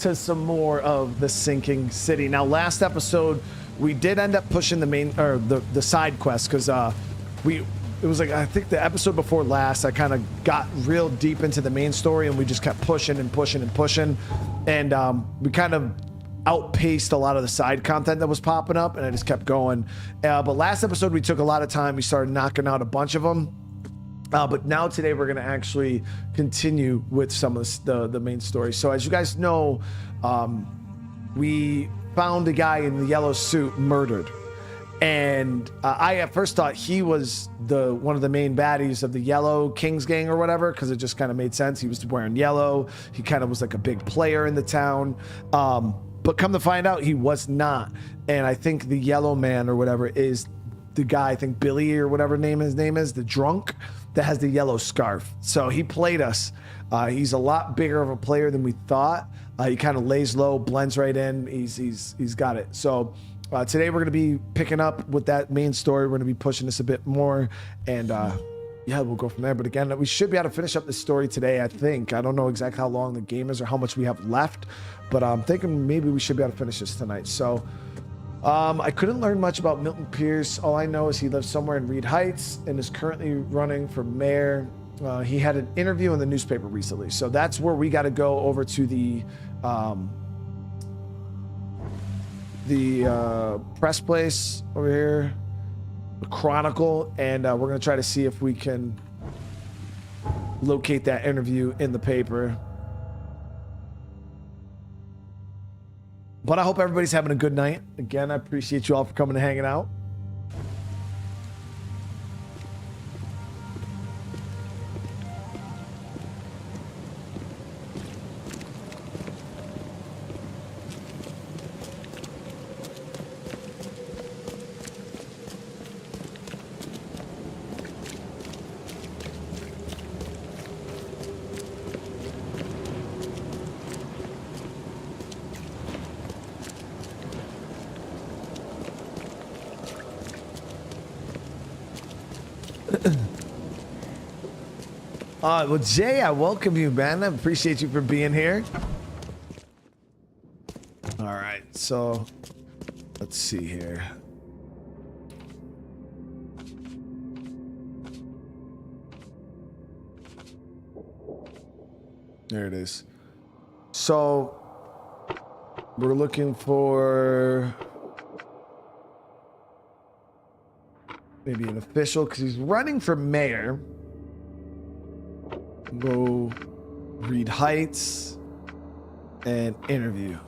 to some more of the sinking city. Now, last episode, we did end up pushing the main, or the side quest, because it was like, I think the episode before last, I kind of got real deep into the main story, and we just kept pushing and pushing and pushing, and we kind of outpaced a lot of the side content that was popping up, and I just kept going. But last episode, we took a lot of time. We started knocking out a bunch of them. But now today we're going to actually continue with some of the main story. So as you guys know, we found a guy in the yellow suit murdered. And I at first thought he was one of the main baddies of the Yellow Kings gang or whatever, because it just kind of made sense. He was wearing yellow. He kind of was like a big player in the town. But come to find out, he was not. And I think the yellow man or whatever is the guy, I think Billy or whatever his name is, the drunk that has the yellow scarf. So he played us. He's a lot bigger of a player than we thought. He kind of lays low, blends right in. He's got it. So today we're going to be picking up with that main story. We're going to be pushing this a bit more, and yeah, we'll go from there. But again, we should be able to finish up the story today, I think. I don't know exactly how long the game is or how much we have left, but I'm thinking maybe we should be able to finish this tonight. So I couldn't learn much about Milton Pierce. All I know is he lives somewhere in Reed Heights and is currently running for mayor. He had an interview in the newspaper recently, so that's where we got to go over to the press place over here, the Chronicle, and we're gonna try to see if we can locate that interview in the paper. But I hope everybody's having a good night. Again, I appreciate you all for coming and hanging out. Well, Jay, I welcome you, man. I appreciate you for being here. All right, so let's see here. There it is. So we're looking for maybe an official, because he's running for mayor. Go Reed Heights and interview.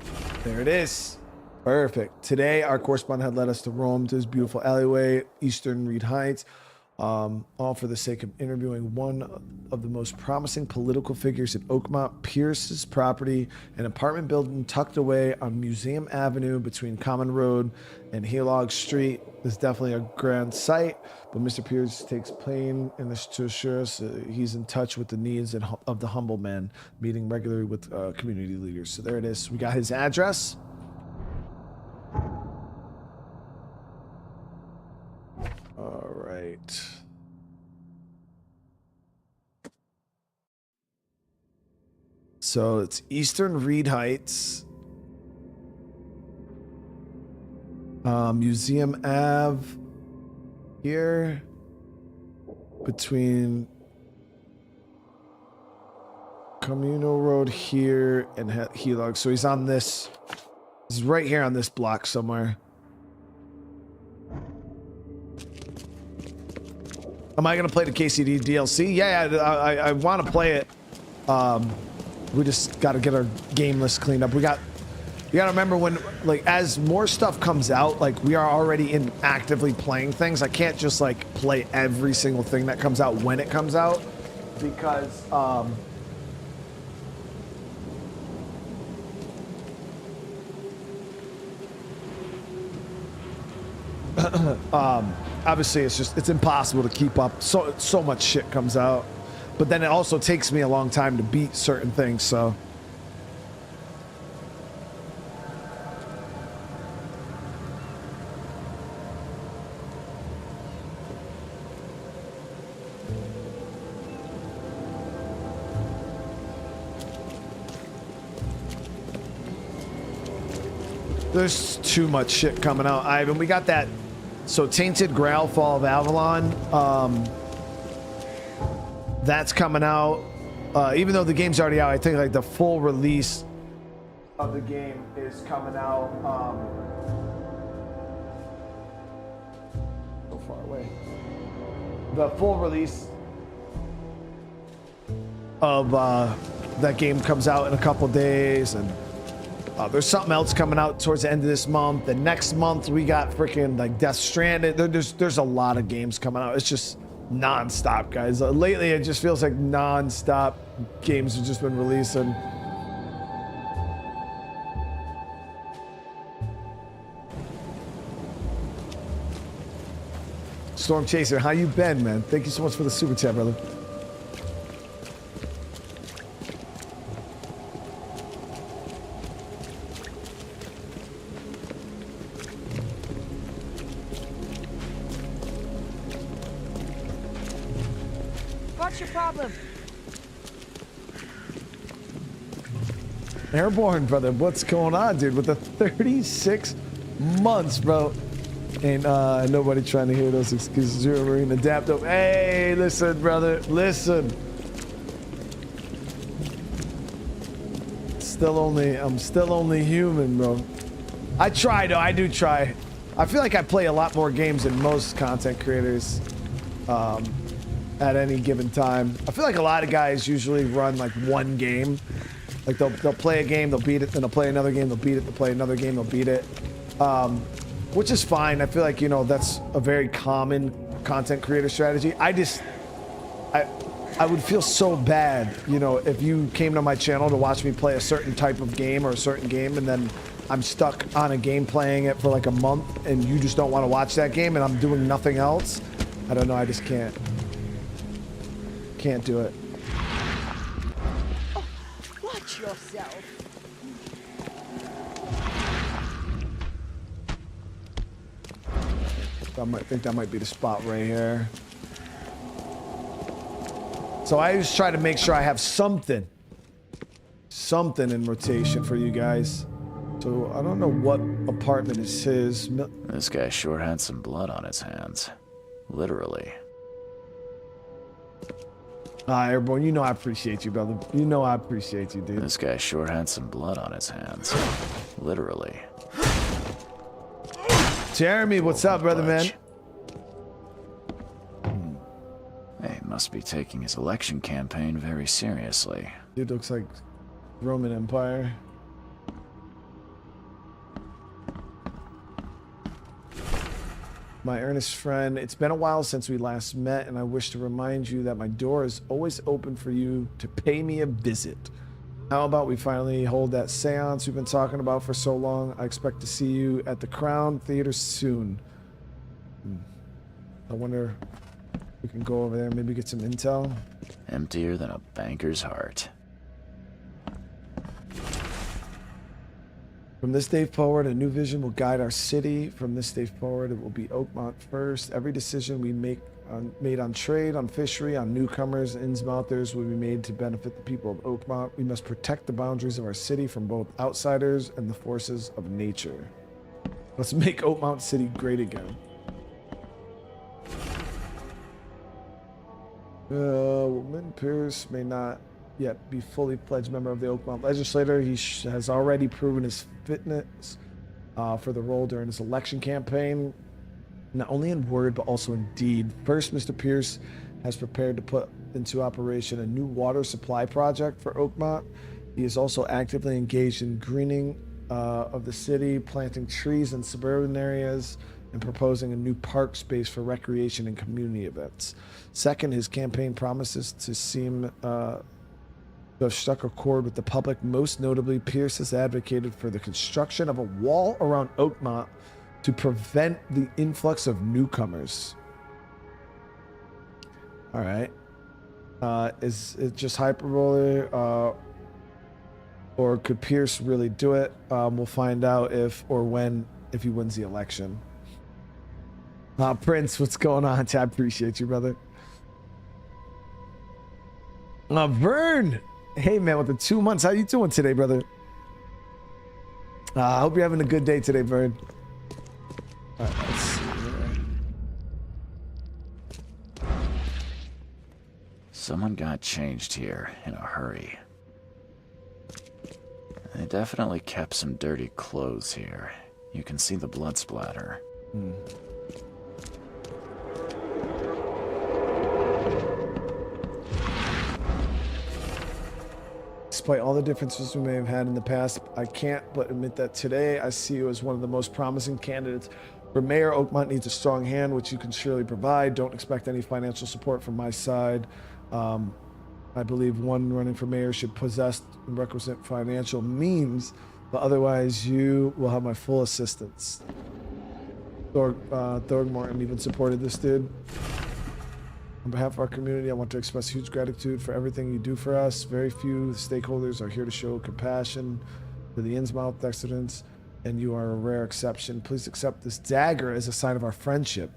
There it is. Perfect. Today, our correspondent had led us to roam to this beautiful alleyway, Eastern Reed Heights, all for the sake of interviewing one of the most promising political figures at Oakmont. Pierce's property, an apartment building tucked away on Museum Avenue between Common Road and Helog Street. This is definitely a grand sight, but Mr. Pierce takes pain in this to assure us he's in touch with the needs of the humble man, meeting regularly with community leaders. So there it is. We got his address. All right. So it's Eastern Reed Heights. Museum Ave here between Communal Road here and Helog. So he's on this. He's right here on this block somewhere. Am I gonna play the KCD DLC? Yeah, I want to play it. We just got to get our game list cleaned up. You gotta remember, when, like, as more stuff comes out, like, we are already actively playing things. I can't just like play every single thing that comes out when it comes out, because obviously it's impossible to keep up. So much shit comes out, but then it also takes me a long time to beat certain things, so. There's too much shit coming out, Ivan. We got that. So Tainted Grail Fall of Avalon. That's coming out. Even though the game's already out, I think like the full release of the game is coming out. So far away. The full release of that game comes out in a couple days, and there's something else coming out towards the end of this month. The next month we got freaking like Death Stranded. There's a lot of games coming out. It's just non-stop, guys. Lately it just feels like non-stop games have just been releasing. Storm Chaser, how you been, man? Thank you so much for the super chat, brother. What's your problem? Airborne, brother. What's going on, dude? With the 36 months, bro. Ain't nobody trying to hear those excuses. You're a Marine. Adapt up. Hey, listen, brother. Listen. I'm still only human, bro. I try, though. I do try. I feel like I play a lot more games than most content creators at any given time. I feel like a lot of guys usually run like one game. Like they'll play a game, they'll beat it, then they'll play another game, they'll beat it, they'll play another game, they'll beat it. Which is fine. I feel like, you know, that's a very common content creator strategy. I would feel so bad, you know, if you came to my channel to watch me play a certain type of game or a certain game, and then I'm stuck on a game playing it for like a month and you just don't want to watch that game and I'm doing nothing else. I don't know, I just can't do it. Oh, watch yourself. I think that might be the spot right here. So I just try to make sure I have something in rotation for you guys. So I don't know what apartment is his. This guy sure had some blood on his hands. Literally. Airborne, you know I appreciate you, brother. You know I appreciate you, dude. This guy sure had some blood on his hands. Literally. Jeremy, what's up, brother, man? He must be taking his election campaign very seriously. Dude looks like Roman Empire. My earnest friend, it's been a while since we last met, and I wish to remind you that my door is always open for you to pay me a visit. How about we finally hold that seance we've been talking about for so long? I expect to see you at the Crown Theater soon. I wonder if we can go over there and maybe get some intel. Emptier than a banker's heart. From this day forward, a new vision will guide our city. From this day forward, it will be Oakmont first. Every decision we make made on trade, on fishery, on newcomers, Innsmouthers will be made to benefit the people of Oakmont. We must protect the boundaries of our city from both outsiders and the forces of nature. Let's make Oakmont City great again. Milton Pierce may not yet be fully pledged member of the Oakmont legislature. He has already proven his fitness for the role during his election campaign, not only in word but also in deed. First, Mr. Pierce has prepared to put into operation a new water supply project for Oakmont. He is also actively engaged in greening of the city, planting trees in suburban areas, and proposing a new park space for recreation and community events. Second, his campaign promises to seem to have struck a chord with the public. Most notably, Pierce has advocated for the construction of a wall around Oakmont to prevent the influx of newcomers. All right. Is it just hyperbole, or could Pierce really do it? We'll find out if he wins the election. Prince, what's going on? I appreciate you, brother. Vern, hey man, with the 2 months, how you doing today, brother? I hope you're having a good day today, Bird. All right, let's see here. Someone got changed here in a hurry. They definitely kept some dirty clothes here. You can see the blood splatter. Despite all the differences we may have had in the past, I can't but admit that today I see you as one of the most promising candidates for mayor. Oakmont needs a strong hand, which you can surely provide. Don't expect any financial support from my side. I believe one running for mayor should possess and requisite financial means, but otherwise you will have my full assistance. Thorgmorton even supported this dude. On behalf of our community, I want to express huge gratitude for everything you do for us. Very few stakeholders are here to show compassion for the Innsmouth accidents, and you are a rare exception. Please accept this dagger as a sign of our friendship.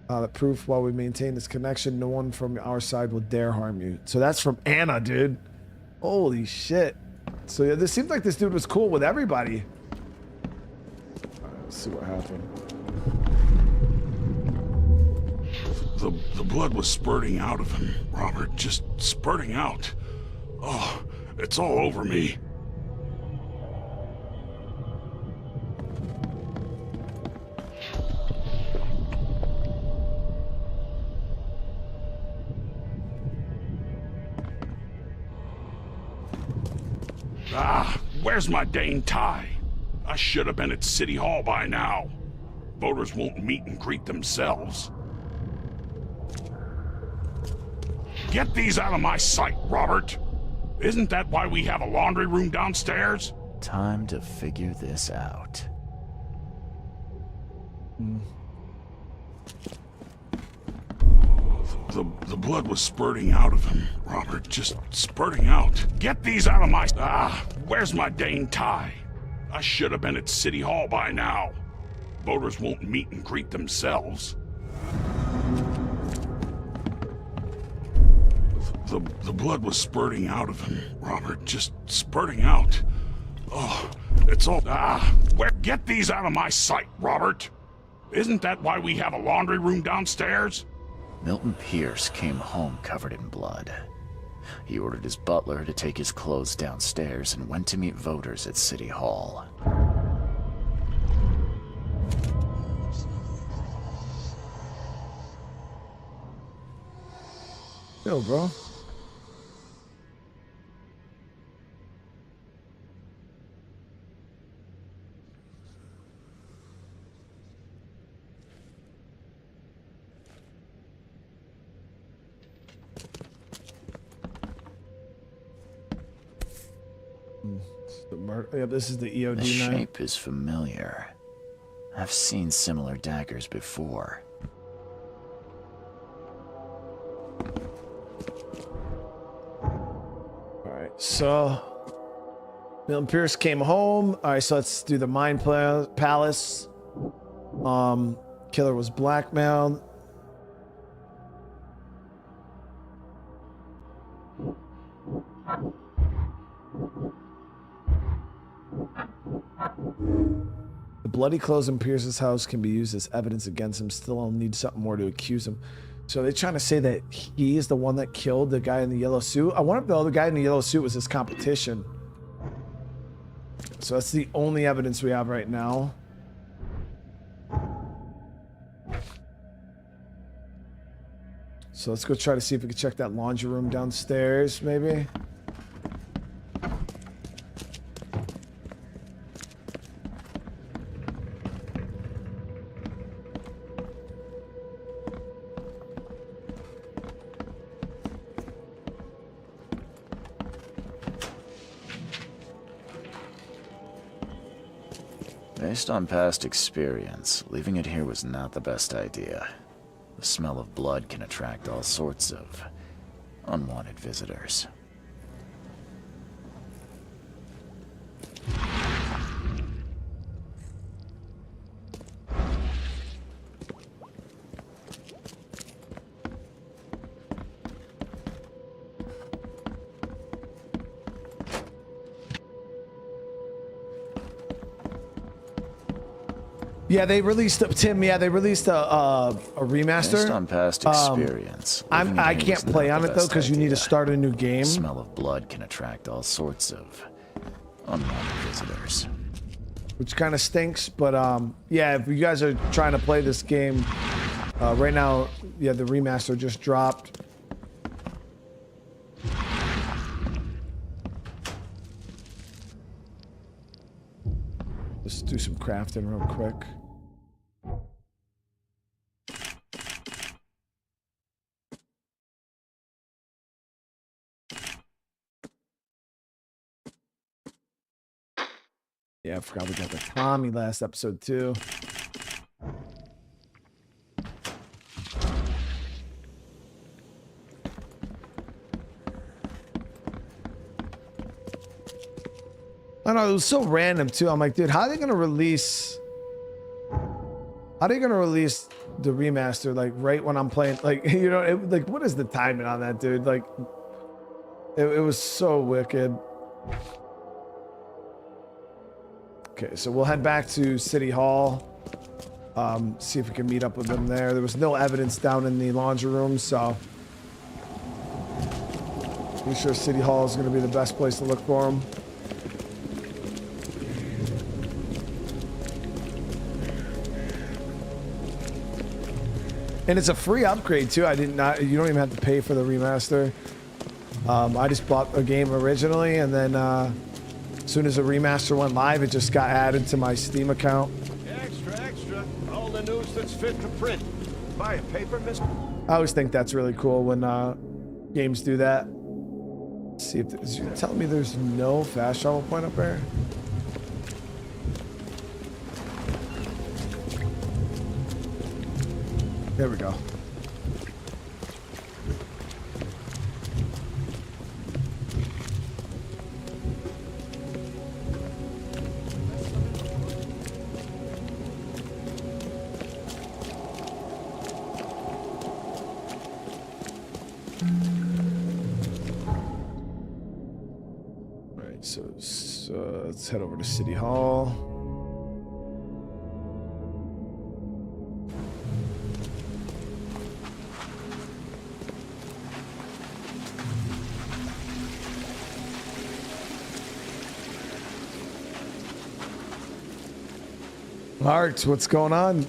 The proof while we maintain this connection, no one from our side will dare harm you. So that's from Anna, dude. Holy shit. So yeah, this seems like this dude was cool with everybody. All right, let's see what happened. The blood was spurting out of him, Robert. Just spurting out. Oh, it's all over me. Ah, where's my dang tie? I should have been at City Hall by now. Voters won't meet and greet themselves. Get these out of my sight, Robert. Isn't that why we have a laundry room downstairs? Time to figure this out. The blood was spurting out of him, Robert. Just spurting out. Get these out of my... Ah, where's my dang tie? I should have been at City Hall by now. Voters won't meet and greet themselves. The blood was spurting out of him, Robert. Just spurting out. Oh, it's all... Ah, get these out of my sight, Robert. Isn't that why we have a laundry room downstairs? Milton Pierce came home covered in blood. He ordered his butler to take his clothes downstairs and went to meet voters at City Hall. Yo, bro. Yeah, this is the EOD The knife. shape is familiar. I've seen similar daggers before. Alright, so Milton Pierce came home. Alright, so let's do the Mind Palace. Killer was blackmailed. The bloody clothes in Pierce's house can be used as evidence against him. Still, I'll need something more to accuse him. So they're trying to say that he is the one that killed the guy in the yellow suit. I wonder if the other guy in the yellow suit was his competition. So that's the only evidence we have right now. So let's go try to see if we can check that laundry room downstairs, maybe. Based on past experience, leaving it here was not the best idea. The smell of blood can attract all sorts of unwanted visitors. Yeah, they released Tim. Yeah, they released a remaster. Based on past experience, living in I here can't was play not on the it though best because you need to idea. start a new game. The smell of blood can attract all sorts of unwanted visitors. Which kind of stinks, but yeah, if you guys are trying to play this game right now, yeah, the remaster just dropped. Let's do some crafting real quick. Yeah, I forgot we got the Tommy last episode too. I know, it was so random too. I'm like, dude, how are they gonna release? How are they gonna release the remaster like right when I'm playing? Like, you know, like what is the timing on that, dude? Like, it was so wicked. Okay, so we'll head back to City Hall. See if we can meet up with them there. There was no evidence down in the laundry room, so I'm sure City Hall is going to be the best place to look for them. And it's a free upgrade too. You don't even have to pay for the remaster. I just bought a game originally, and then as soon as the remaster went live, it just got added to my Steam account. Extra. All the news that's fit to print. Buy a paper, miss? I always think that's really cool when games do that. Let's see if is you telling me there's no fast travel point up there? There we go. Right, so let's head over to City Hall. Art, what's going on?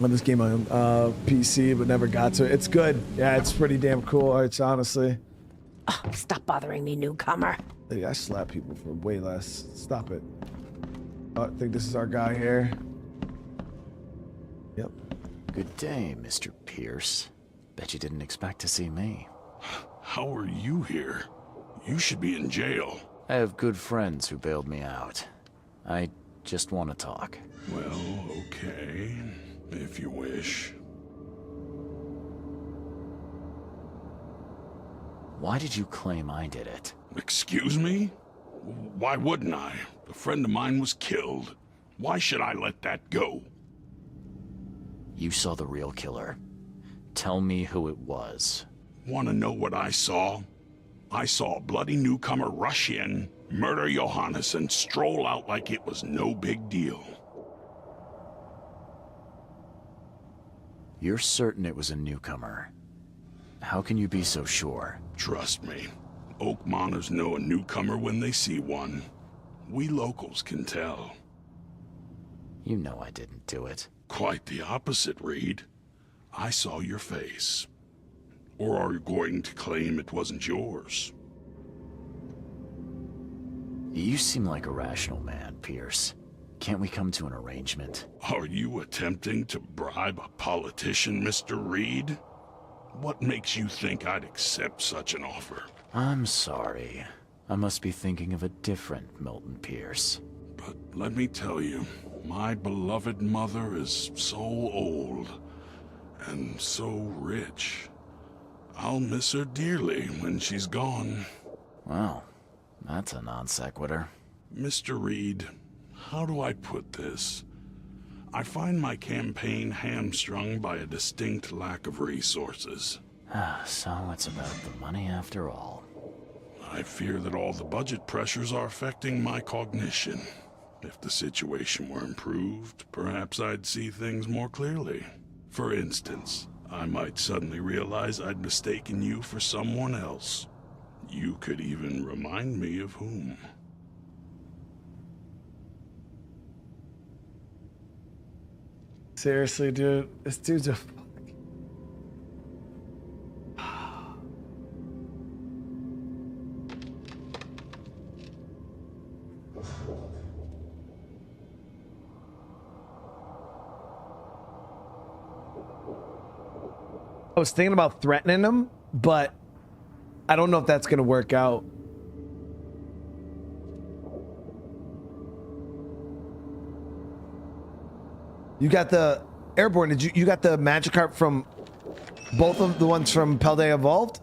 On this game on PC, but never got to it. It's good. Yeah, it's pretty damn cool, Arts, honestly. Oh, stop bothering me, newcomer. Hey, I slap people for way less. Stop it. Oh, I think this is our guy here. Yep. Good day, Mr. Pierce. Bet you didn't expect to see me. How are you here? You should be in jail. I have good friends who bailed me out. I just want to talk. Well, okay, if you wish. Why did you claim I did it? Excuse me? Why wouldn't I? A friend of mine was killed. Why should I let that go? You saw the real killer. Tell me who it was. Want to know what I saw? I saw a bloody newcomer rush in, murder Johannes, and stroll out like it was no big deal. You're certain it was a newcomer. How can you be so sure? Trust me, Oakmonters know a newcomer when they see one. We locals can tell. You know I didn't do it. Quite the opposite, Reed. I saw your face. Or are you going to claim it wasn't yours? You seem like a rational man, Pierce. Can't we come to an arrangement? Are you attempting to bribe a politician, Mr. Reed? What makes you think I'd accept such an offer? I'm sorry. I must be thinking of a different Milton Pierce. But let me tell you, my beloved mother is so old and so rich. I'll miss her dearly when she's gone. Well, that's a non sequitur. Mr. Reed, how do I put this? I find my campaign hamstrung by a distinct lack of resources. So it's about the money after all. I fear that all the budget pressures are affecting my cognition. If the situation were improved, perhaps I'd see things more clearly. For instance, I might suddenly realize I'd mistaken you for someone else. You could even remind me of whom. Seriously, dude, this dude's a. I was thinking about threatening him, but I don't know if that's gonna work out. You got the airborne. Did you got the Magikarp from both of the ones from Paldea Evolved?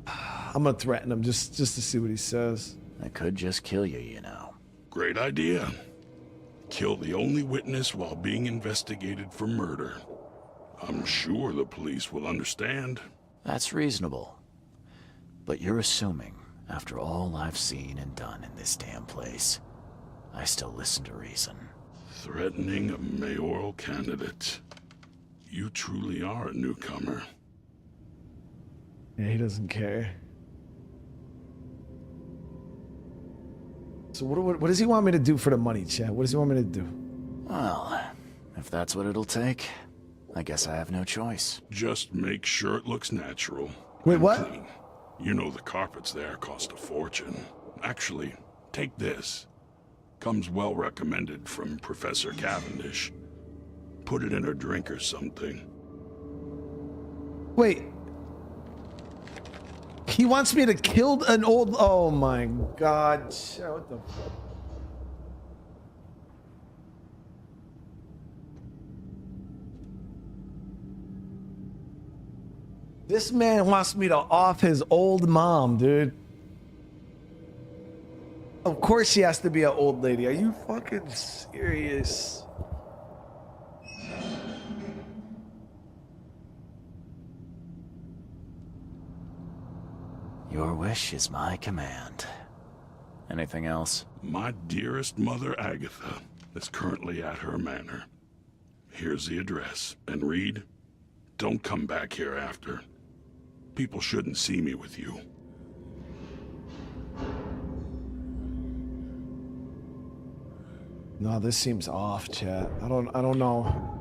I'm gonna threaten him just to see what he says. I could just kill you, you know. Great idea. Kill the only witness while being investigated for murder. I'm sure the police will understand. That's reasonable. But you're assuming, after all I've seen and done in this damn place, I still listen to reason. Threatening a mayoral candidate. You truly are a newcomer. Yeah, he doesn't care. So what does he want me to do for the money, Chad? What does he want me to do? Well, if that's what it'll take, I guess I have no choice. Just make sure it looks natural. Wait, and what? clean. You know the carpets there cost a fortune. Actually, take this. Comes well recommended from Professor Cavendish. Put it in her drink or something. Wait. He wants me to kill an old... Oh my god. What the fuck? This man wants me to off his old mom, dude. Of course she has to be an old lady. Are you fucking serious? Your wish is my command. Anything else? My dearest mother, Agatha, is currently at her manor. Here's the address. And Reed, don't come back here after. People shouldn't see me with you. No, this seems off, chat. I don't know.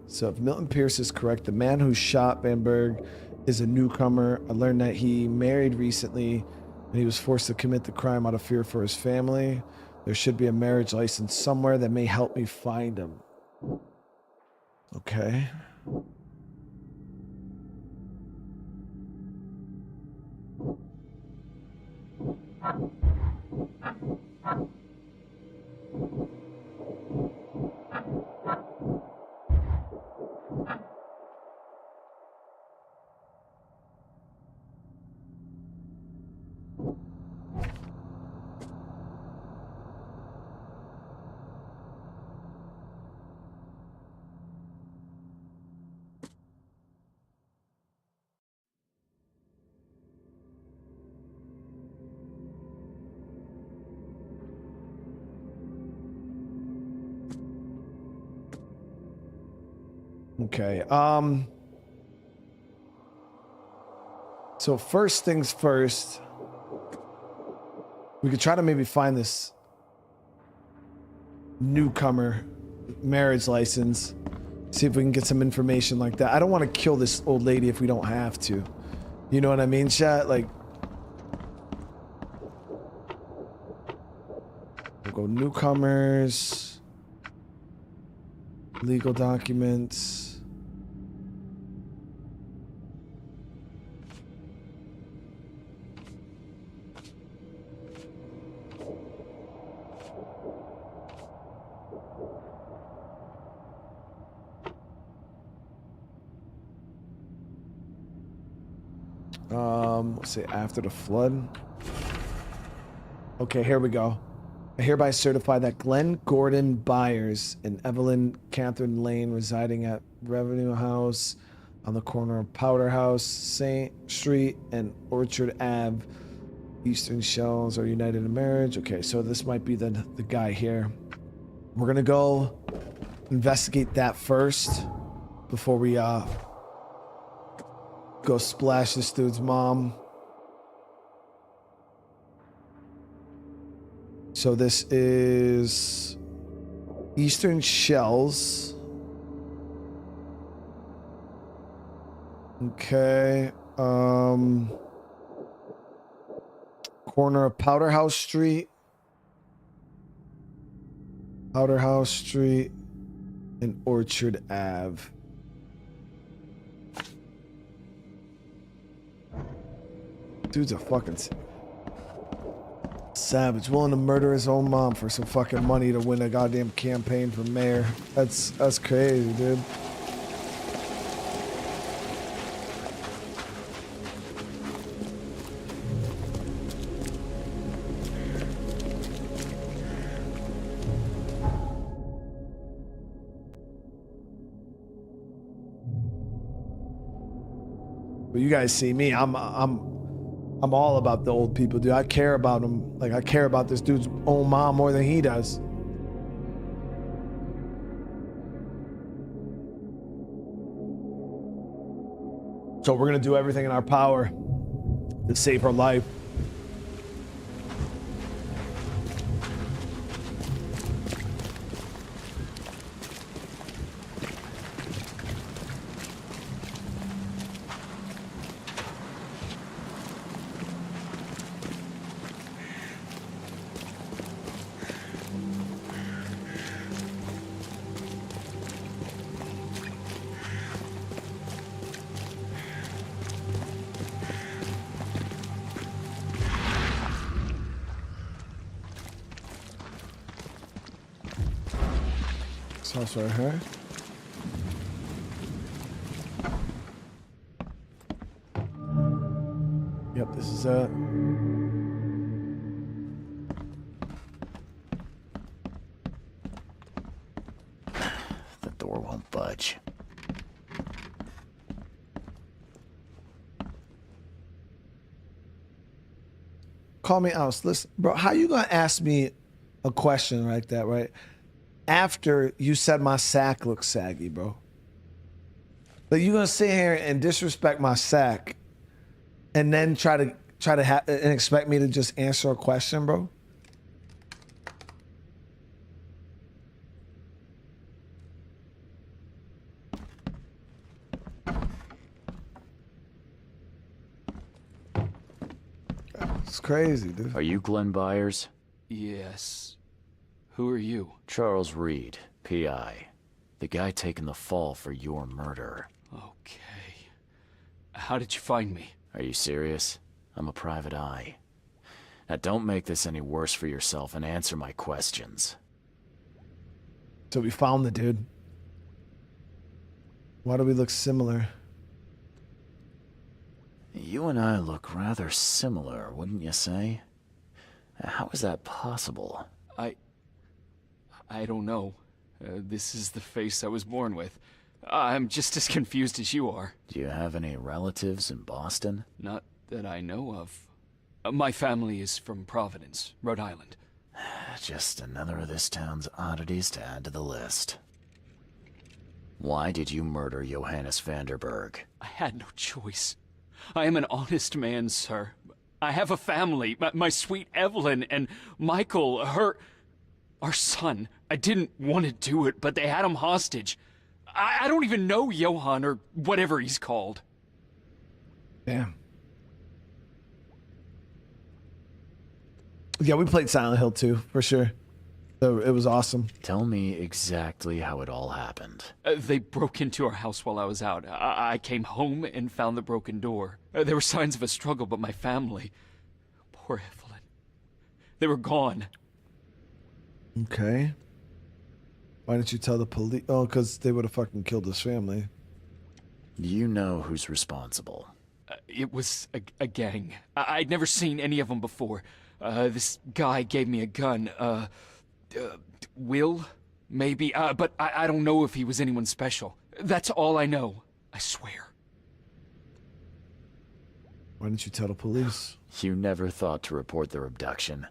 So if Milton Pierce is correct, the man who shot Bamberg is a newcomer. I learned that he married recently and he was forced to commit the crime out of fear for his family. There should be a marriage license somewhere that may help me find him. Okay. Okay, so first things first, we could try to maybe find this newcomer marriage license, see if we can get some information like that. I don't want to kill this old lady if we don't have to. You know what I mean, chat? Like, we'll go newcomers, legal documents. Let's say after the flood. Okay, here we go. I hereby certify that Glenn Gordon Byers and Evelyn Catherine Lane, residing at Revenue House on the corner of Powder House, St. Street, and Orchard Ave, Eastern Shells, are united in marriage. Okay, so this might be the guy here. We're gonna go investigate that first before we go splash this dude's mom. So this is Eastern Shells. Okay. Corner of Powder House Street. Powder House Street and Orchard Ave. Dude's a fucking savage, willing to murder his own mom for some fucking money to win a goddamn campaign for mayor. That's crazy, dude. But you guys see me, I'm all about the old people, dude. I care about them. Like, I care about this dude's own mom more than he does. So we're gonna do everything in our power to save her life. House right here. Yep, this is it. The door won't budge. Call me out. Listen, bro, how you gonna ask me a question like that, right? After you said my sack looks saggy, bro. Like, you gonna sit here and disrespect my sack and then try to and expect me to just answer a question, bro? It's crazy, dude. Are you Glenn Byers? Yes. Who are you? Charles Reed, PI. The guy taking the fall for your murder. Okay. How did you find me? Are you serious? I'm a private eye. Now don't make this any worse for yourself and answer my questions. So we found the dude. Why do we look similar? You and I look rather similar, wouldn't you say? How is that possible? I don't know. This is the face I was born with. I'm just as confused as you are. Do you have any relatives in Boston? Not that I know of. My family is from Providence, Rhode Island. Just another of this town's oddities to add to the list. Why did you murder Johannes Vanderberg? I had no choice. I am an honest man, sir. I have a family. My sweet Evelyn and Michael, our son. I didn't want to do it, but they had him hostage. I don't even know Johann or whatever he's called. Damn. Yeah, we played Silent Hill 2, for sure. So it was awesome. Tell me exactly how it all happened. They broke into our house while I was out. I came home and found the broken door. There were signs of a struggle, but my family... Poor Evelyn. They were gone. Okay. Why didn't you tell the police? Oh, because they would have fucking killed his family. You know who's responsible. It was a gang. I'd never seen any of them before. This guy gave me a gun. Will? Maybe. But I don't know if he was anyone special. That's all I know. I swear. Why didn't you tell the police? You never thought to report their abduction.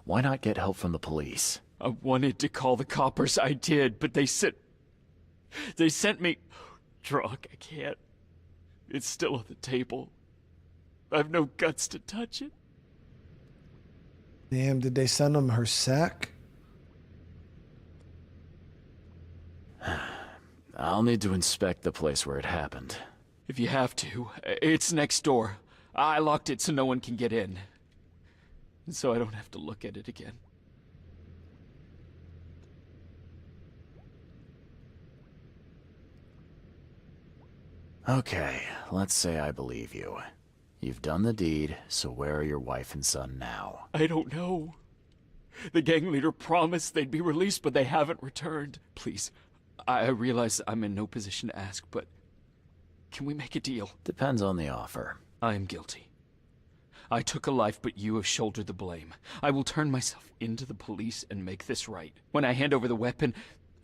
Why not get help from the police? I wanted to call the coppers. I did, but they sent me drunk. I can't. It's still on the table. I have no guts to touch it. Damn, did they send him her sack? I'll need to inspect the place where it happened. If you have to, it's next door. I locked it so no one can get in. So I don't have to look at it again. Okay, let's say I believe you. You've done the deed, so where are your wife and son now? I don't know. The gang leader promised they'd be released, but they haven't returned. Please, I realize I'm in no position to ask, but can we make a deal? Depends on the offer. I am guilty. I took a life, but you have shouldered the blame. I will turn myself into the police and make this right. When I hand over the weapon,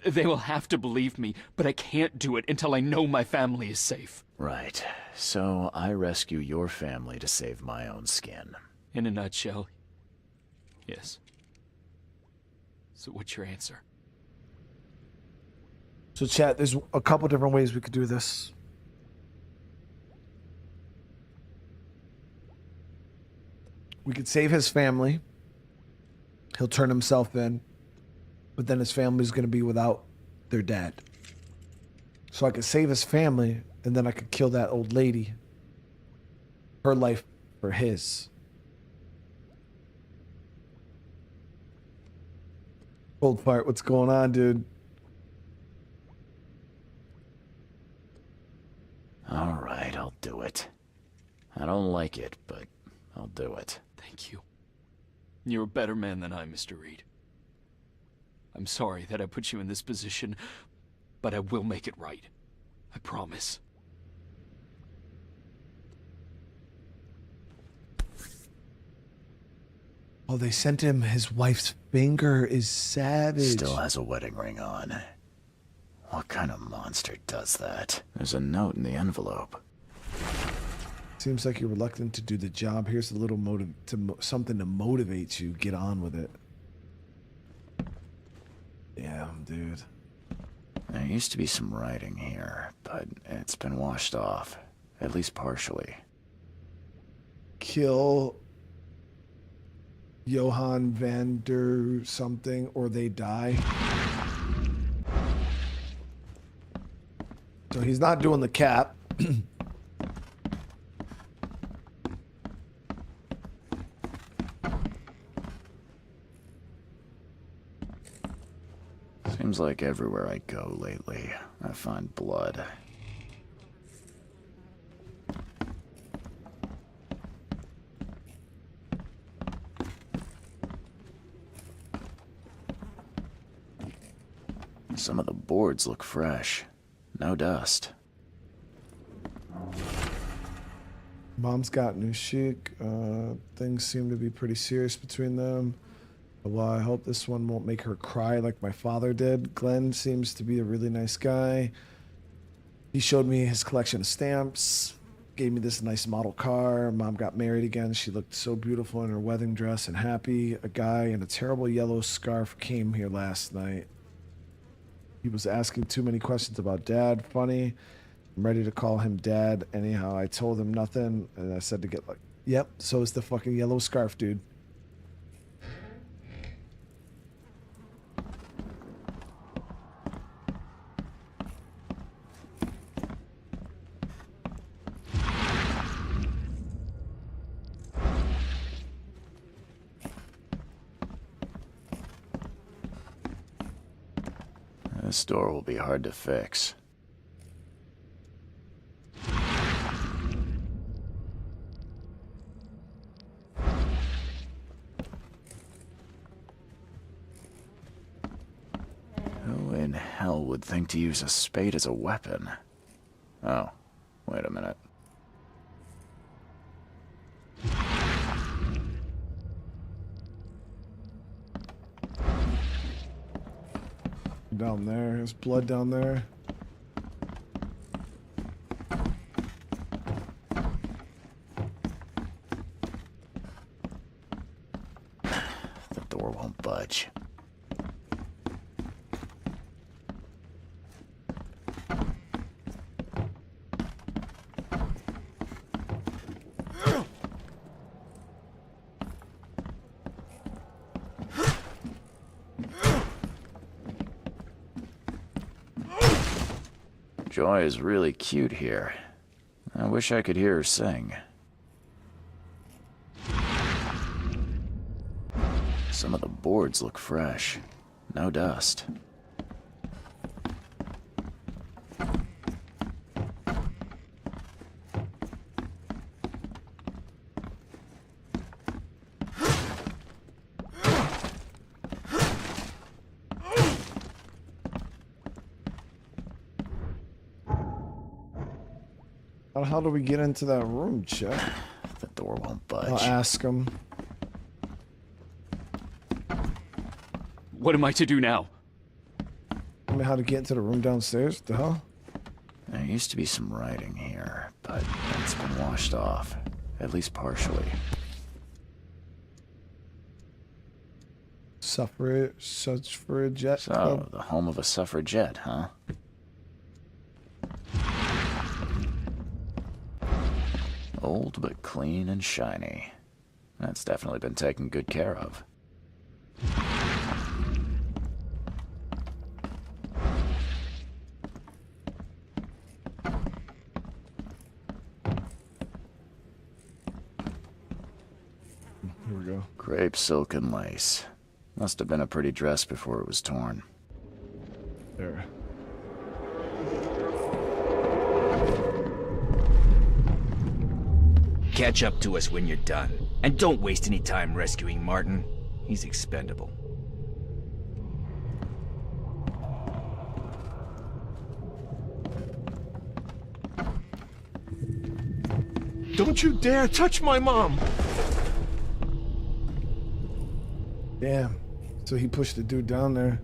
they will have to believe me, but I can't do it until I know my family is safe. Right. So I rescue your family to save my own skin. In a nutshell, yes. So what's your answer? So chat, there's a couple different ways we could do this. We could save his family. He'll turn himself in. But then his family's going to be without their dad. So I could save his family, and then I could kill that old lady. Her life for his. Old fart, what's going on, dude? All right, I'll do it. I don't like it, but I'll do it. Thank you. You're a better man than I, Mr. Reed. I'm sorry that I put you in this position, but I will make it right. I promise. Oh, they sent him his wife's finger is savage. Still has a wedding ring on. What kind of monster does that? There's a note in the envelope. Seems like you're reluctant to do the job. Here's a little something to motivate you. Get on with it. Yeah, dude. There used to be some writing here, but it's been washed off. At least partially. Kill Johan van der something or they die. So he's not doing the cap. Seems like everywhere I go lately, I find blood. Some of the boards look fresh. No dust. Mom's got new chic. Things seem to be pretty serious between them. Well, I hope this one won't make her cry like my father did. Glenn seems to be a really nice guy. He showed me his collection of stamps, gave me this nice model car. Mom got married again. She looked so beautiful in her wedding dress and happy. A guy in a terrible yellow scarf came here last night. He was asking too many questions about Dad. Funny. I'm ready to call him Dad. Anyhow, I told him nothing, and I said to get like, yep, so is the fucking yellow scarf, dude. This door will be hard to fix. Who in hell would think to use a spade as a weapon? Oh, wait a minute. Down there. There's blood down there. The door won't budge. Joy is really cute here. I wish I could hear her sing. Some of the boards look fresh. No dust. How the hell do we get into that room, Chuck? The door won't budge. I'll ask him. What am I to do now? I mean, how to get into the room downstairs? What the hell? There used to be some writing here, but it's been washed off. At least partially. Suffragette So, club. the home of a suffragette, huh? Old but clean and shiny. That's definitely been taken good care of. Here we go. Crepe silk and lace. Must have been a pretty dress before it was torn. There. Catch up to us when you're done. And don't waste any time rescuing Martin. He's expendable. Don't you dare touch my mom! Damn. So he pushed the dude down there.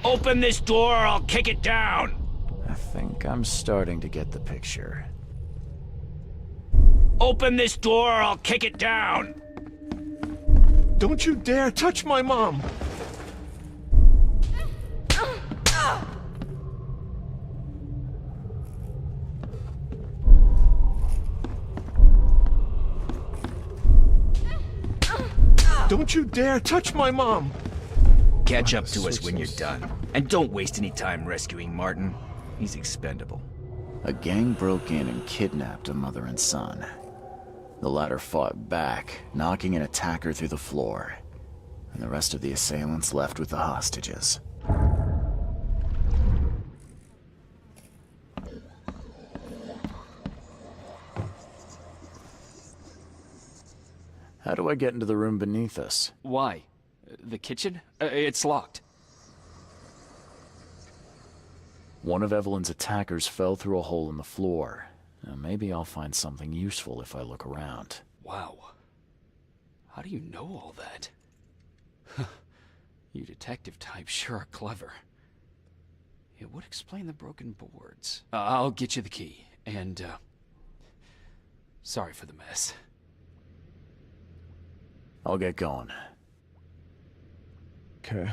Open this door or I'll kick it down! I think I'm starting to get the picture. Open this door or I'll kick it down! Don't you dare touch my mom! Don't you dare touch my mom! Catch up to us when you're done. And don't waste any time rescuing Martin. He's expendable. A gang broke in and kidnapped a mother and son. The latter fought back, knocking an attacker through the floor. And the rest of the assailants left with the hostages. How do I get into the room beneath us? Why? The kitchen? It's locked. One of Evelyn's attackers fell through a hole in the floor. Now, maybe I'll find something useful if I look around. Wow. How do you know all that? You detective types sure are clever. It would explain the broken boards. I'll get you the key, and, sorry for the mess. I'll get going. Okay.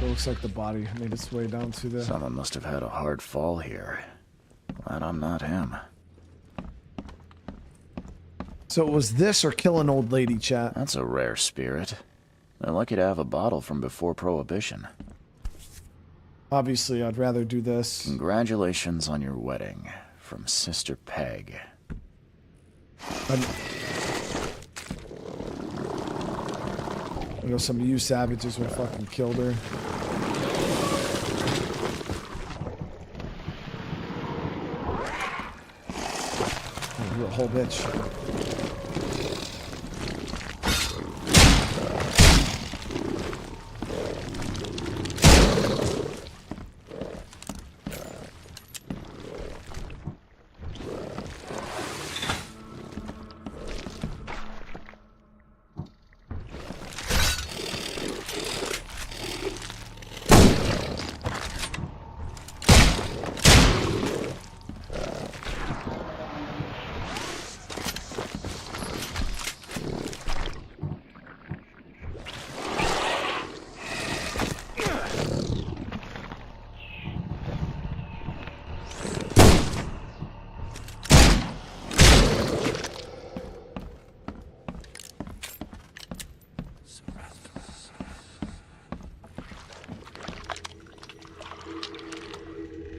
looks like the body made its way down to the... Someone must have had a hard fall here. Glad I'm not him. So it was this or kill an old lady, chat? That's a rare spirit. They're lucky to have a bottle from before Prohibition. Obviously, I'd rather do this. Congratulations on your wedding. From Sister Peg. I know some of you savages would fucking killed her. Oh, you're a whole bitch.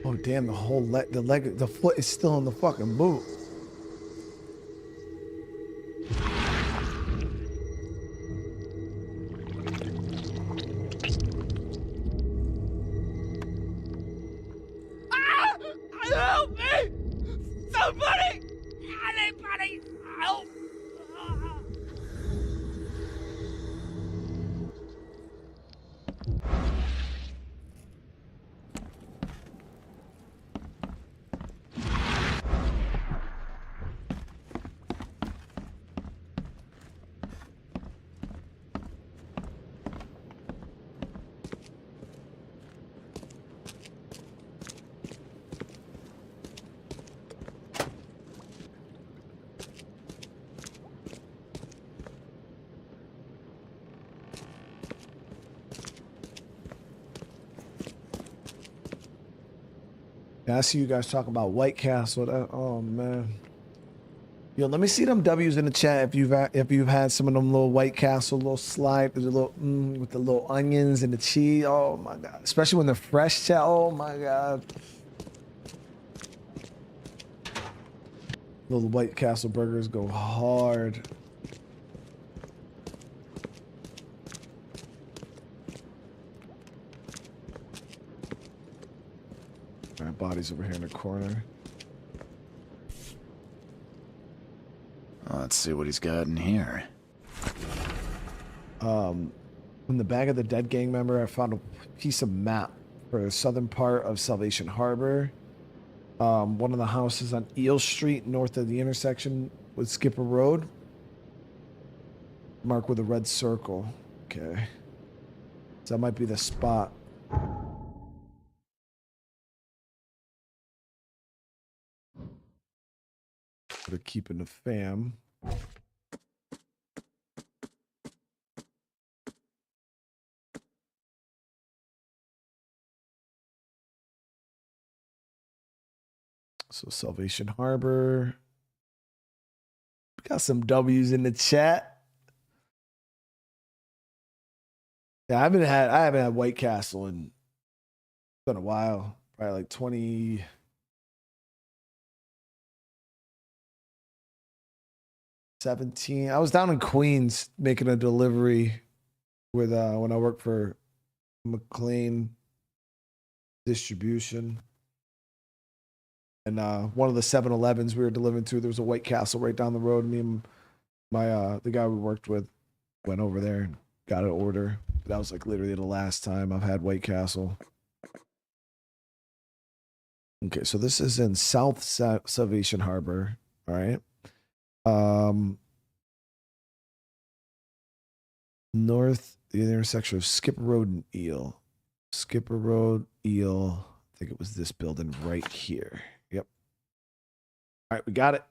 Oh damn! The whole the foot is still in the fucking boot. Help me! Somebody! Anybody! Help! Yeah, I see you guys talking about White Castle. Oh man, yo, let me see them W's in the chat if you've had some of them little White Castle little slide with the little with the little onions and the cheese. Oh my god, especially when they're fresh, chat. Oh my god, little White Castle burgers go hard. Bodies over here in the corner. Let's see what he's got in here. In the bag of the dead gang member, I found a piece of map for the southern part of Salvation Harbor. One of the houses on Eel Street, north of the intersection with Skipper Road. Marked with a red circle. Okay. So that might be the spot. To keep in the fam. So Salvation Harbor. We got some W's in the chat. Yeah, I haven't had White Castle in it's been a while. Probably like 20. I was down in Queens making a delivery with when I worked for McLean Distribution. And one of the 7-Elevens we were delivering to, there was a White Castle right down the road. Me and my the guy we worked with went over there and got an order. That was like literally the last time I've had White Castle. Okay, so this is in South Salvation Harbor. All right. North, the intersection of Skipper Road and Eel. Skipper Road, Eel. I think it was this building right here. Yep. All right, we got it.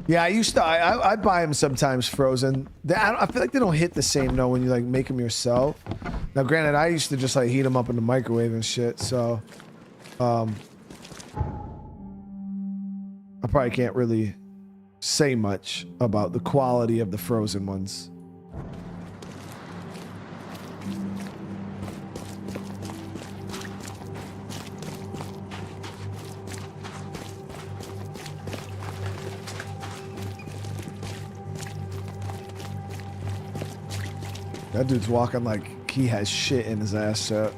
Yeah, I used to. I buy them sometimes frozen. I feel like they don't hit the same though when you like make them yourself. Now, granted, I used to just like heat them up in the microwave and shit. So, I probably can't really say much about the quality of the frozen ones. That dude's walking like he has shit in his ass set.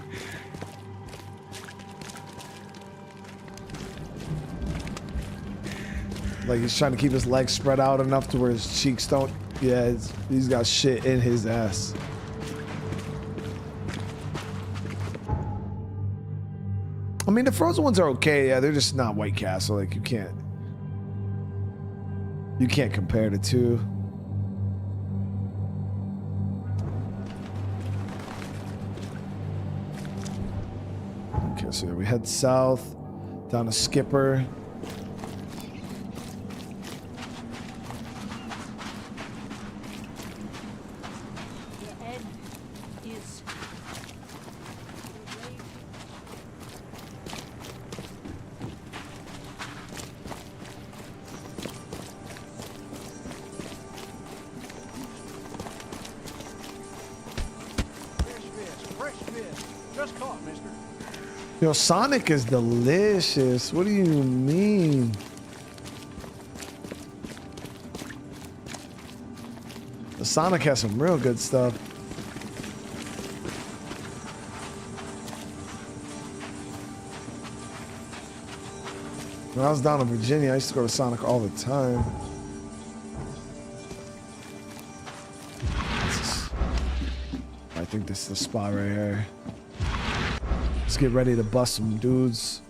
Like he's trying to keep his legs spread out enough to where his cheeks don't. Yeah, he's got shit in his ass. I mean, the frozen ones are okay. Yeah, they're just not White Castle. Like you can't compare the two. Okay, so we head south down to Skipper. Yo, Sonic is delicious. What do you mean? The Sonic has some real good stuff. When I was down in Virginia, I used to go to Sonic all the time. I think this is the spot right here. Let's get ready to bust some dudes.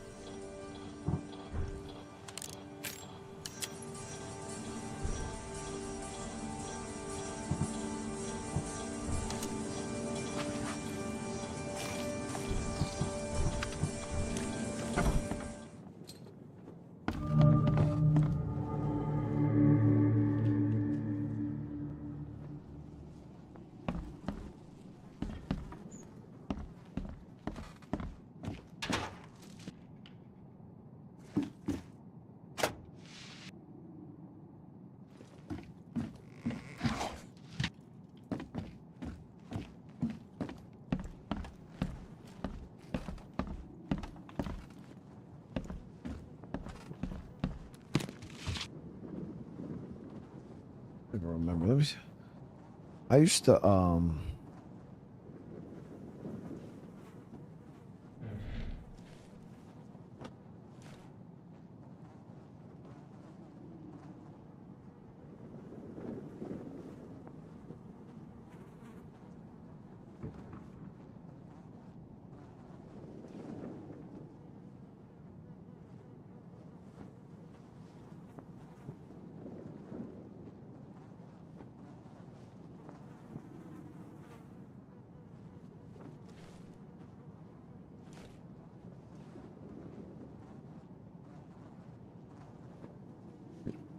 I used to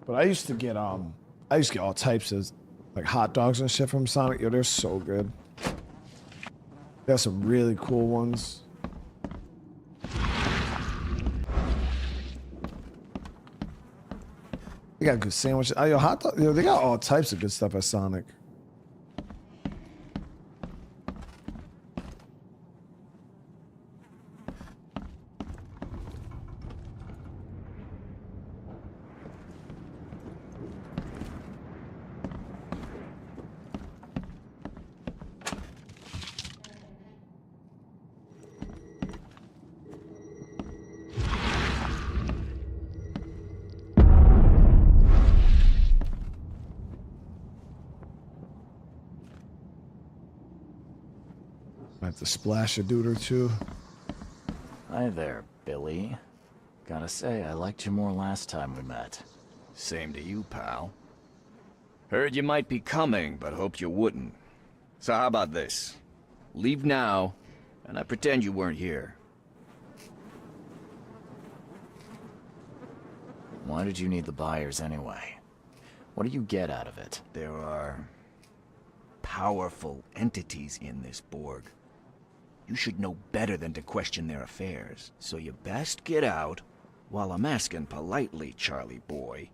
But I used to get all types of like hot dogs and shit from Sonic. Yo, they're so good. They have some really cool ones. They got good sandwiches. Yo, hot dog. Yo, they got all types of good stuff at Sonic. To splash a dude or two. Hi there, Billy. Gotta say, I liked you more last time we met. Same to you, pal. Heard you might be coming, but hoped you wouldn't. So how about this? Leave now, and I pretend you weren't here. Why did you need the buyers anyway? What do you get out of it? There are powerful entities in this Borg. You should know better than to question their affairs, so you best get out while I'm asking politely, Charlie boy.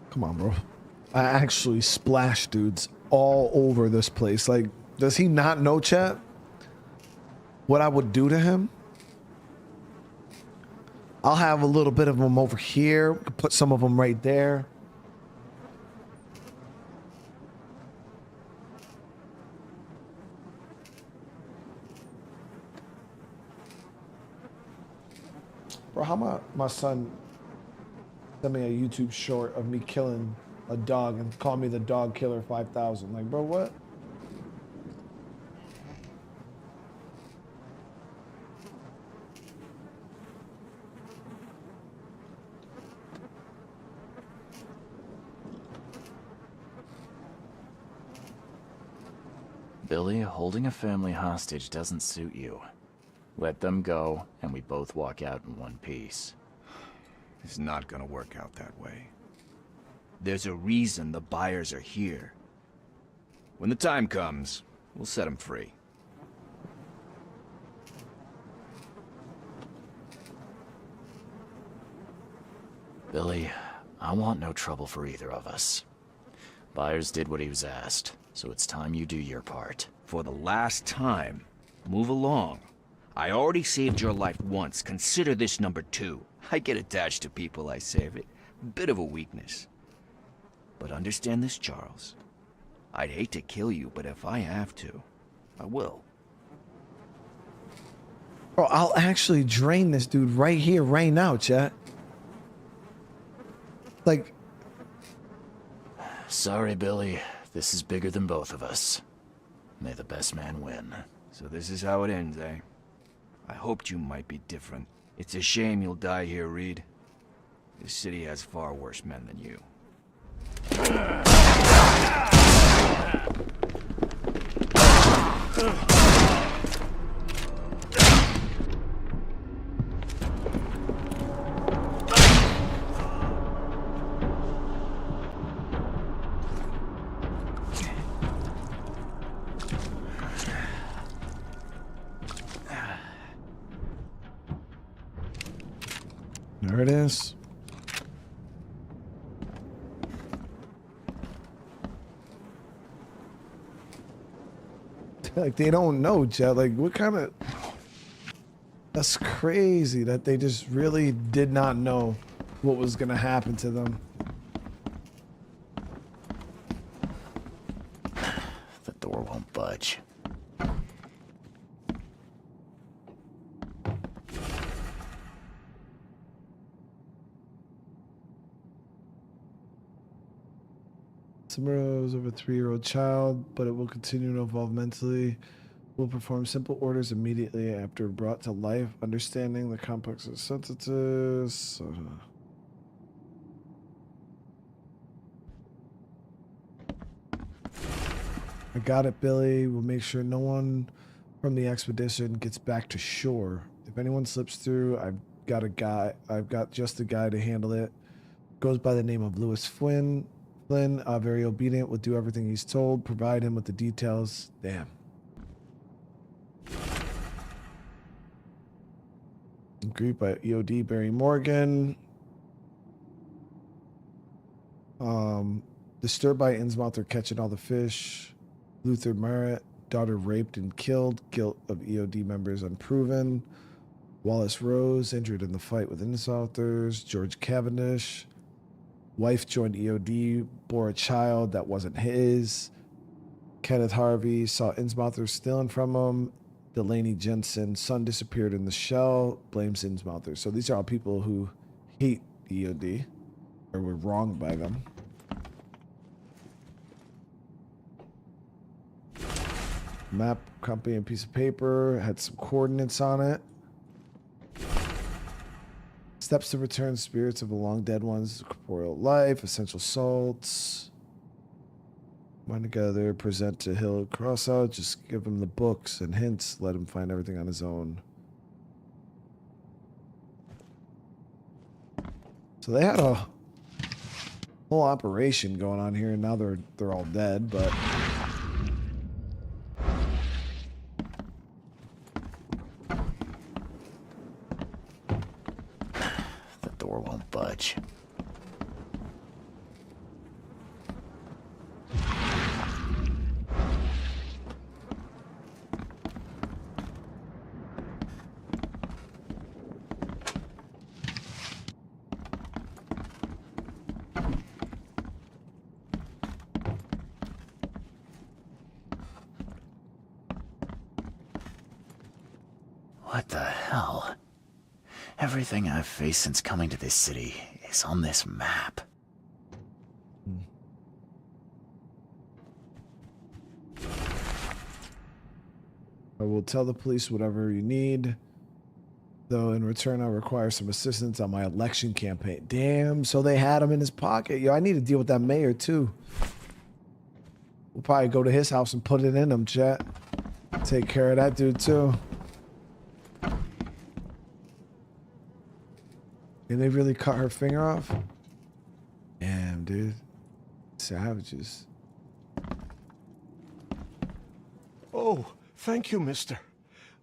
Come on, bro. I actually splashed dudes all over this place. Like, does he not know, chat, what I would do to him? I'll have a little bit of them over here. Put some of them right there. Bro, how my son sent me a YouTube short of me killing a dog and call me the dog killer 5000. Like, bro, what? Billy, holding a family hostage doesn't suit you. Let them go, and we both walk out in one piece. It's not gonna work out that way. There's a reason the buyers are here. When the time comes, we'll set them free. Billy, I want no trouble for either of us. Byers did what he was asked, so it's time you do your part. For the last time, move along. I already saved your life once. Consider this number 2. I get attached to people I save. It bit of a weakness. But understand this, Charles. I'd hate to kill you, but if I have to, I will. Bro, I'll actually drain this dude right here, right now, chat. Like... Sorry, Billy. This is bigger than both of us. May the best man win. So this is how it ends, eh? I hoped you might be different. It's a shame you'll die here, Reed. This city has far worse men than you. There it is. Like, they don't know, chat. Like, what kind of... That's crazy that they just really did not know what was going to happen to them. The door won't budge. Samuro is of a 3-year-old child, but it will continue to evolve mentally. Will perform simple orders immediately after brought to life, understanding the complex of sentences. I got it, Billy. We'll make sure no one from the expedition gets back to shore. If anyone slips through, I've got just a guy to handle it. Goes by the name of Lewis Flynn. Very obedient, will do everything he's told, provide him with the details. Damn. Agreed by EOD Barry Morgan. Disturbed by Innsmouther catching all the fish. Luther Merritt, daughter raped and killed. Guilt of EOD members unproven. Wallace Rose, injured in the fight with Innsmouthers. George Cavendish. Wife joined EOD, bore a child that wasn't his. Kenneth Harvey saw Innsmouther stealing from him. Delaney Jensen, son disappeared in the shell, blames Innsmouther. So these are all people who hate EOD or were wronged by them. Map, company, and piece of paper had some coordinates on it. Steps to return spirits of the long dead ones to corporeal life, essential salts. Bind together, present to Hill Crossout, just give him the books and hints, let him find everything on his own. So they had a whole operation going on here, and now they're all dead, but the door won't budge. What the hell? Everything I've faced since coming to this city is on this map. I will tell the police whatever you need, though in return I require some assistance on my election campaign. Damn, so they had him in his pocket. Yo, I need to deal with that mayor too. We'll probably go to his house and put it in him, chat. Take care of that dude too. And they really cut her finger off? Damn, dude. Savages. Oh, thank you, mister.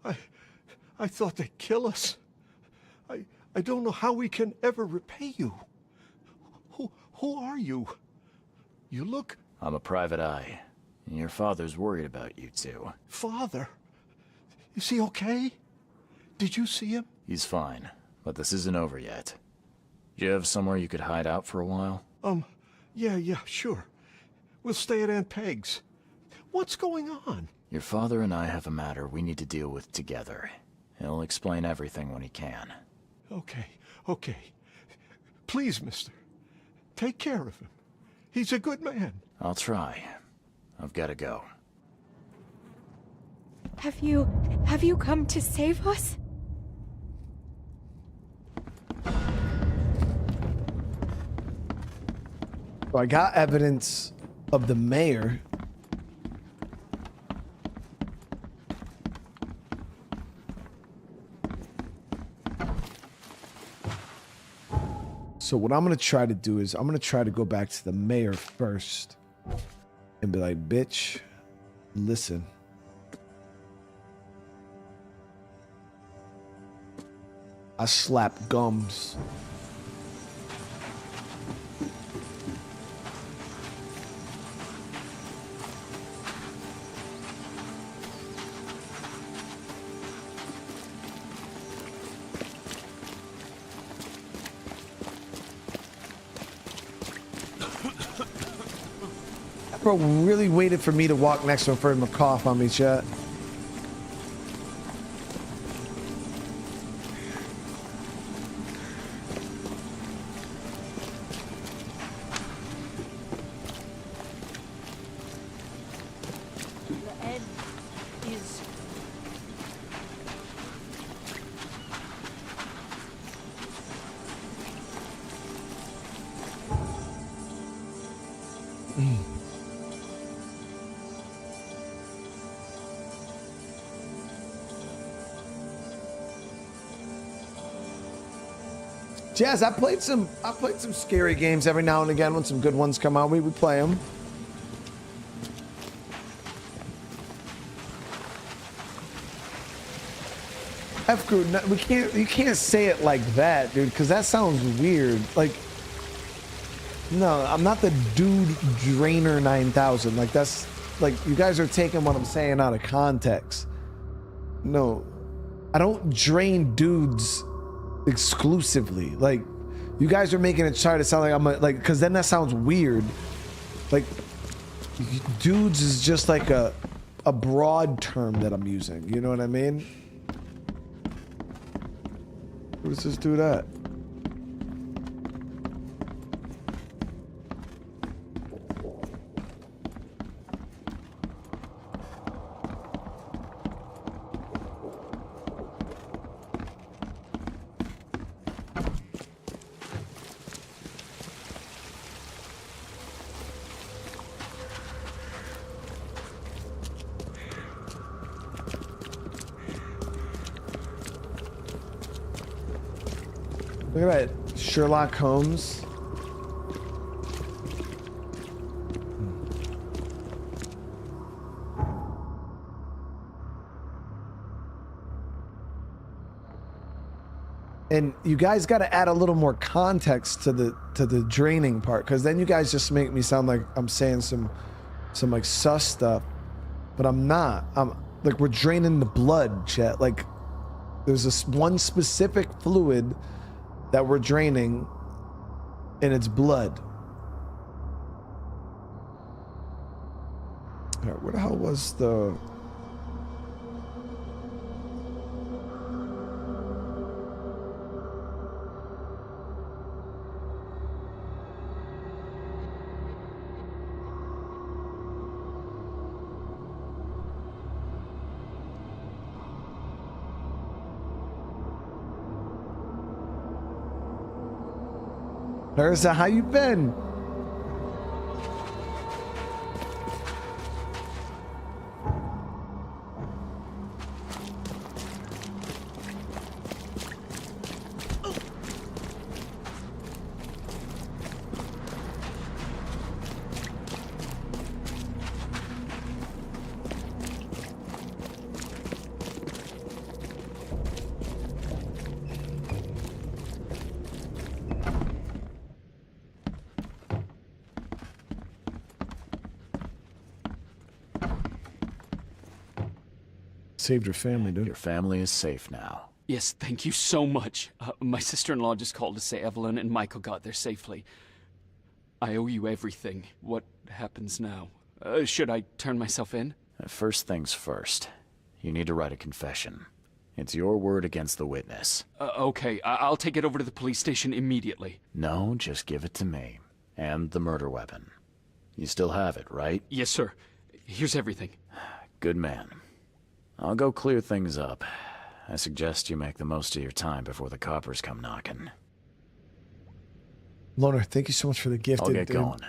I thought they'd kill us. I don't know how we can ever repay you. Who are you? You look... I'm a private eye. And your father's worried about you two. Father? Is he okay? Did you see him? He's fine, but this isn't over yet. Do you have somewhere you could hide out for a while? Yeah, sure. We'll stay at Aunt Peg's. What's going on? Your father and I have a matter we need to deal with together. He'll explain everything when he can. Okay. Please, mister. Take care of him. He's a good man. I'll try. I've got to go. Have you come to save us? So I got evidence of the mayor. So what I'm going to try to do is I'm going to try to go back to the mayor first and be like, bitch, listen. I slap gums. Bro really waited for me to walk next to him for him to cough on me, chat. The end is... Jazz, I played some scary games every now and again when some good ones come out. We would play them. F crew, no, you can't say it like that, dude, because that sounds weird. Like, no, I'm not the dude drainer 9000. Like, that's like, you guys are taking what I'm saying out of context. No, I don't drain dudes exclusively. Like, you guys are making it try to sound like I'm like, because then that sounds weird. Like, dudes is just like a broad term that I'm using. You know what I mean? Who does this do that? Look at that, Sherlock Holmes. And you guys got to add a little more context to the draining part, because then you guys just make me sound like I'm saying some like sus stuff, but I'm not. I'm like, we're draining the blood, chat. Like, there's this one specific fluid that we're draining, and it's blood. All right, where the hell was the... Larissa, how you been? Saved your family, dude. Your family is safe now. Yes, thank you so much. My sister-in-law just called to say Evelyn and Michael got there safely. I owe you everything. What happens now? Should I turn myself in? First things first. You need to write a confession. It's your word against the witness. Okay, I'll take it over to the police station immediately. No, just give it to me. And the murder weapon. You still have it, right? Yes, sir. Here's everything. Good man. I'll go clear things up. I suggest you make the most of your time before the coppers come knocking. Loner, thank you so much for the gift. I'll get going.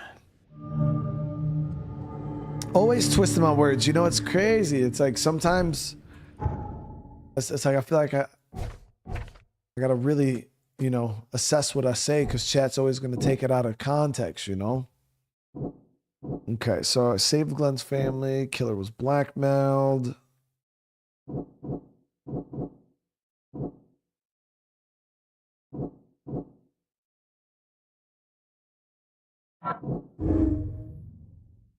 Always twisting my words. You know, it's crazy. It's like sometimes it's like I feel like I gotta really, you know, assess what I say, because chat's always gonna take it out of context, you know? Okay, so I saved Glenn's family. Killer was blackmailed.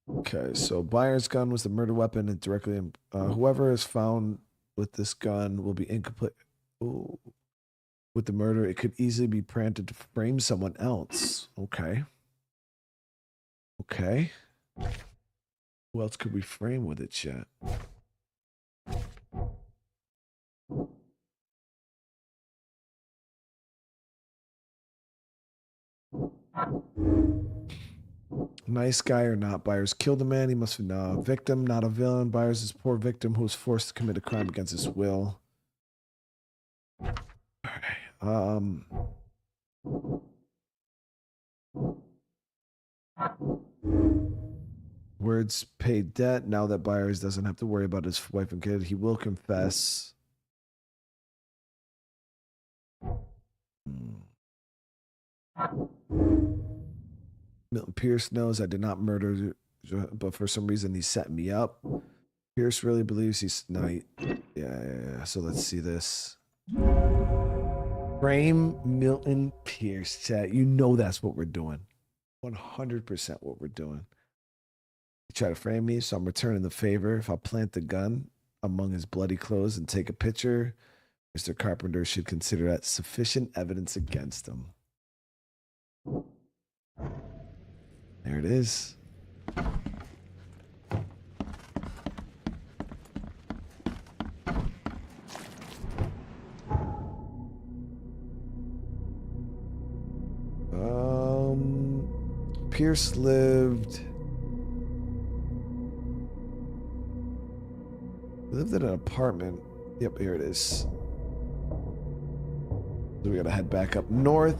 Okay, so Byers' gun was the murder weapon and directly whoever is found with this gun will be incomplete. Ooh. With the murder, it could easily be planted to frame someone else. Okay. Okay. Who else could we frame with it, chat? Nice guy or not? Byers killed a man. He must be a victim, not a villain. Byers is a poor victim who was forced to commit a crime against his will. All right. Words paid debt. Now that Byers doesn't have to worry about his wife and kid, he will confess. Milton Pierce knows I did not murder, but for some reason he set me up. Pierce really believes he's yeah. So let's see this. Frame Milton Pierce, chat. You know that's what we're doing. 100% what we're doing. He tried to frame me, so I'm returning the favor. If I plant the gun among his bloody clothes and take a picture, Mr. Carpenter should consider that sufficient evidence against him. There it is. Pierce lived in an apartment. Yep, here it is. So we gotta head back up north.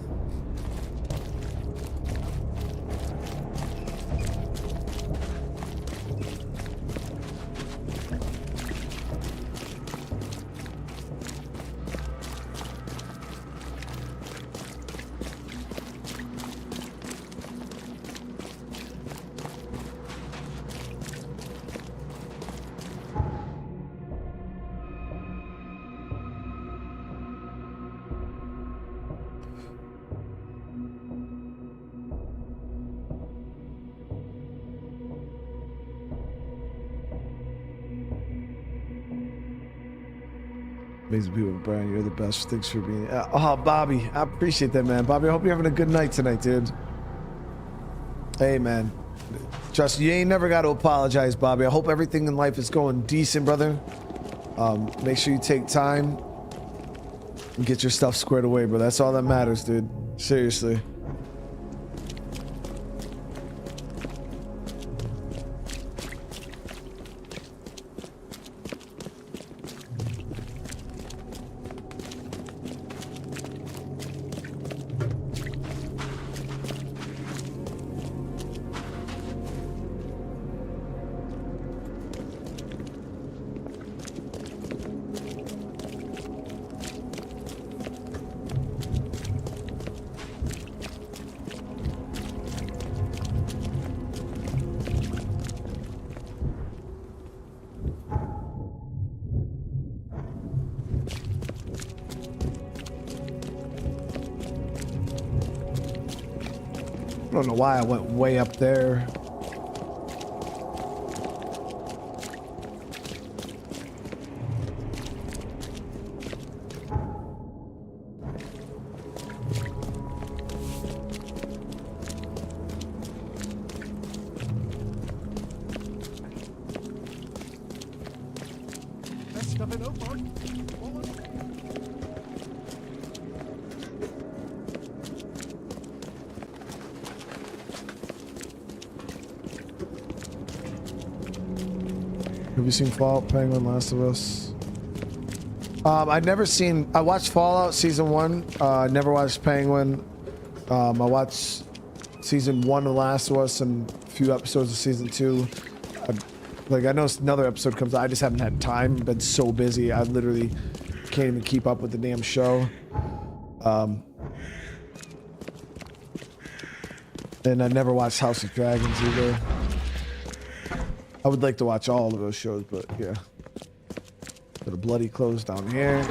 Amazing people, Brian. You're the best. Thanks for being. Oh, Bobby, I appreciate that, man. Bobby, I hope you're having a good night tonight, dude. Hey, man. Trust you ain't never got to apologize, Bobby. I hope everything in life is going decent, brother. Make sure you take time and get your stuff squared away, bro. That's all that matters, dude. Seriously. I don't know why I went way up there. Best stuff in Oakmont. Have you seen Fallout, Penguin, Last of Us? I've never seen. I watched Fallout season 1. Never watched Penguin. I watched season 1 of Last of Us and a few episodes of season 2. I know another episode comes out. I just haven't had time. Been so busy. I literally can't even keep up with the damn show. And I never watched House of Dragons either. I would like to watch all of those shows, but yeah. Got a bloody close down here.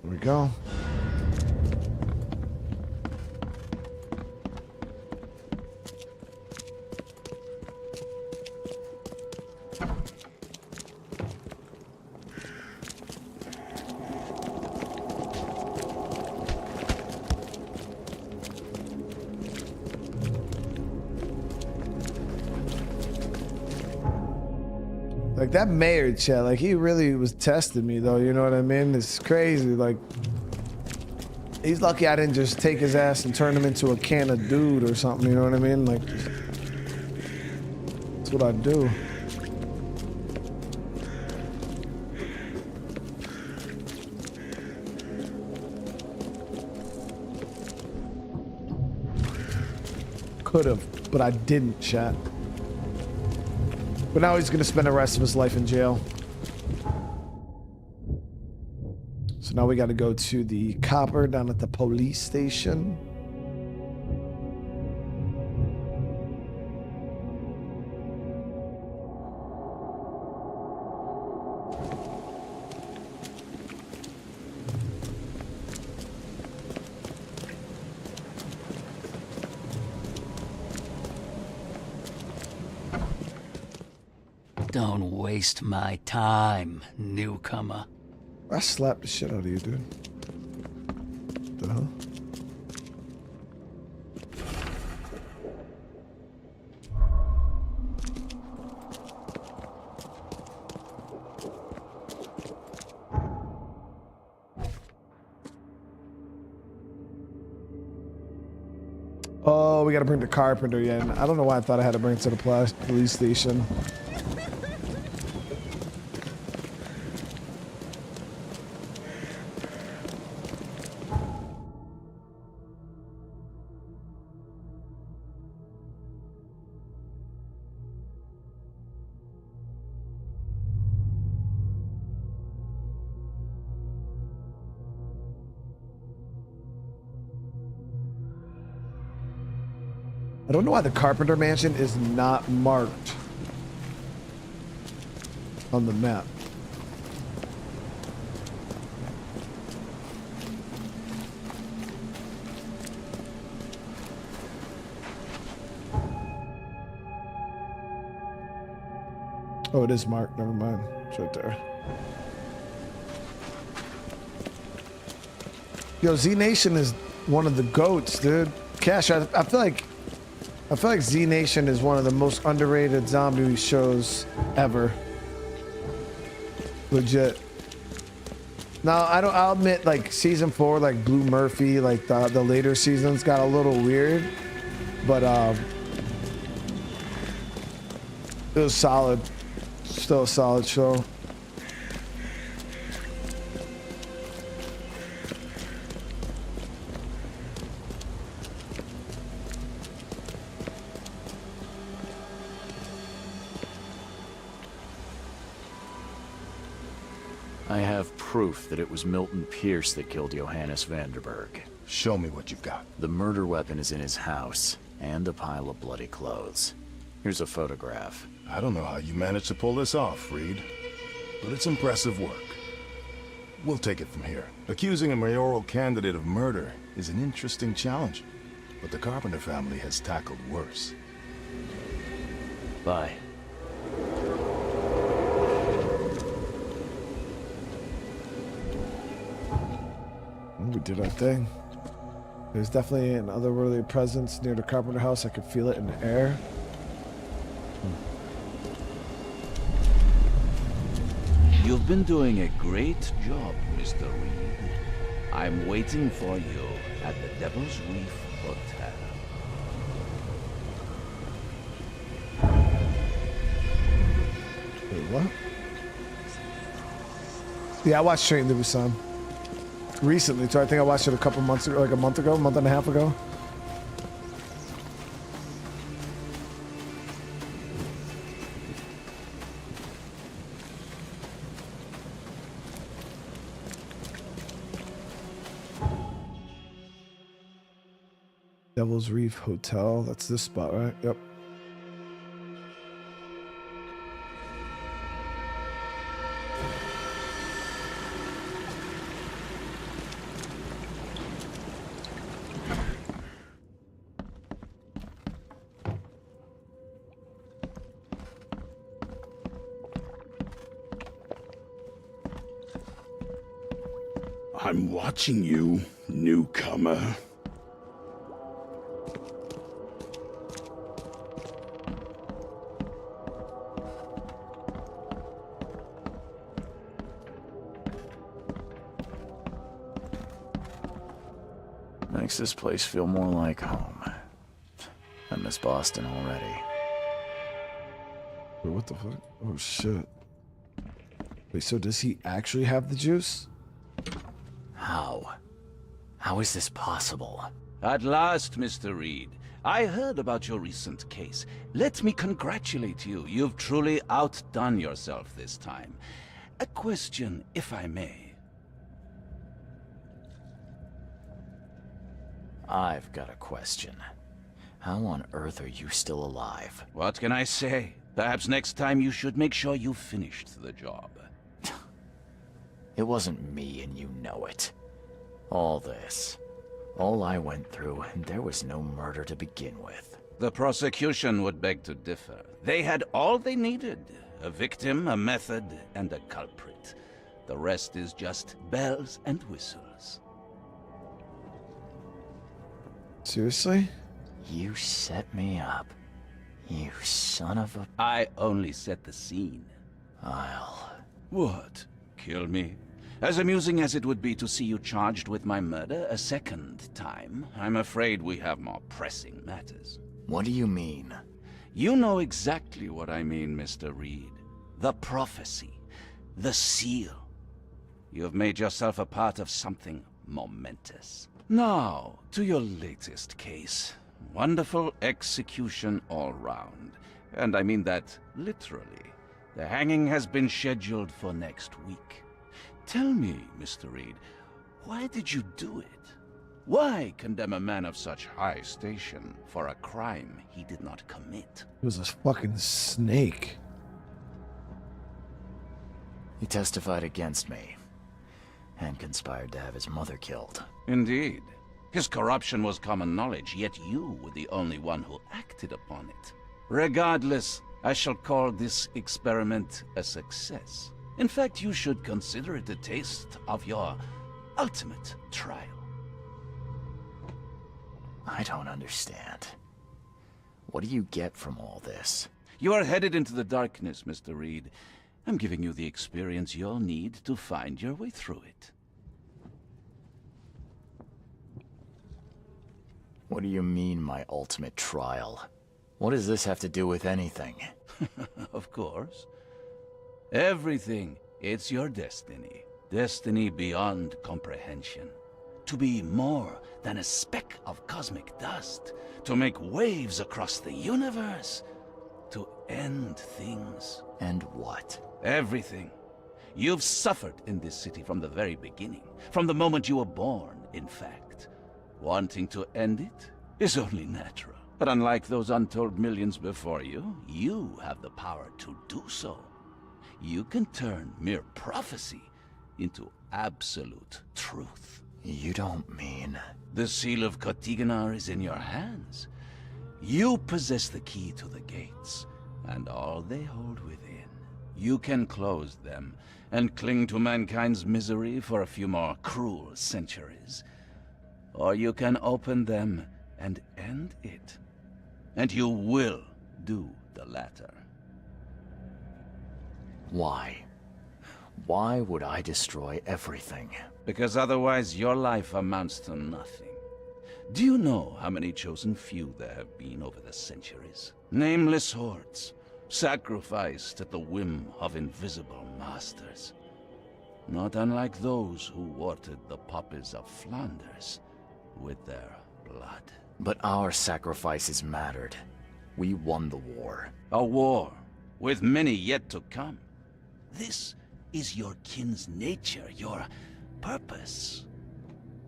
There we go. Like that mayor chat, like he really was testing me though, you know what I mean? It's crazy, like he's lucky I didn't just take his ass and turn him into a can of dude or something, you know what I mean? Like that's what I do. Could have, but I didn't, chat. But now he's gonna spend the rest of his life in jail. So now we gotta go to the copper down at the police station. Don't waste my time, newcomer. I slapped the shit out of you, dude. The hell? Oh, we gotta bring the carpenter in. I don't know why I thought I had to bring it to the police station. I don't know why the Carpenter Mansion is not marked on the map. Oh, it is marked. Never mind. It's right there. Yo, Z Nation is one of the goats, dude. Cash, I feel like Z Nation is one of the most underrated zombie shows ever. Legit. Now, I'll admit, like season 4, like Blue Murphy, like the later seasons got a little weird, but it was solid. Still a solid show. I have proof that it was Milton Pierce that killed Johannes Vanderberg. Show me what you've got. The murder weapon is in his house, and a pile of bloody clothes. Here's a photograph. I don't know how you managed to pull this off, Reed, but it's impressive work. We'll take it from here. Accusing a mayoral candidate of murder is an interesting challenge, but the Carpenter family has tackled worse. Bye. We did our thing. There's definitely an otherworldly presence near the Carpenter house. I could feel it in the air. You've been doing a great job, Mr. Reed. I'm waiting for you at the Devil's Reef Hotel. Wait, what? Yeah, I watched Train to Busan recently, so I think I watched it a couple months ago, like a month and a half ago. Devil's Reef Hotel. That's this spot, right? Yep. I'm watching you, newcomer. Makes this place feel more like home. I miss Boston already. Wait, what the fuck? Oh shit. Wait, so does he actually have the juice? How? How is this possible? At last, Mr. Reed. I heard about your recent case. Let me congratulate you. You've truly outdone yourself this time. A question, if I may. I've got a question. How on earth are you still alive? What can I say? Perhaps next time you should make sure you finished the job. It wasn't me, and you know it. All this. All I went through, and there was no murder to begin with. The prosecution would beg to differ. They had all they needed. A victim, a method, and a culprit. The rest is just bells and whistles. Seriously? You set me up. You son of a... I only set the scene. I'll... What? Kill me? As amusing as it would be to see you charged with my murder a second time, I'm afraid we have more pressing matters. What do you mean? You know exactly what I mean, Mr. Reed. The prophecy. The seal. You have made yourself a part of something momentous. Now, to your latest case. Wonderful execution all round. And I mean that literally. The hanging has been scheduled for next week. Tell me, Mr. Reed, why did you do it? Why condemn a man of such high station for a crime he did not commit? It was a fucking snake. He testified against me and conspired to have his mother killed. Indeed. His corruption was common knowledge, yet you were the only one who acted upon it. Regardless, I shall call this experiment a success. In fact, you should consider it a taste of your ultimate trial. I don't understand. What do you get from all this? You are headed into the darkness, Mr. Reed. I'm giving you the experience you'll need to find your way through it. What do you mean, my ultimate trial? What does this have to do with anything? Of course. Everything. It's your destiny. Destiny beyond comprehension. To be more than a speck of cosmic dust. To make waves across the universe. To end things. And what? Everything. You've suffered in this city from the very beginning. From the moment you were born, in fact. Wanting to end it is only natural. But unlike those untold millions before you, you have the power to do so. You can turn mere prophecy into absolute truth. You don't mean... The seal of Kotiganar is in your hands. You possess the key to the gates, and all they hold within. You can close them, and cling to mankind's misery for a few more cruel centuries. Or you can open them and end it. And you will do the latter. Why? Why would I destroy everything? Because otherwise your life amounts to nothing. Do you know how many chosen few there have been over the centuries? Nameless hordes, sacrificed at the whim of invisible masters. Not unlike those who watered the poppies of Flanders with their blood. But our sacrifices mattered. We won the war. A war, with many yet to come. This is your kin's nature, your purpose.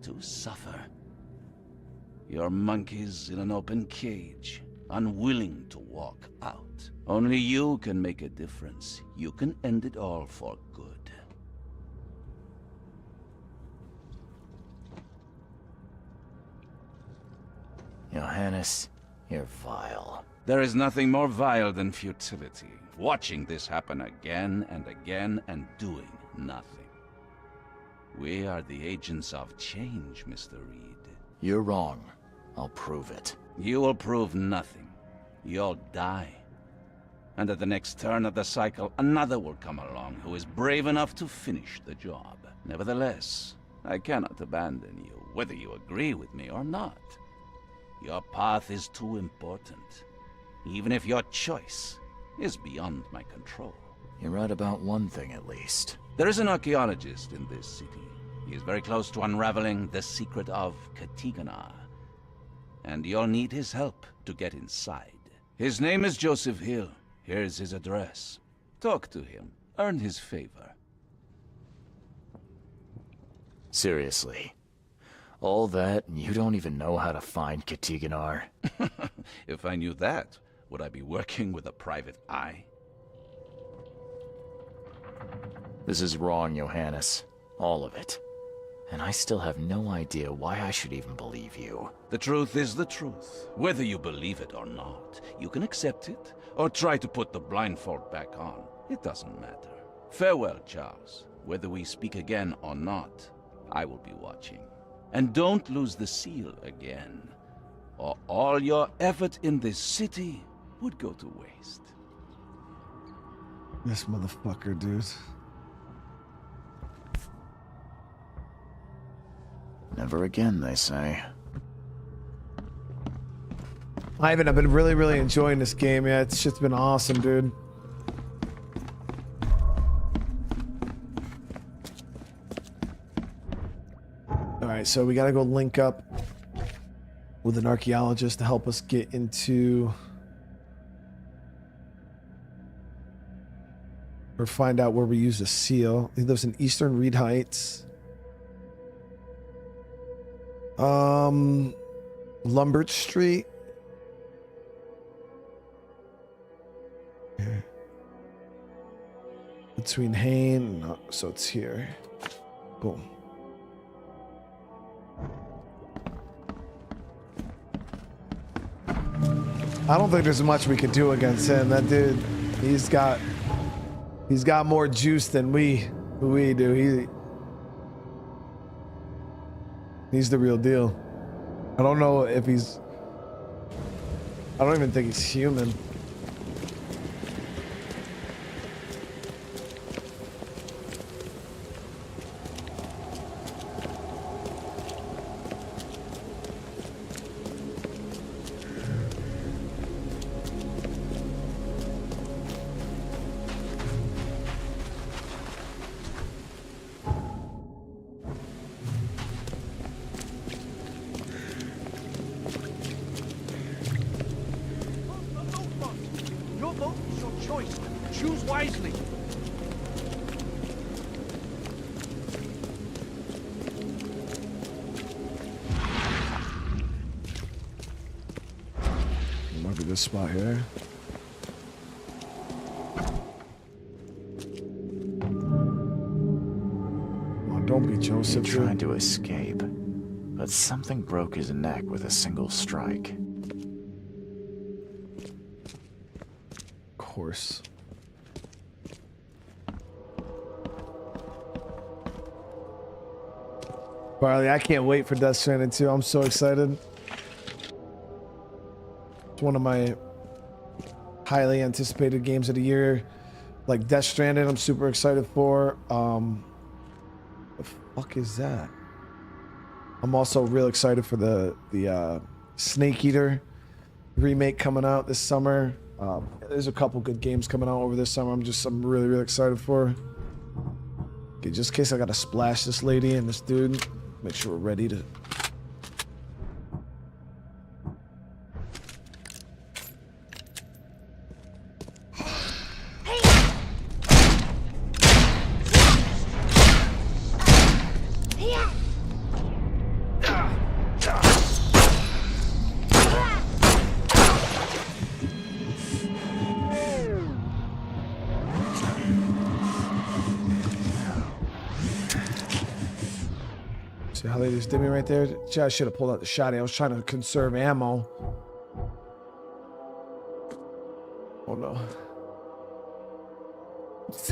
To suffer. Your monkeys in an open cage, unwilling to walk out. Only you can make a difference. You can end it all for good. Johannes, you're vile. There is nothing more vile than futility. Watching this happen again and again and doing nothing. We are the agents of change, Mr. Reed. You're wrong. I'll prove it. You will prove nothing. You'll die. And at the next turn of the cycle, another will come along who is brave enough to finish the job. Nevertheless, I cannot abandon you, whether you agree with me or not. Your path is too important, even if your choice is beyond my control. You're right about one thing, at least. There is an archaeologist in this city. He is very close to unraveling the secret of Kotiganar. And you'll need his help to get inside. His name is Joseph Hill. Here's his address. Talk to him. Earn his favor. Seriously. All that, and you don't even know how to find Kotiganar? If I knew that, would I be working with a private eye? This is wrong, Johannes. All of it. And I still have no idea why I should even believe you. The truth is the truth. Whether you believe it or not, you can accept it, or try to put the blindfold back on. It doesn't matter. Farewell, Charles. Whether we speak again or not, I will be watching. And don't lose the seal again, or all your effort in this city would go to waste. This motherfucker, dude. Never again, they say. Ivan, I've been really enjoying this game. Yeah, it's just been awesome, dude. Alright, so we gotta go link up with an archaeologist to help us get into... or find out where we use a seal. He lives in Eastern Reed Heights. Lombard Street. Here. Between Hain, no, so it's here. Boom. I don't think there's much we could do against him. That dude, he's got more juice than we do. He's the real deal. I don't know if he's. I don't even think he's human. Your vote is your choice. Choose wisely. Might be this spot here. Oh, don't be Joseph. He tried to escape, but something broke his neck with a single strike. Course. Barley, I can't wait for Death Stranding 2. I'm so excited. It's one of my highly anticipated games of the year. Like Death Stranding, I'm super excited for. The fuck is that? I'm also real excited for the Snake Eater remake coming out this summer. There's a couple good games coming out over this summer. I'm really excited for. Okay, just in case I gotta splash this lady and this dude, make sure we're ready to. See how they just did me right there? I should have pulled out the shotty. I was trying to conserve ammo. Oh no.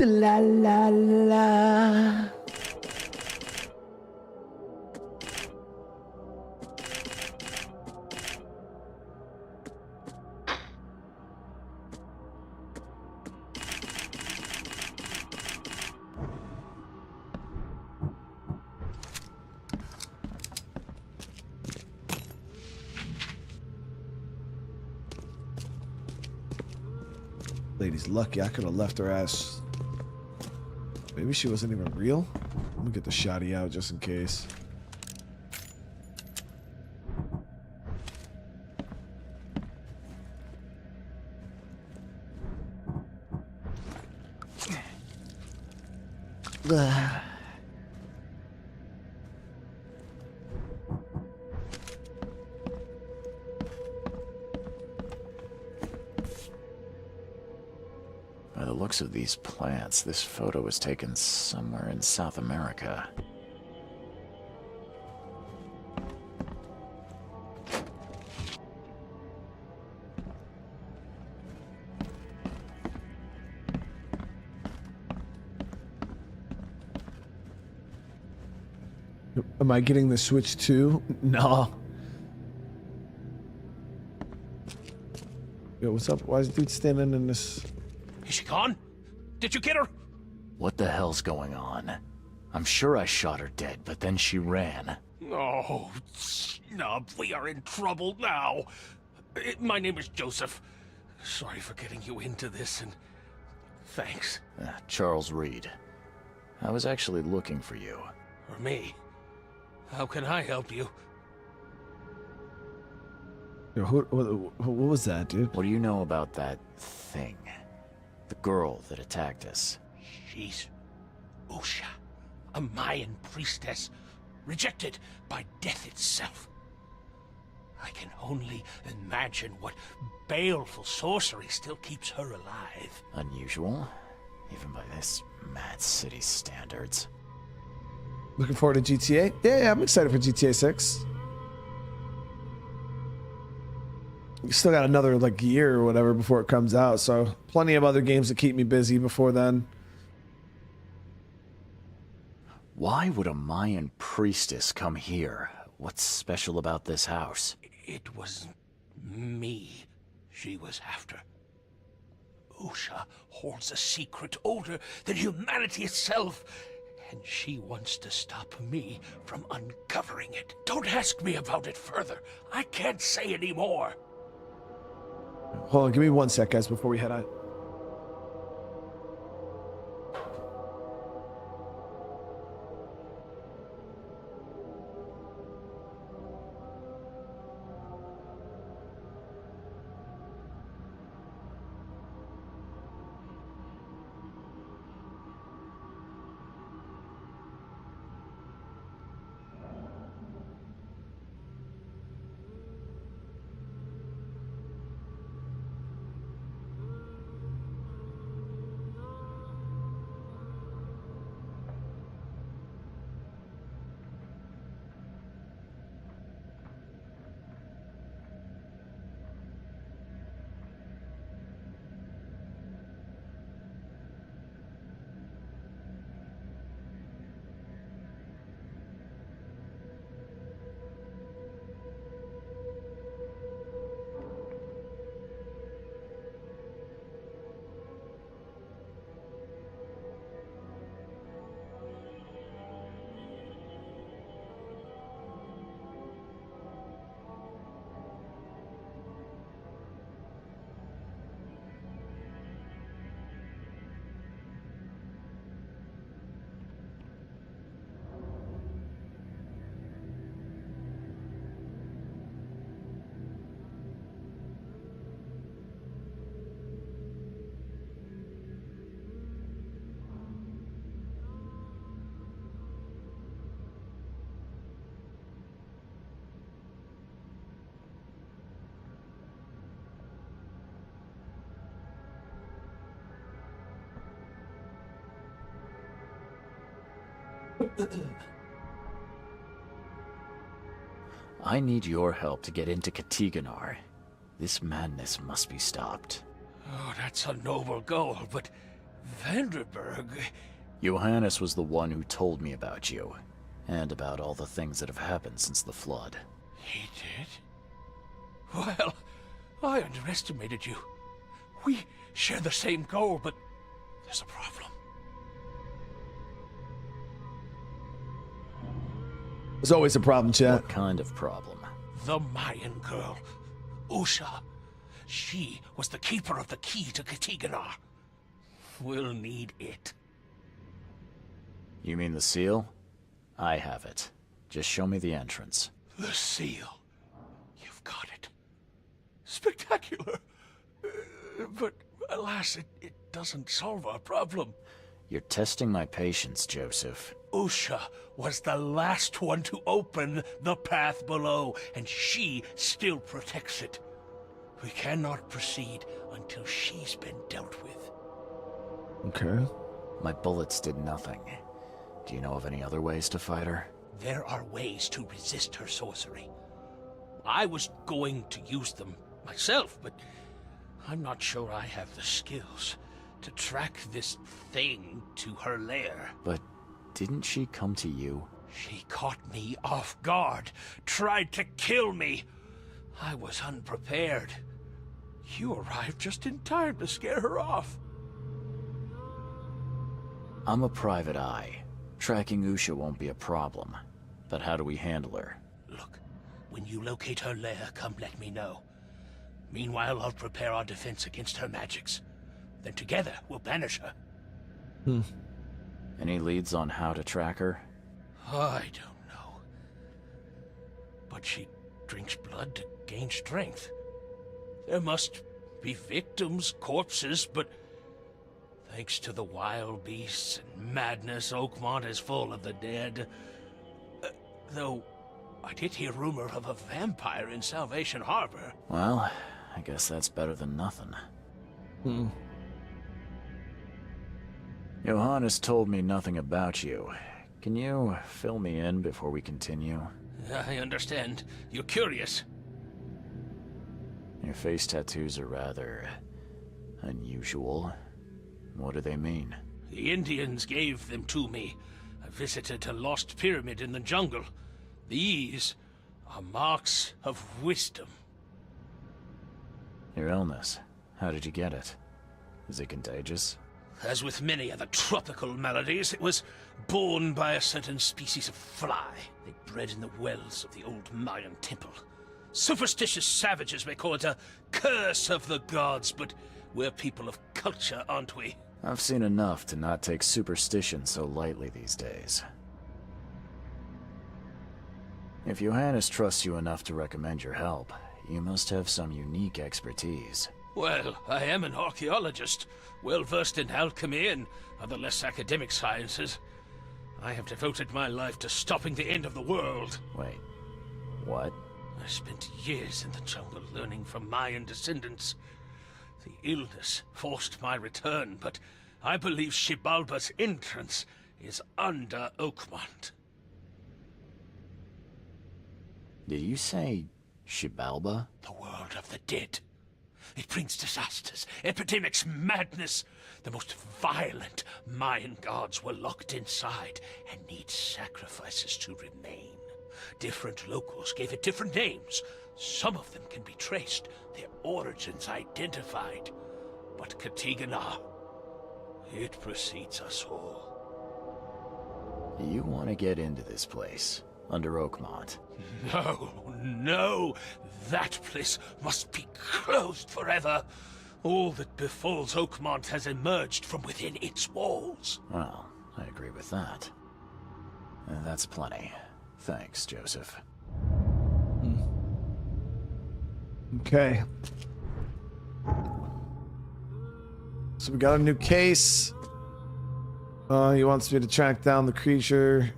La la la. Lady's lucky. I could have left her ass. Maybe she wasn't even real. Let me get the shotty out just in case. By the looks of these plants, this photo was taken somewhere in South America. Am I getting the Switch too? No. Yo, what's up? Why is dude standing in this? Is she gone? Did you get her? What the hell's going on? I'm sure I shot her dead, but then she ran. Oh, snub, we are in trouble now. My name is Joseph. Sorry for getting you into this, and thanks. Charles Reed. I was actually looking for you. Or me. How can I help you? Yo, what was that, dude? What do you know about that thing? The girl that attacked us. She's Usha, a Mayan priestess. rejected by death itself. I can only imagine what baleful sorcery still keeps her alive. Unusual, even by this mad city standards. Looking forward to GTA. Yeah, I'm excited for GTA 6. You still got another like year or whatever before it comes out, so plenty of other games to keep me busy before then. Why would a Mayan priestess come here? What's special about this house? It was me she was after. Usha holds a secret older than humanity itself, and she wants to stop me from uncovering it. Don't ask me about it further. I can't say any more. Hold on, give me 1 sec, guys, before we head out. I need your help to get into Katiganar. This madness must be stopped. Oh, that's a noble goal, but Vanderberg... Johannes was the one who told me about you, and about all the things that have happened since the flood. He did? Well, I underestimated you. We share the same goal, but there's a problem. There's always a problem, chat. What kind of problem? The Mayan girl, Usha. She was the keeper of the key to Katiganar. We'll need it. You mean the seal? I have it. Just show me the entrance. The seal. You've got it. Spectacular. But alas, it doesn't solve our problem. You're testing my patience, Joseph. Usha was the last one to open the path below, and she still protects it. We cannot proceed until she's been dealt with. Okay. My bullets did nothing. Do you know of any other ways to fight her? There are ways to resist her sorcery. I was going to use them myself, but I'm not sure I have the skills to track this thing to her lair. But didn't she come to you? She caught me off guard, tried to kill me. I was unprepared. You arrived just in time to scare her off. I'm a private eye. Tracking Usha won't be a problem. But how do we handle her? Look, when you locate her lair, come let me know. Meanwhile, I'll prepare our defense against her magics. Then together, we'll banish her. Any leads on how to track her? I don't know. But she drinks blood to gain strength. There must be victims, corpses, but thanks to the wild beasts and madness, Oakmont is full of the dead. Though, I did hear rumor of a vampire in Salvation Harbor. Well, I guess that's better than nothing. Johannes told me nothing about you. Can you fill me in before we continue? I understand. You're curious. Your face tattoos are rather unusual. What do they mean? The Indians gave them to me. I visited a lost pyramid in the jungle. These are marks of wisdom. Your illness. How did you get it? Is it contagious? As with many other tropical maladies, it was borne by a certain species of fly. They bred in the wells of the old Mayan temple. Superstitious savages may call it a curse of the gods, but we're people of culture, aren't we? I've seen enough to not take superstition so lightly these days. If Johannes trusts you enough to recommend your help, you must have some unique expertise. Well, I am an archaeologist, well-versed in alchemy and other less academic sciences. I have devoted my life to stopping the end of the world. Wait, what? I spent years in the jungle learning from Mayan descendants. The illness forced my return, but I believe Xibalba's entrance is under Oakmont. Did you say Xibalba? The world of the dead. It brings disasters, epidemics, madness. The most violent Mayan gods were locked inside and need sacrifices to remain. Different locals gave it different names. Some of them can be traced, their origins identified. But Katigana, it precedes us all. You want to get into this place, under Oakmont? No, that place must be closed forever. All that befalls Oakmont has emerged from within its walls. Well, I agree with that. And that's plenty. Thanks, Joseph. Okay. So we got a new case. He wants me to track down the creature.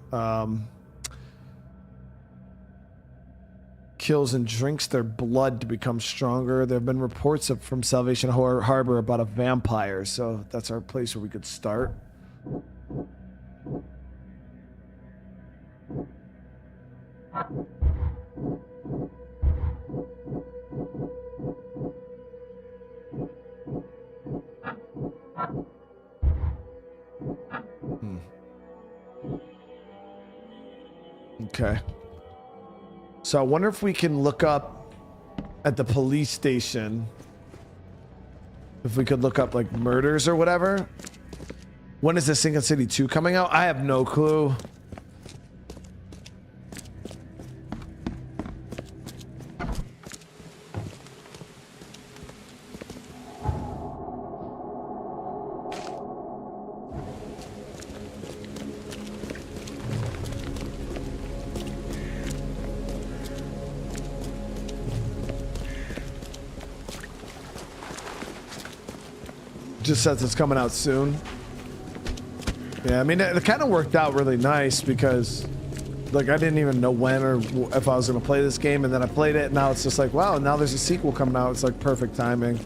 Kills and drinks their blood to become stronger. There have been reports from Salvation Harbor about a vampire, so that's our place where we could start. Okay. So I wonder if we can look up at the police station. If we could look up like murders or whatever. When is the Sinking City 2 coming out? I have no clue. Just says it's coming out soon. Yeah, I mean, it kind of worked out really nice because, like, I didn't even know when or if I was going to play this game, and then I played it, and now it's just like, wow, now there's a sequel coming out. It's like perfect timing.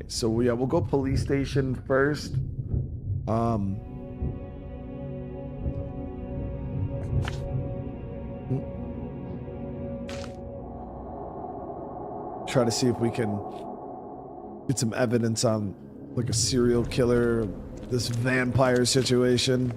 So yeah, we'll go police station first. Try to see if we can get some evidence on like a serial killer, this vampire situation.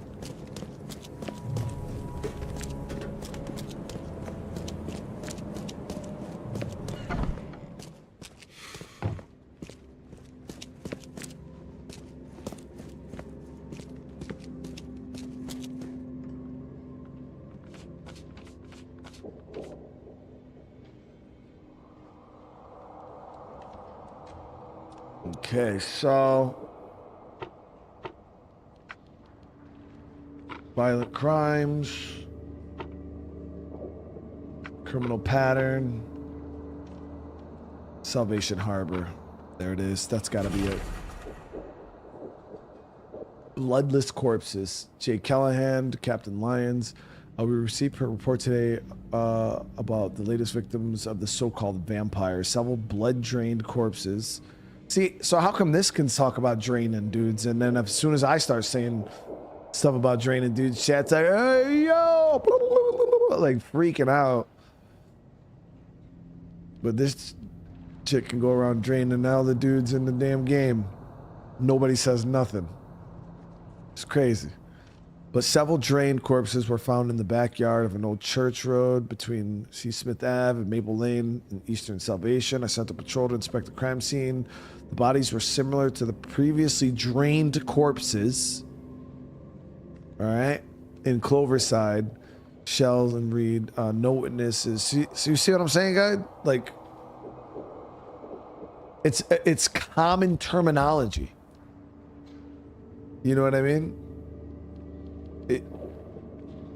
Okay, so violent crimes. Criminal pattern. Salvation Harbor. There it is. That's got to be it. Bloodless corpses. Jay Callahan, Captain Lyons. We received a report today about the latest victims of the so-called vampire. Several blood-drained corpses. See, so how come this can talk about draining dudes, and then as soon as I start saying stuff about draining dudes, chat's like, hey, yo, like freaking out. But this chick can go around draining all the dudes in the damn game. Nobody says nothing. It's crazy. But several drained corpses were found in the backyard of an old church road between C. Smith Ave and Maple Lane in Eastern Salvation. I sent a patrol to inspect the crime scene. The bodies were similar to the previously drained corpses. All right. In Cloverside, Shells and Reed, no witnesses. So you see what I'm saying, guys? Like, it's common terminology. You know what I mean?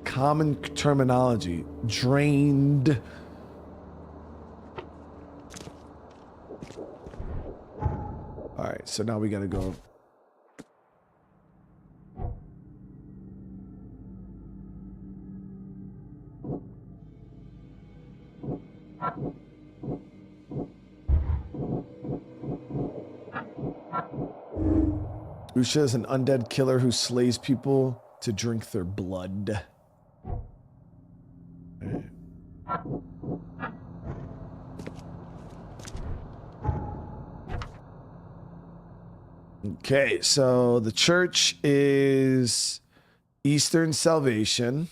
Common terminology. Drained. All right, so now we gotta go. Lucia is an undead killer who slays people to drink their blood. Okay, so the church is Eastern Salvation.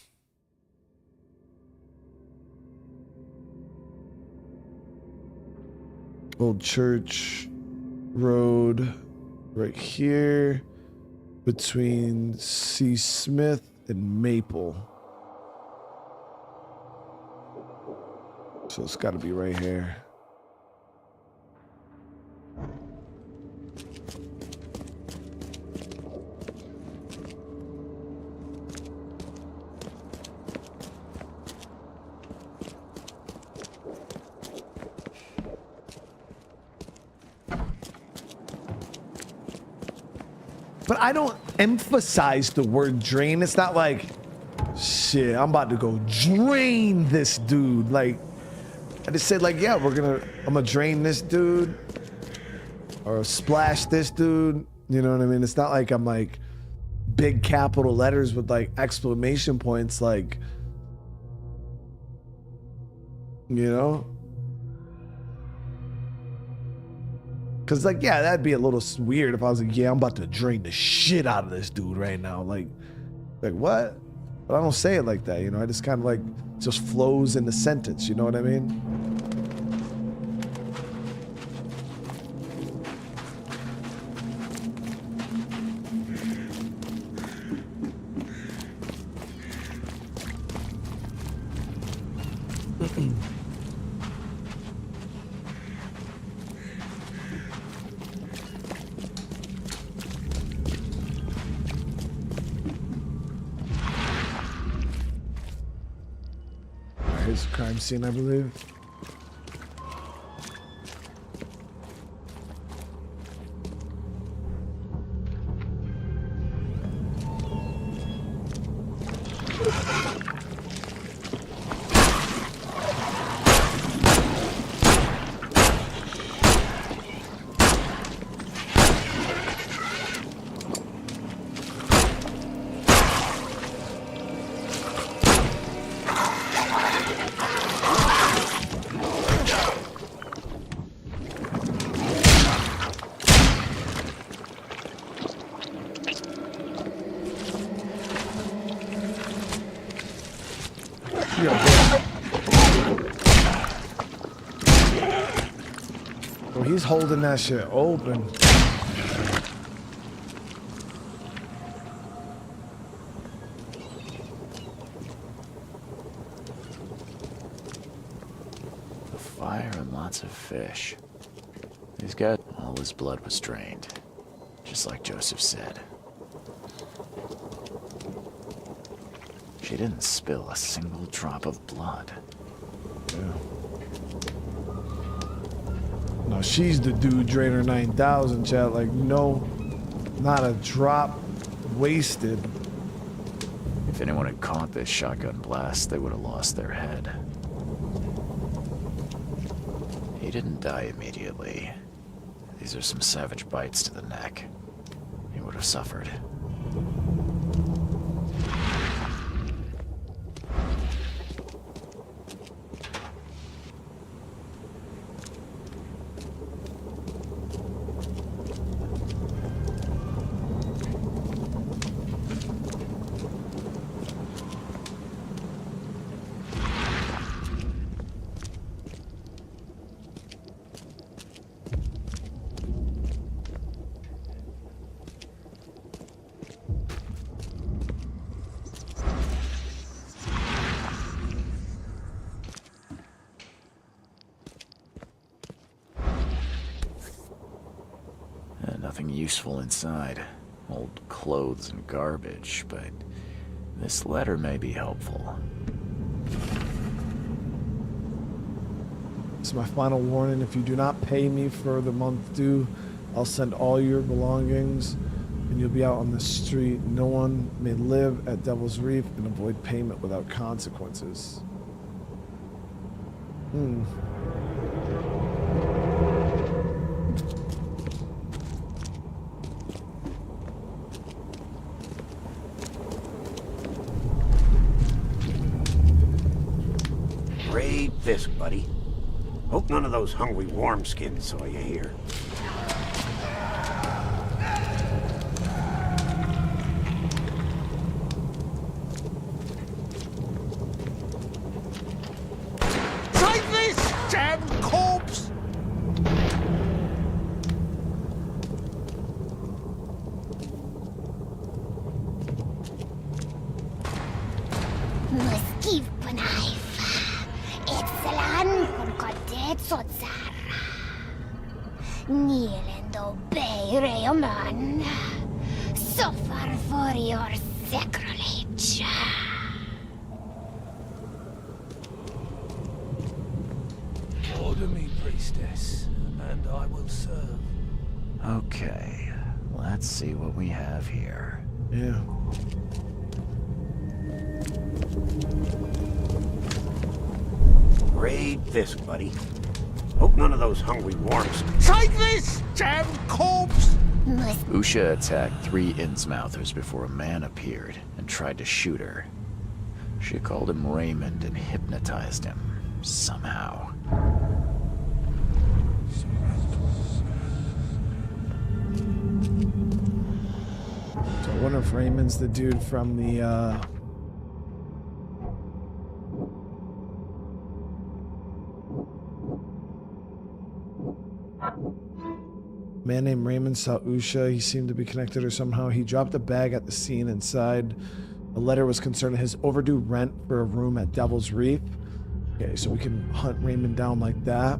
Old Church Road right here between C. Smith and Maple. So it's got to be right here. But I don't emphasize the word drain. It's not like, shit, I'm about to go drain this dude. Like, I just said, like, yeah, I'm gonna drain this dude or splash this dude. You know what I mean? It's not like I'm like big capital letters with like exclamation points, like, you know? Cause like, yeah, that'd be a little weird if I was like, yeah, I'm about to drain the shit out of this dude right now. Like what? But I don't say it like that, you know? I just kind of like, just flows in the sentence, you know what I mean? Here's the crime scene, I believe. Oh, he's holding that shit open. A fire and lots of fish. He's got all his blood was drained, just like Joseph said. She didn't spill a single drop of blood. Yeah. No, she's the dude Drainer 9000, chat. Like, no, not a drop wasted. If anyone had caught this shotgun blast, they would have lost their head. He didn't die immediately. These are some savage bites to the neck. He would have suffered. Nothing useful inside. Old clothes and garbage, but this letter may be helpful. This is my final warning. If you do not pay me for the month due, I'll send all your belongings and you'll be out on the street. No one may live at Devil's Reef and avoid payment without consequences. Great fisk, buddy. Hope none of those hungry wormskins saw you here. Take this, damn corpse! Kneelendo bay Rayoman. Suffer for your sacrilege. Order me, priestess, and I will serve. Okay, let's see what we have here. Yeah. Great fisk, buddy. Hope none of those hungry worms. Take this, damn corpse! Usha attacked 3 Innsmouthers before a man appeared and tried to shoot her. She called him Raymond and hypnotized him, somehow. So I wonder if Raymond's the dude from the, man named Raymond saw Usha. He seemed to be connected to her somehow. He dropped a bag at the scene. Inside, a letter was concerning his overdue rent for a room at Devil's Reef. Okay, so we can hunt Raymond down like that.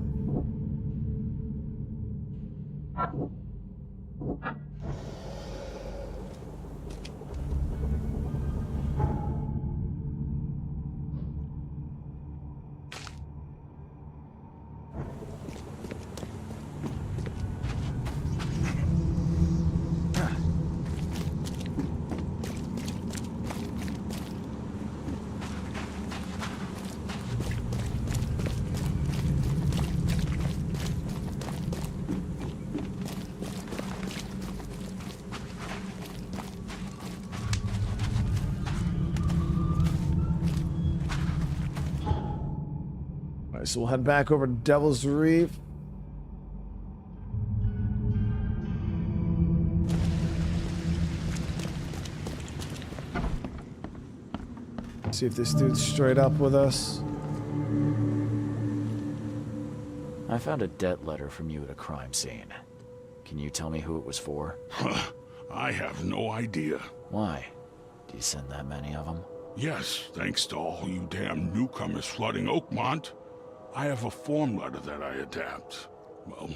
So we'll head back over to Devil's Reef. See if this dude's straight up with us. I found a debt letter from you at a crime scene. Can you tell me who it was for? I have no idea. Why? Do you send that many of them? Yes, thanks to all you damn newcomers flooding Oakmont. I have a form letter that I adapt. Well,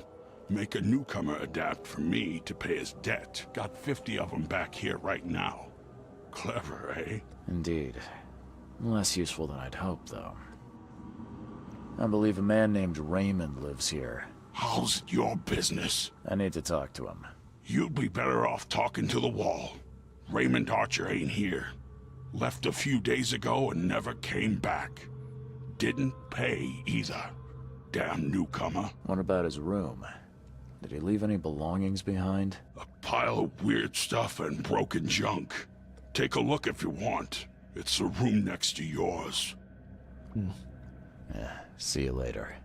make a newcomer adapt for me to pay his debt. Got 50 of them back here right now. Clever, eh? Indeed. Less useful than I'd hoped, though. I believe a man named Raymond lives here. How's it your business? I need to talk to him. You'd be better off talking to the wall. Raymond Archer ain't here. Left a few days ago and never came back. Didn't pay either. Damn newcomer. What about his room? Did he leave any belongings behind? A pile of weird stuff and broken junk. Take a look if you want. It's the room next to yours. Yeah, see you later.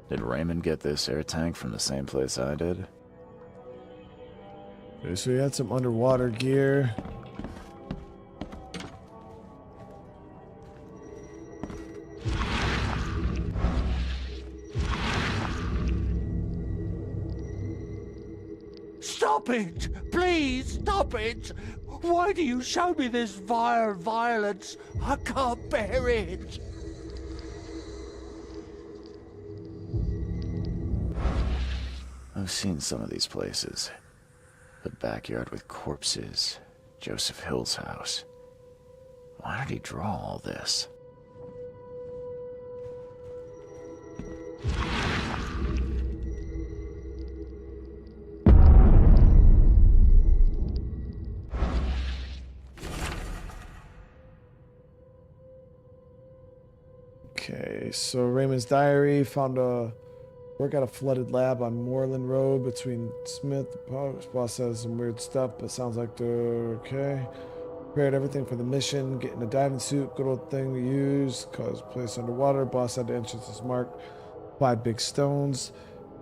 Did Raymond get this air tank from the same place I did? Okay, so he had some underwater gear. Stop it! Please, stop it! Why do you show me this vile violence? I can't bear it! I've seen some of these places. The backyard with corpses. Joseph Hill's house. Why did he draw all this? Okay, so Raymond's diary found a work at a flooded lab on Moreland Road between Smith. The boss says some weird stuff, but sounds like they're okay. Prepared everything for the mission, getting a diving suit, good old thing to use, cause place underwater. Boss had the entrance is marked 5 big stones.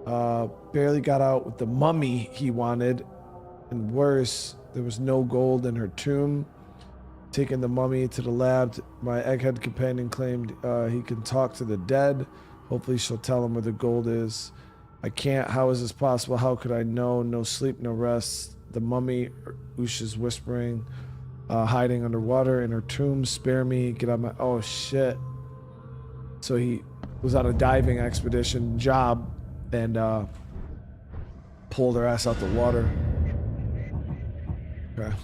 Barely got out with the mummy he wanted, and worse, there was no gold in her tomb. Taking the mummy to the lab, my egghead companion claimed he can talk to the dead. Hopefully she'll tell him where the gold is. I can't. How is this possible? How could I know? No sleep, no rest. The mummy, Usha's whispering, hiding underwater in her tomb. Spare me. Get on my... Oh, shit. So he was on a diving expedition job and pulled her ass out the water. Okay.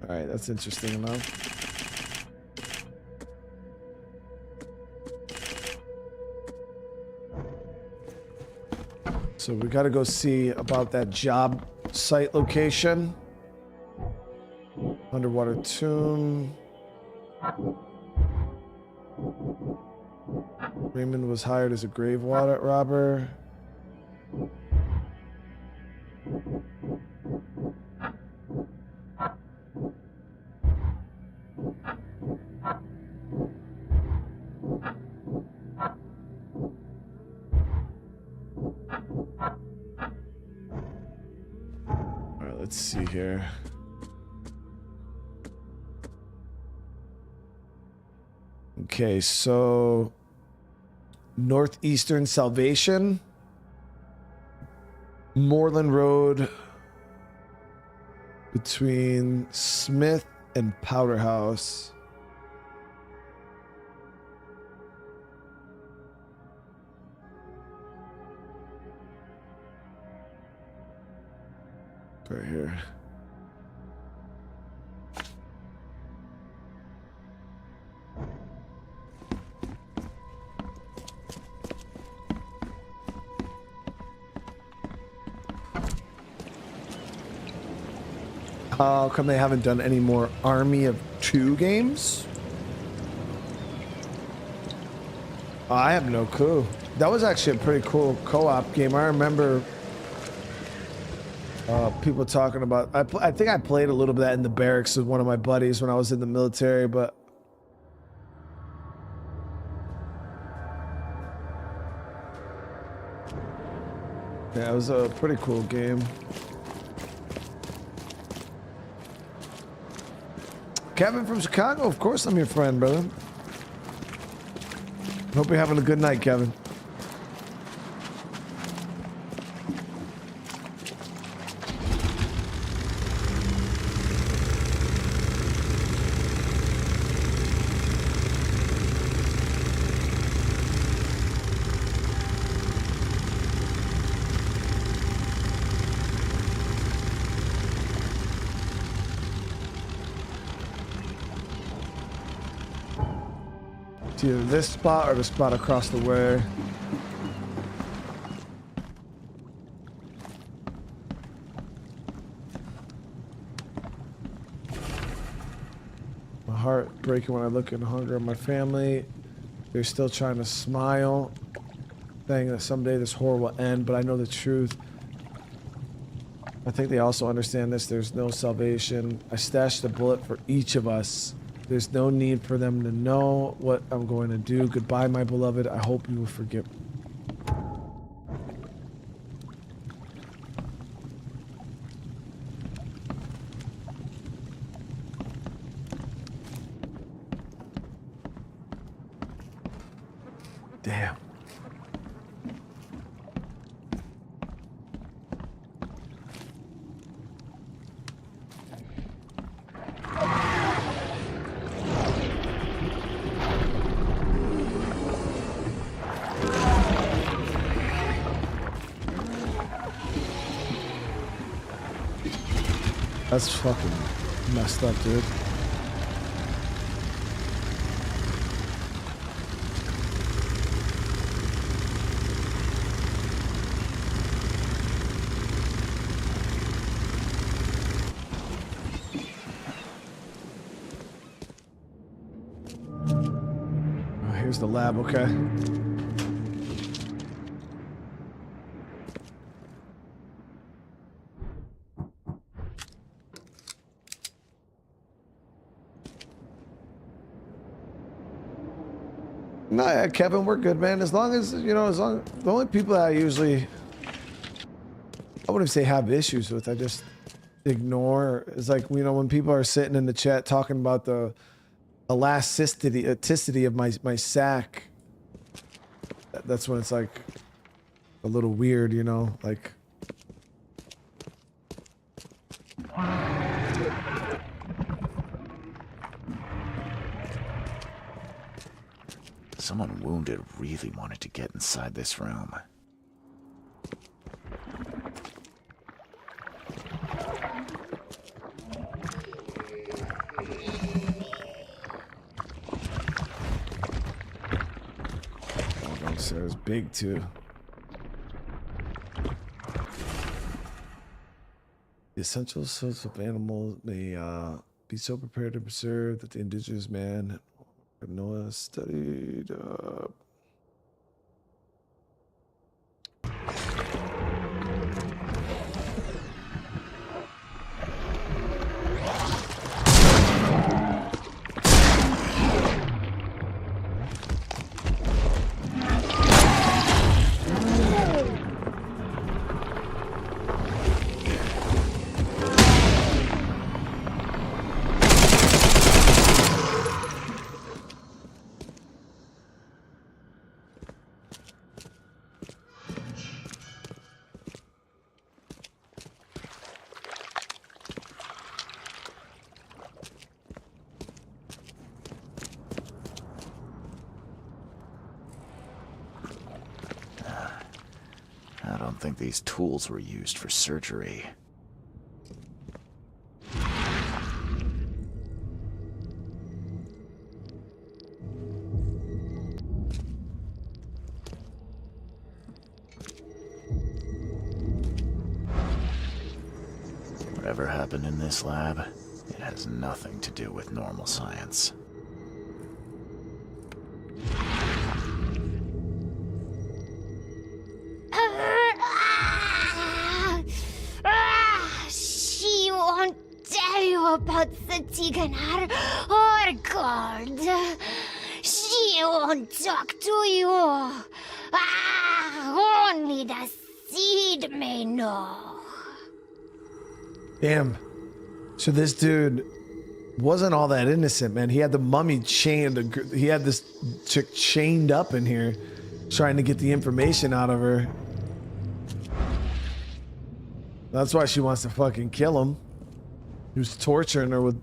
All right, that's interesting enough. So we got to go see about that job site location. Underwater tomb. Raymond was hired as a grave robber. Let's see here. Okay, so Northeastern Salvation, Moreland Road between Smith and Powder House. Right here. How come they haven't done any more Army of Two games? I have no clue. That was actually a pretty cool co-op game. I remember people talking about. I think I played a little bit of that in the barracks with one of my buddies when I was in the military, but yeah, it was a pretty cool game. Kevin from Chicago, of course I'm your friend, brother. Hope you're having a good night, Kevin. It's either this spot or the spot across the way. My heart breaking when I look at the hunger of my family. They're still trying to smile, saying that someday this horror will end, but I know the truth. I think they also understand this. There's no salvation. I stashed a bullet for each of us. There's no need for them to know what I'm going to do. Goodbye, my beloved. I hope you will forgive me. Damn. That's fucking messed up, dude. Oh, here's the lab, okay. No, yeah, Kevin, we're good, man. As long as, you know, the only people that I usually, I wouldn't say have issues with, I just ignore, is like, you know, when people are sitting in the chat talking about the elasticity of my sack, that's when it's like a little weird, you know, like. Someone wounded really wanted to get inside this room. Oh, downstairs, big too. The essential sorts of animals may be so prepared to preserve that the indigenous man Noah studied I don't think these tools were used for surgery. Whatever happened in this lab, it has nothing to do with normal science. She won't tell you about the Tiganar or gold. She won't talk to you. Only the seed may know. Damn. So this dude wasn't all that innocent, man. He had the mummy chained. He had this chick chained up in here, trying to get the information out of her. That's why she wants to fucking kill him. He was torturing her with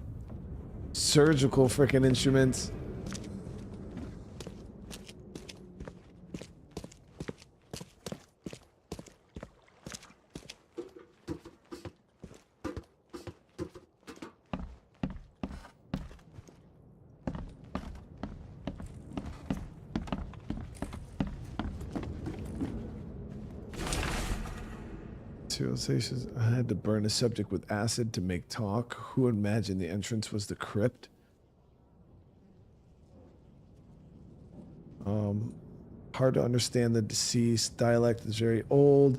surgical freaking instruments. Civilizations. I had to burn a subject with acid to make talk. Who imagined the entrance was the crypt? Hard to understand the deceased. Dialect is very old,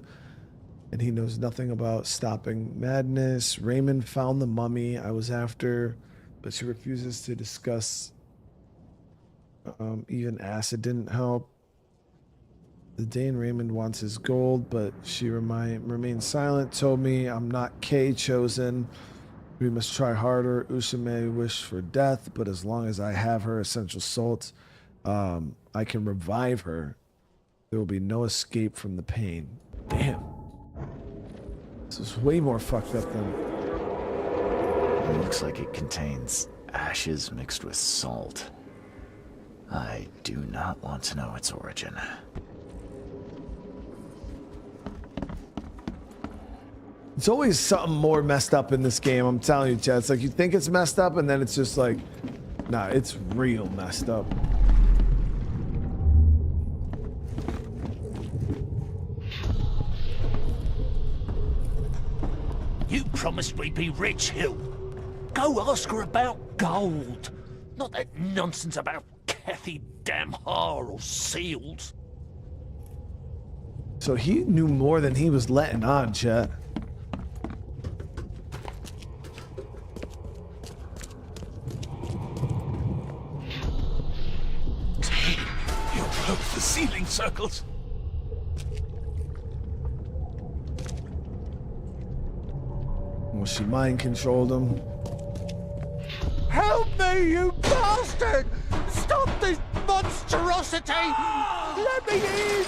and he knows nothing about stopping madness. Raymond found the mummy I was after, but she refuses to discuss. Even acid didn't help. The Dane Raymond wants his gold, but she remains silent. Told me I'm not K chosen. We must try harder. Usha may wish for death, but as long as I have her essential salts, I can revive her. There will be no escape from the pain. Damn. This is way more fucked up than... It looks like it contains ashes mixed with salt. I do not want to know its origin. It's always something more messed up in this game, I'm telling you, Chad. It's like you think it's messed up, and then it's just like, nah, it's real messed up. You promised we'd be rich, Hill. Go ask her about gold. Not that nonsense about Kathy Damhar or seals. So he knew more than he was letting on, Chat. You broke the ceiling circles. Well, she mind controlled him. Help me, you bastard! Stop this monstrosity! Let me in!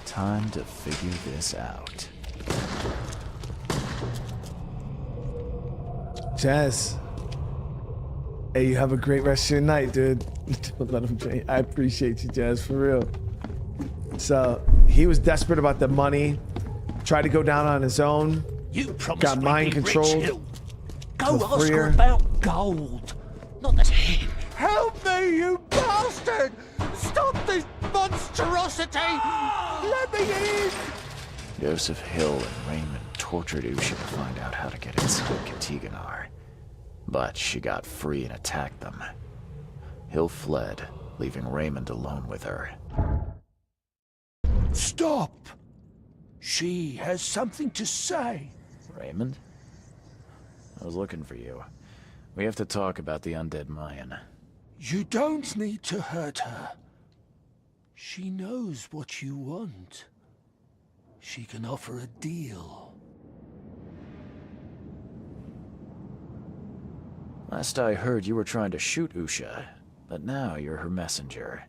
Time to figure this out. Jazz. Hey, you have a great rest of your night, dude. Don't let him change. I appreciate you, Jazz, for real. So, he was desperate about the money. Tried to go down on his own. You promised got mind controlled. Go ask her about gold. Not that. Help me, you bastard! Stop this monstrosity! Let me in! Joseph Hill and Raymond tortured Usha to find out how to get inside Katiganar. But she got free and attacked them. Hill fled, leaving Raymond alone with her. Stop! She has something to say. Raymond? I was looking for you. We have to talk about the undead Mayan. You don't need to hurt her. She knows what you want. She can offer a deal. Last I heard, you were trying to shoot Usha, but now you're her messenger.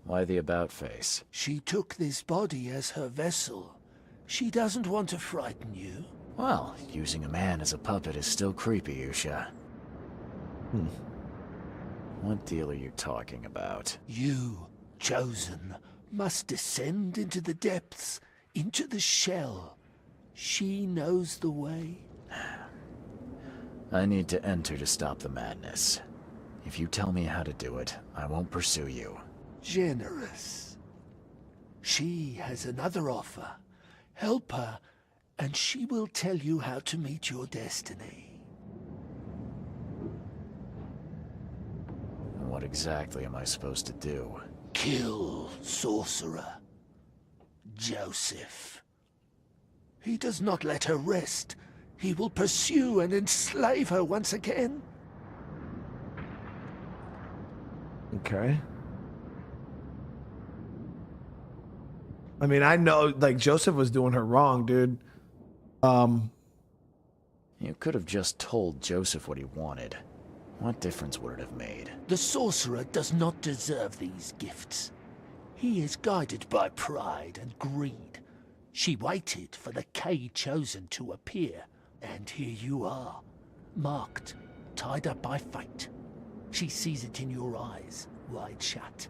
Why the about-face? She took this body as her vessel. She doesn't want to frighten you. Well, using a man as a puppet is still creepy, Usha. What deal are you talking about? You, chosen, must descend into the depths, into the shell. She knows the way. I need to enter to stop the madness. If you tell me how to do it, I won't pursue you. Generous. She has another offer. Help her, and she will tell you how to meet your destiny. What exactly am I supposed to do? Kill sorcerer Joseph. He does not let her rest. He will pursue and enslave her once again. Okay. I mean, I know, like, Joseph was doing her wrong, dude. You could have just told Joseph what he wanted. What difference would it have made? The sorcerer does not deserve these gifts. He is guided by pride and greed. She waited for the K chosen to appear, and here you are, marked, tied up by fate. She sees it in your eyes, wide shut.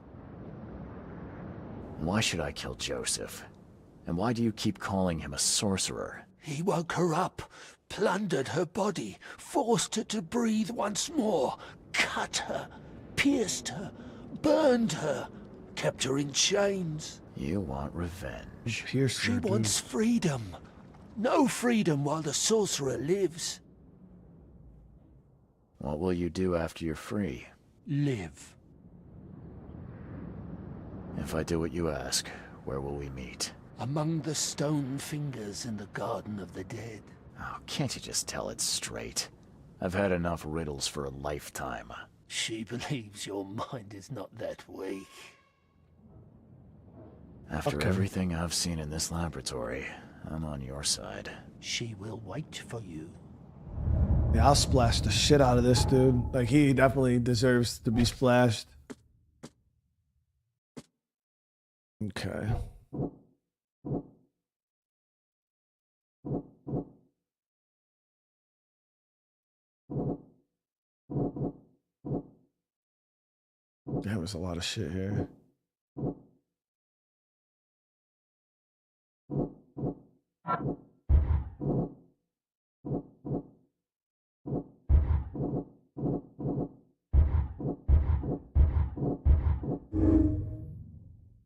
Why should I kill Joseph? And why do you keep calling him a sorcerer? He woke her up, plundered her body, forced her to breathe once more, cut her, pierced her, burned her, kept her in chains. You want revenge. Pierce her, She wants freedom. No freedom while the sorcerer lives. What will you do after you're free? Live. If I do what you ask, where will we meet? Among the stone fingers in the Garden of the Dead. Oh, can't you just tell it straight? I've had enough riddles for a lifetime. She believes your mind is not that weak. After everything I've seen in this laboratory, I'm on your side. She will wait for you. Yeah, I'll splash the shit out of this dude. Like, he definitely deserves to be splashed. Okay. There was a lot of shit here.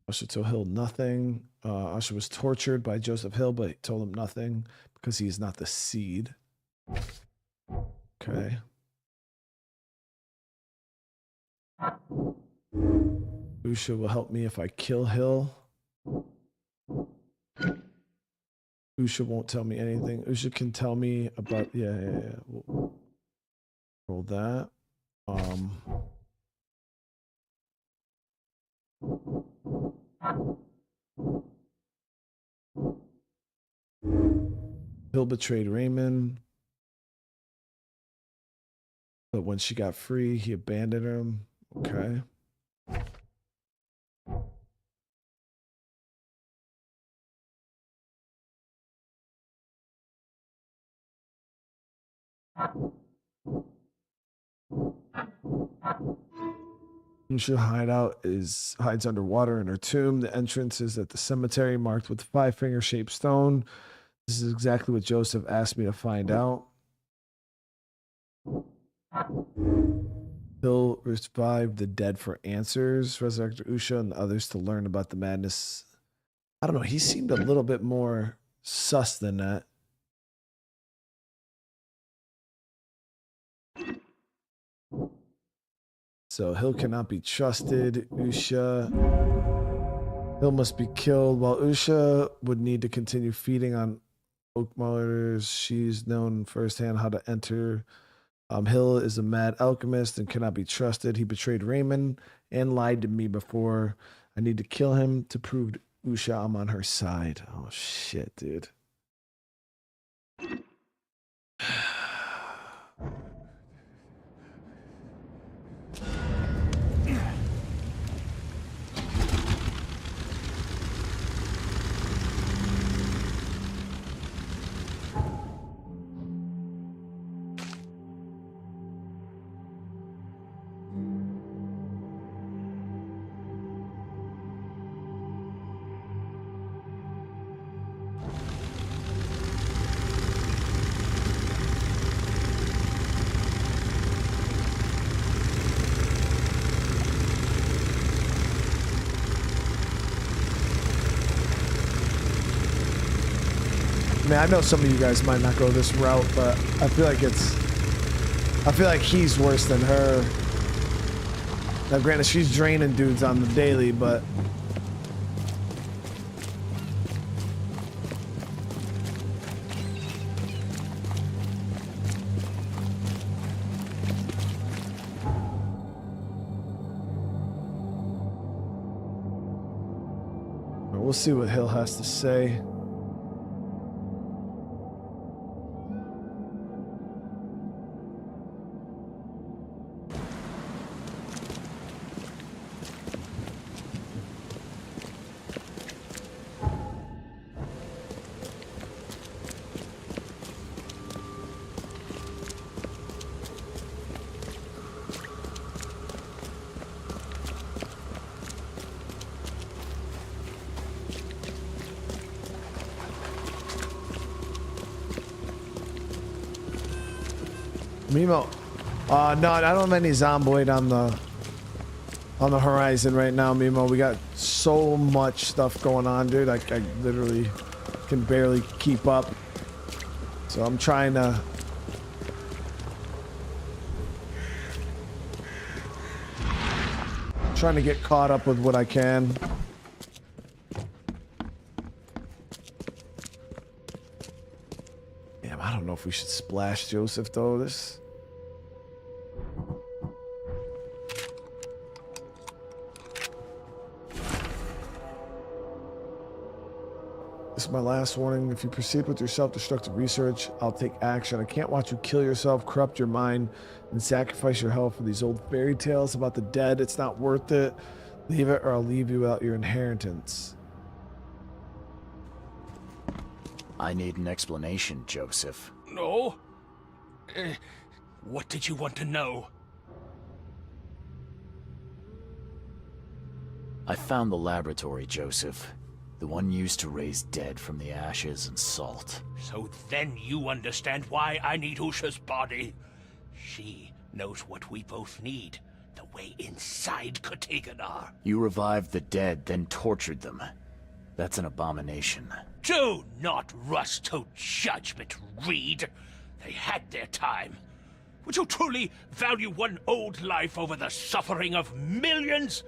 Usher told Hill nothing. Usher was tortured by Joseph Hill, but he told him nothing because he is not the seed. Okay. Usha will help me if I kill Hill. Usha won't tell me anything. Usha can tell me about... Yeah. We'll roll that. Hill betrayed Raymond. But when she got free, he abandoned him. Okay. Usha hideout hides underwater in her tomb. The entrance is at the cemetery marked with 5-finger shaped stone. This is exactly what Joseph asked me to find out. He'll revive the dead for answers, resurrect Usha and others to learn about the madness. I don't know. He seemed a little bit more sus than that. So Hill cannot be trusted. Usha. Hill must be killed. While Usha would need to continue feeding on Oakmont, she's known firsthand how to enter. Hill is a mad alchemist and cannot be trusted. He betrayed Raymond and lied to me before. I need to kill him to prove to Usha I'm on her side. Oh shit, dude. Man, I know some of you guys might not go this route, but I feel like he's worse than her. Now, granted, she's draining dudes on the daily, but we'll see what Hill has to say. Mimo, no, I don't have any zomboid on the horizon right now, Mimo. We got so much stuff going on, dude. I literally can barely keep up. So I'm trying to... get caught up with what I can. Damn, I don't know if we should splash Joseph though. This... This is my last warning. If you proceed with your self-destructive research, I'll take action. I can't watch you kill yourself, corrupt your mind, and sacrifice your health for these old fairy tales about the dead. It's not worth it. Leave it or I'll leave you without your inheritance. I need an explanation, Joseph. No? What did you want to know? I found the laboratory, Joseph. The one used to raise dead from the ashes and salt. So then you understand why I need Usha's body. She knows what we both need. The way inside Katiganar. You revived the dead, then tortured them. That's an abomination. Do not rush to judgment, Reed. They had their time. Would you truly value one old life over the suffering of millions?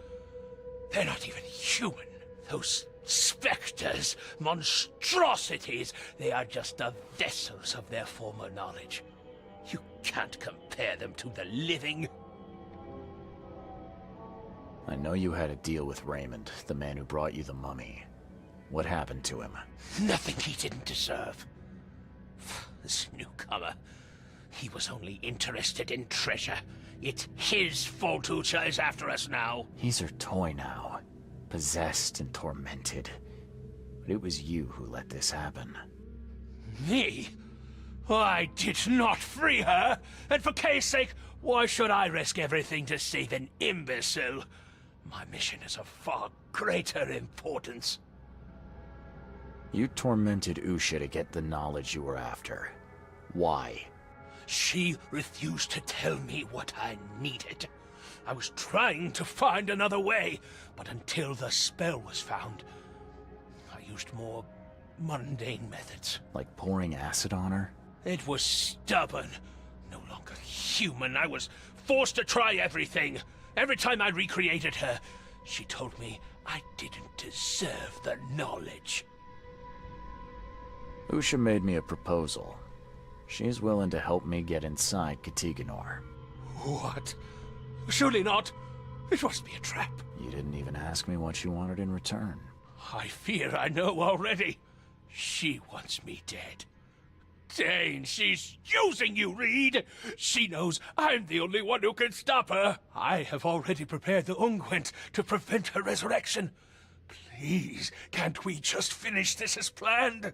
They're not even human. Those specters, monstrosities, they are just the vessels of their former knowledge. You can't compare them to the living. I know you had a deal with Raymond, the man who brought you the mummy. What happened to him? Nothing he didn't deserve. This newcomer, he was only interested in treasure. It's his fault Usha is after us now. He's her toy now. Possessed and tormented. But it was you who let this happen. Me? I did not free her, and for Kay's sake, why should I risk everything to save an imbecile? My mission is of far greater importance. You tormented Usha to get the knowledge you were after. Why? She refused to tell me what I needed. I was trying to find another way, but until the spell was found, I used more mundane methods. Like pouring acid on her? It was stubborn, no longer human. I was forced to try everything. Every time I recreated her, she told me I didn't deserve the knowledge. Usha made me a proposal. She's willing to help me get inside Katiganar. What? Surely not. It must be a trap. You didn't even ask me what you wanted in return. I fear I know already. She wants me dead. Dane, she's using you, Reed. She knows I'm the only one who can stop her. I have already prepared the unguent to prevent her resurrection. Please, can't we just finish this as planned?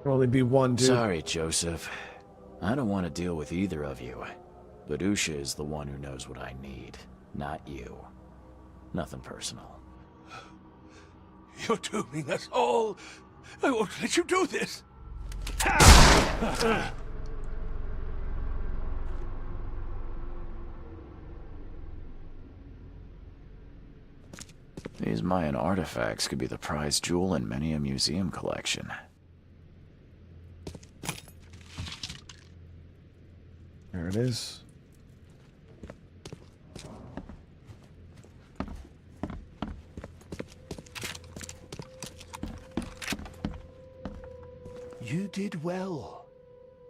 Only be one, dude. Sorry, Joseph. I don't want to deal with either of you. But Usha is the one who knows what I need, not you. Nothing personal. You're dooming us all. I won't let you do this. These Mayan artifacts could be the prized jewel in many a museum collection. There it is. You did well.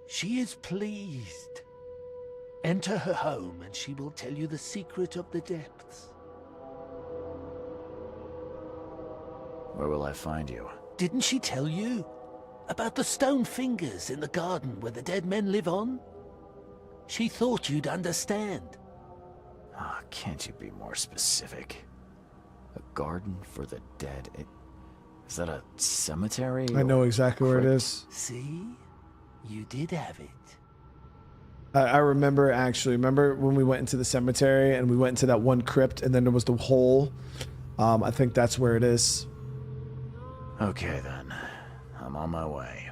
She is pleased. Enter her home and she will tell you the secret of the depths. Where will I find you? Didn't she tell you? About the stone fingers in the garden where the dead men live on? She thought you'd understand. Ah, can't you be more specific? A garden for the dead? Is that a cemetery? I know exactly where it is. See? You did have it. I remember, actually. Remember when we went into the cemetery and we went into that one crypt and then there was the hole? I think that's where it is. Okay then, I'm on my way.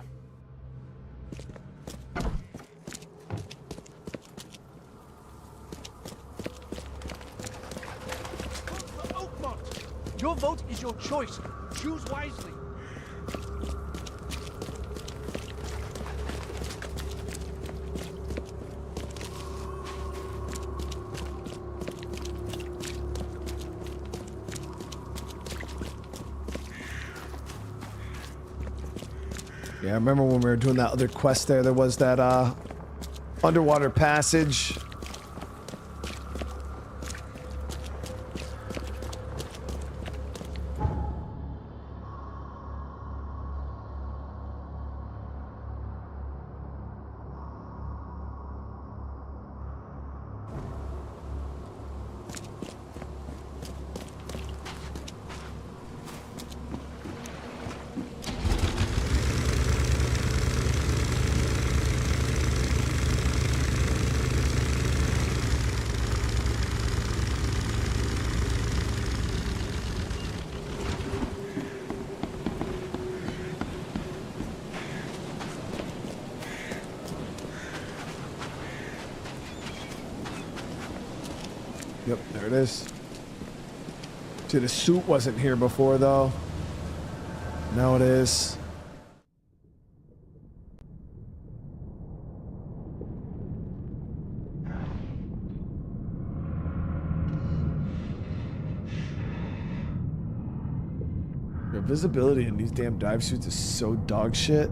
Oakmont! Your vote is your choice. Choose wisely. Yeah, I remember when we were doing that other quest there was that underwater passage. Yep, there it is. See, the suit wasn't here before, though. Now it is. The visibility in these damn dive suits is so dog shit.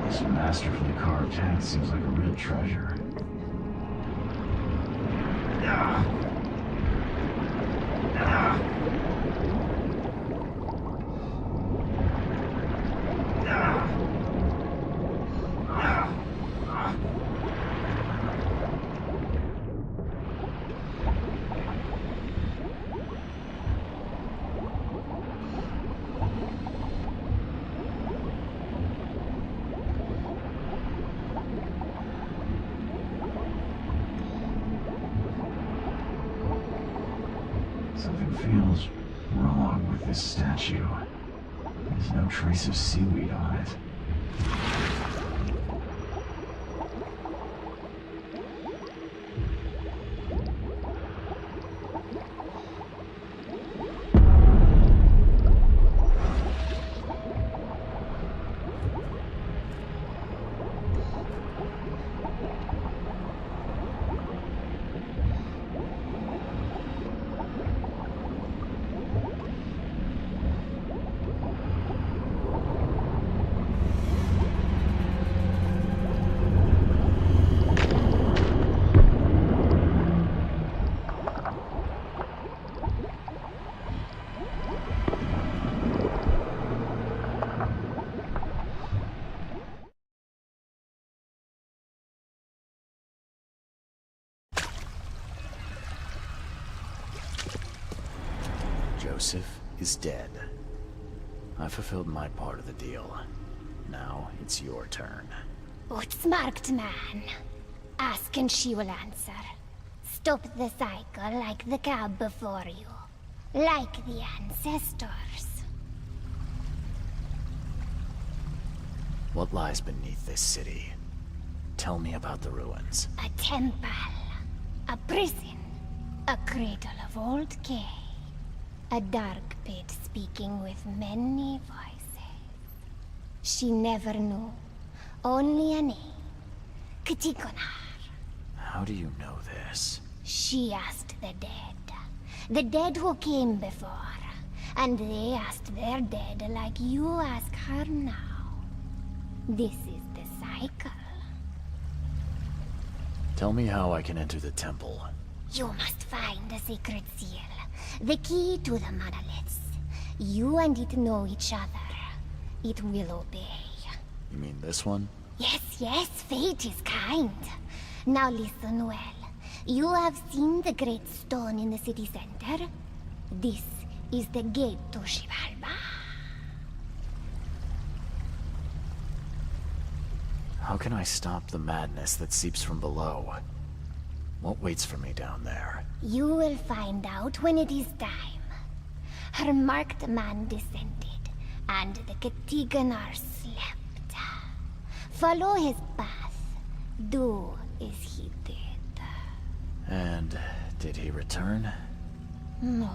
This masterfully carved head seems like a real treasure. Something feels wrong with this statue. There's no trace of seaweed on it. Joseph is dead. I fulfilled my part of the deal. Now it's your turn. Outsmarked man. Ask and she will answer. Stop the cycle like the cab before you. Like the ancestors. What lies beneath this city? Tell me about the ruins. A temple. A prison. A cradle of old K. A dark pit speaking with many voices. She never knew. Only a name. Ktikonar. How do you know this? She asked the dead. The dead who came before. And they asked their dead like you ask her now. This is the cycle. Tell me how I can enter the temple. You must find the sacred seal. The key to the monoliths. You and it know each other. It will obey. You mean this one? Yes, yes, fate is kind. Now listen well. You have seen the great stone in the city center? This is the gate to Shivalba. How can I stop the madness that seeps from below? What waits for me down there? You will find out when it is time. Her marked man descended, and the Katiganar slept. Follow his path. Do as he did. And did he return? No.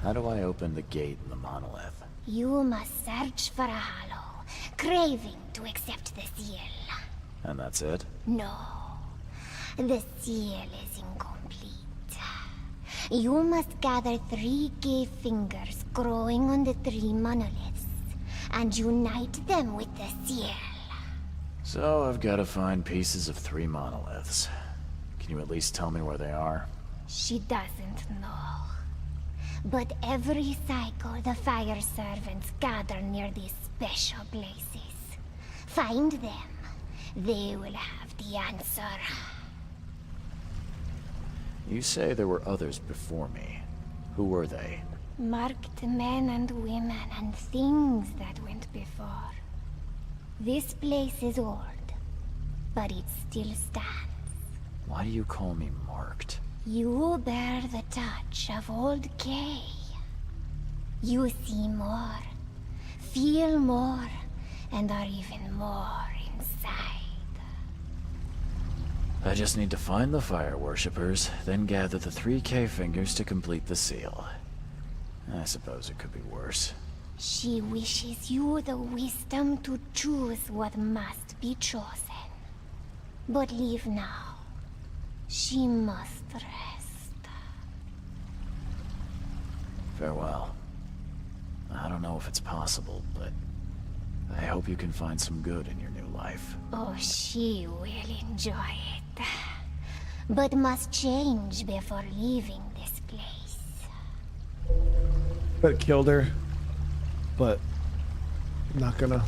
How do I open the gate in the monolith? You must search for a hollow, craving to accept the seal. And that's it? No. The seal is incomplete. You must gather 3 gay fingers growing on the 3 monoliths, and unite them with the seal. So I've got to find pieces of 3 monoliths. Can you at least tell me where they are? She doesn't know. But every cycle the fire servants gather near these special places. Find them. They will have the answer. You say there were others before me. Who were they? Marked men and women and things that went before. This place is old, but it still stands. Why do you call me marked? You bear the touch of old Kay. You see more, feel more, and are even more inside. I just need to find the fire worshippers, then gather the 3K fingers to complete the seal. I suppose it could be worse. She wishes you the wisdom to choose what must be chosen. But leave now. She must rest. Farewell. I don't know if it's possible, but I hope you can find some good in your new life. Oh, she will enjoy it. But must change before leaving this place. Could have killed her, but I'm not gonna.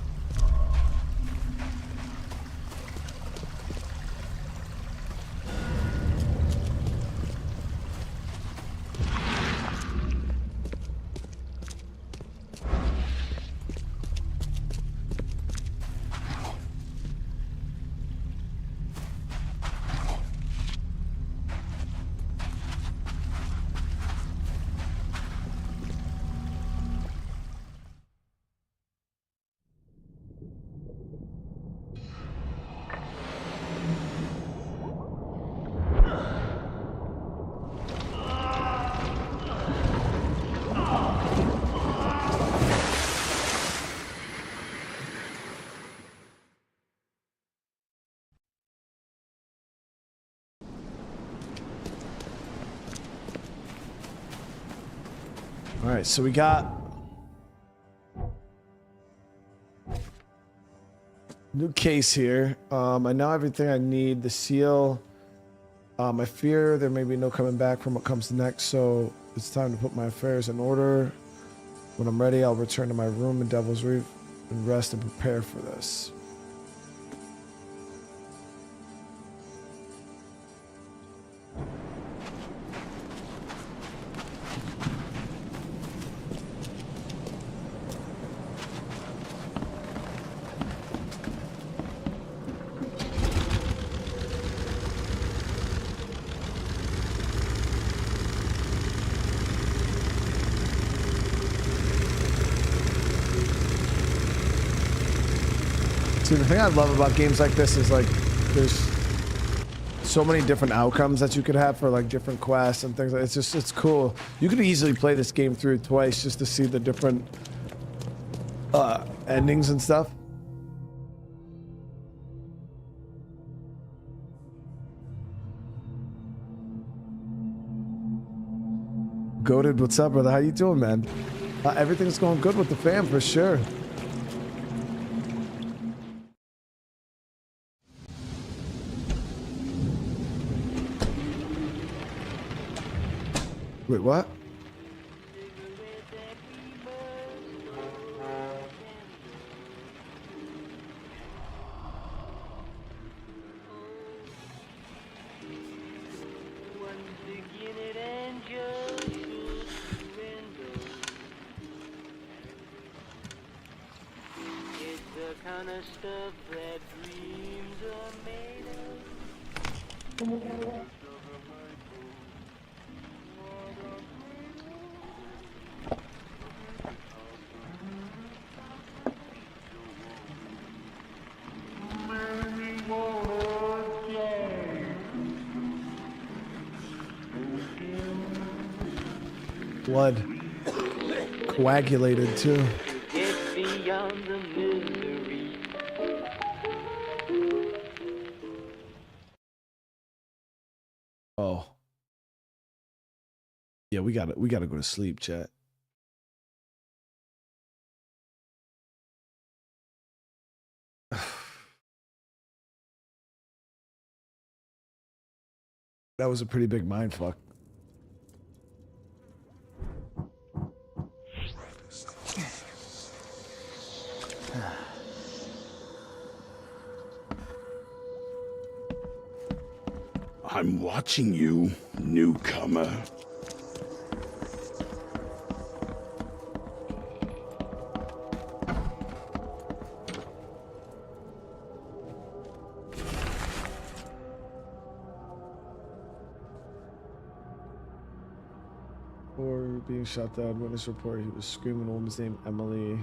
All right, so we got new case here. I know everything I need. The seal. I fear there may be no coming back from what comes next, so it's time to put my affairs in order. When I'm ready, I'll return to my room in Devil's Reef and rest and prepare for this. See, the thing I love about games like this is like there's so many different outcomes that you could have for like different quests and things. It's cool. You could easily play this game through twice just to see the different endings and stuff. Goated, what's up, brother? How you doing, man? Everything's going good with the fam for sure. Wait, what? Blood coagulated too. Oh. Yeah, we gotta go to sleep, chat. That was a pretty big mind fuck. I'm watching you, newcomer. Or being shot down. Witness report he was screaming a woman's name, Emily.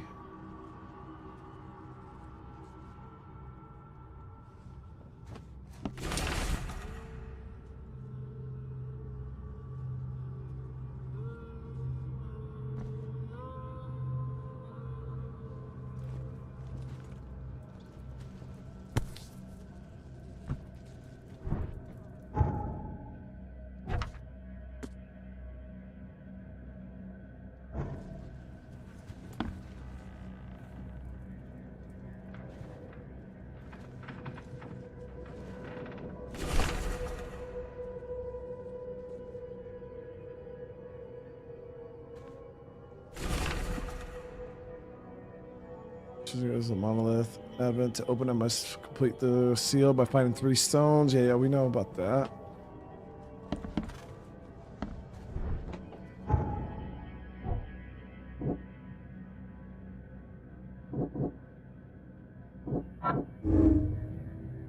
There's a monolith. Advent to open it must complete the seal by finding 3 stones. Yeah, we know about that.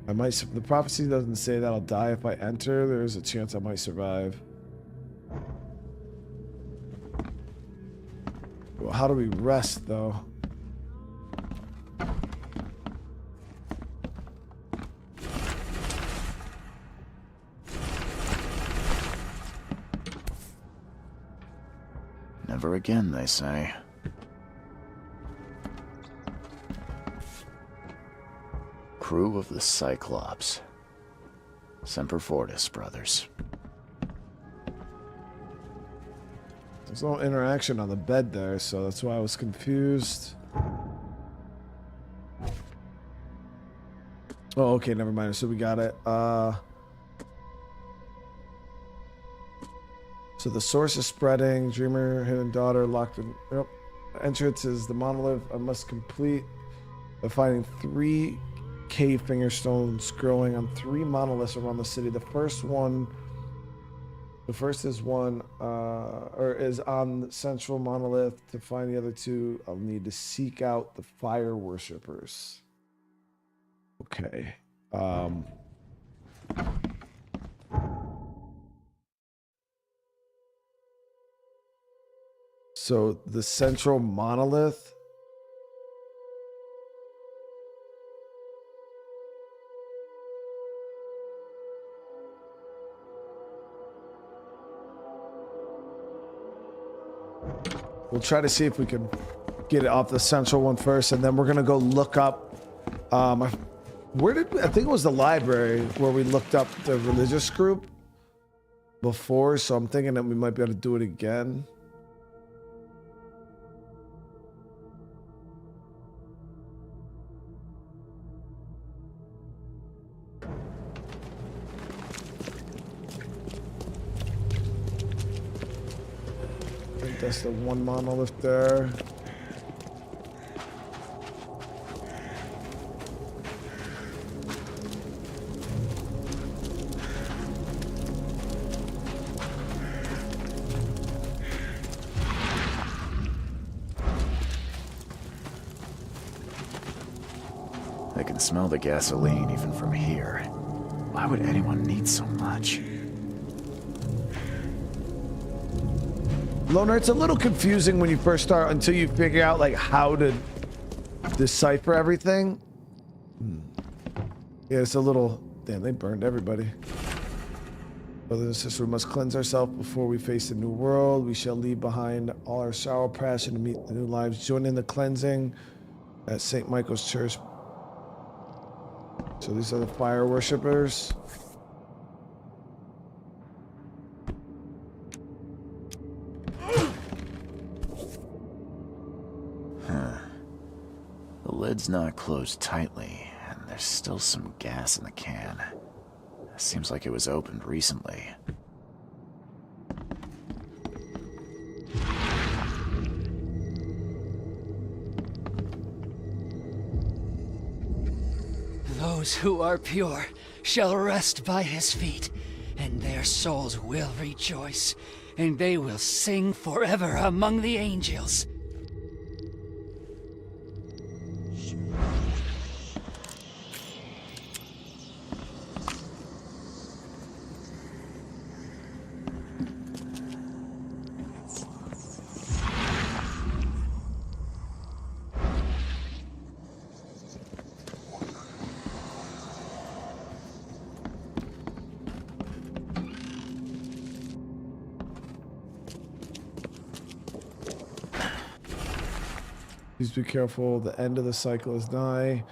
I might. The prophecy doesn't say that I'll die if I enter. There's a chance I might survive. Well, how do we rest though? Never again, they say. Crew of the Cyclops. Semper Fortis, brothers. There's no interaction on the bed there, so that's why I was confused. Oh, okay, never mind. So we got it. So the source is spreading. Dreamer, hidden daughter, locked in. Yep. Entrance is the monolith. I must complete by finding 3 cave finger stones growing on 3 monoliths around the city. The first is one, or is on the central monolith. To find the other 2, I'll need to seek out the fire worshippers. Okay. So the central monolith. We'll try to see if we can get it off the central one first, and then we're gonna go look up. Where did I think it was the library where we looked up the religious group? before, so I'm thinking that we might be able to do it again. I think that's the one monolith there. I can smell the gasoline even from here. Why would anyone need so much? Loner, it's a little confusing when you first start until you figure out like how to decipher everything. Yeah, it's a little... Damn, they burned everybody. Brothers and sisters, we must cleanse ourselves before we face the new world. We shall leave behind all our sorrow, passion, and meet the new lives. Join in the cleansing at St. Michael's Church. So these are the fire worshippers. Huh. The lid's not closed tightly, and there's still some gas in the can. Seems like it was opened recently. Those who are pure shall rest by his feet, and their souls will rejoice, and they will sing forever among the angels. Please be careful. The end of the cycle is nigh.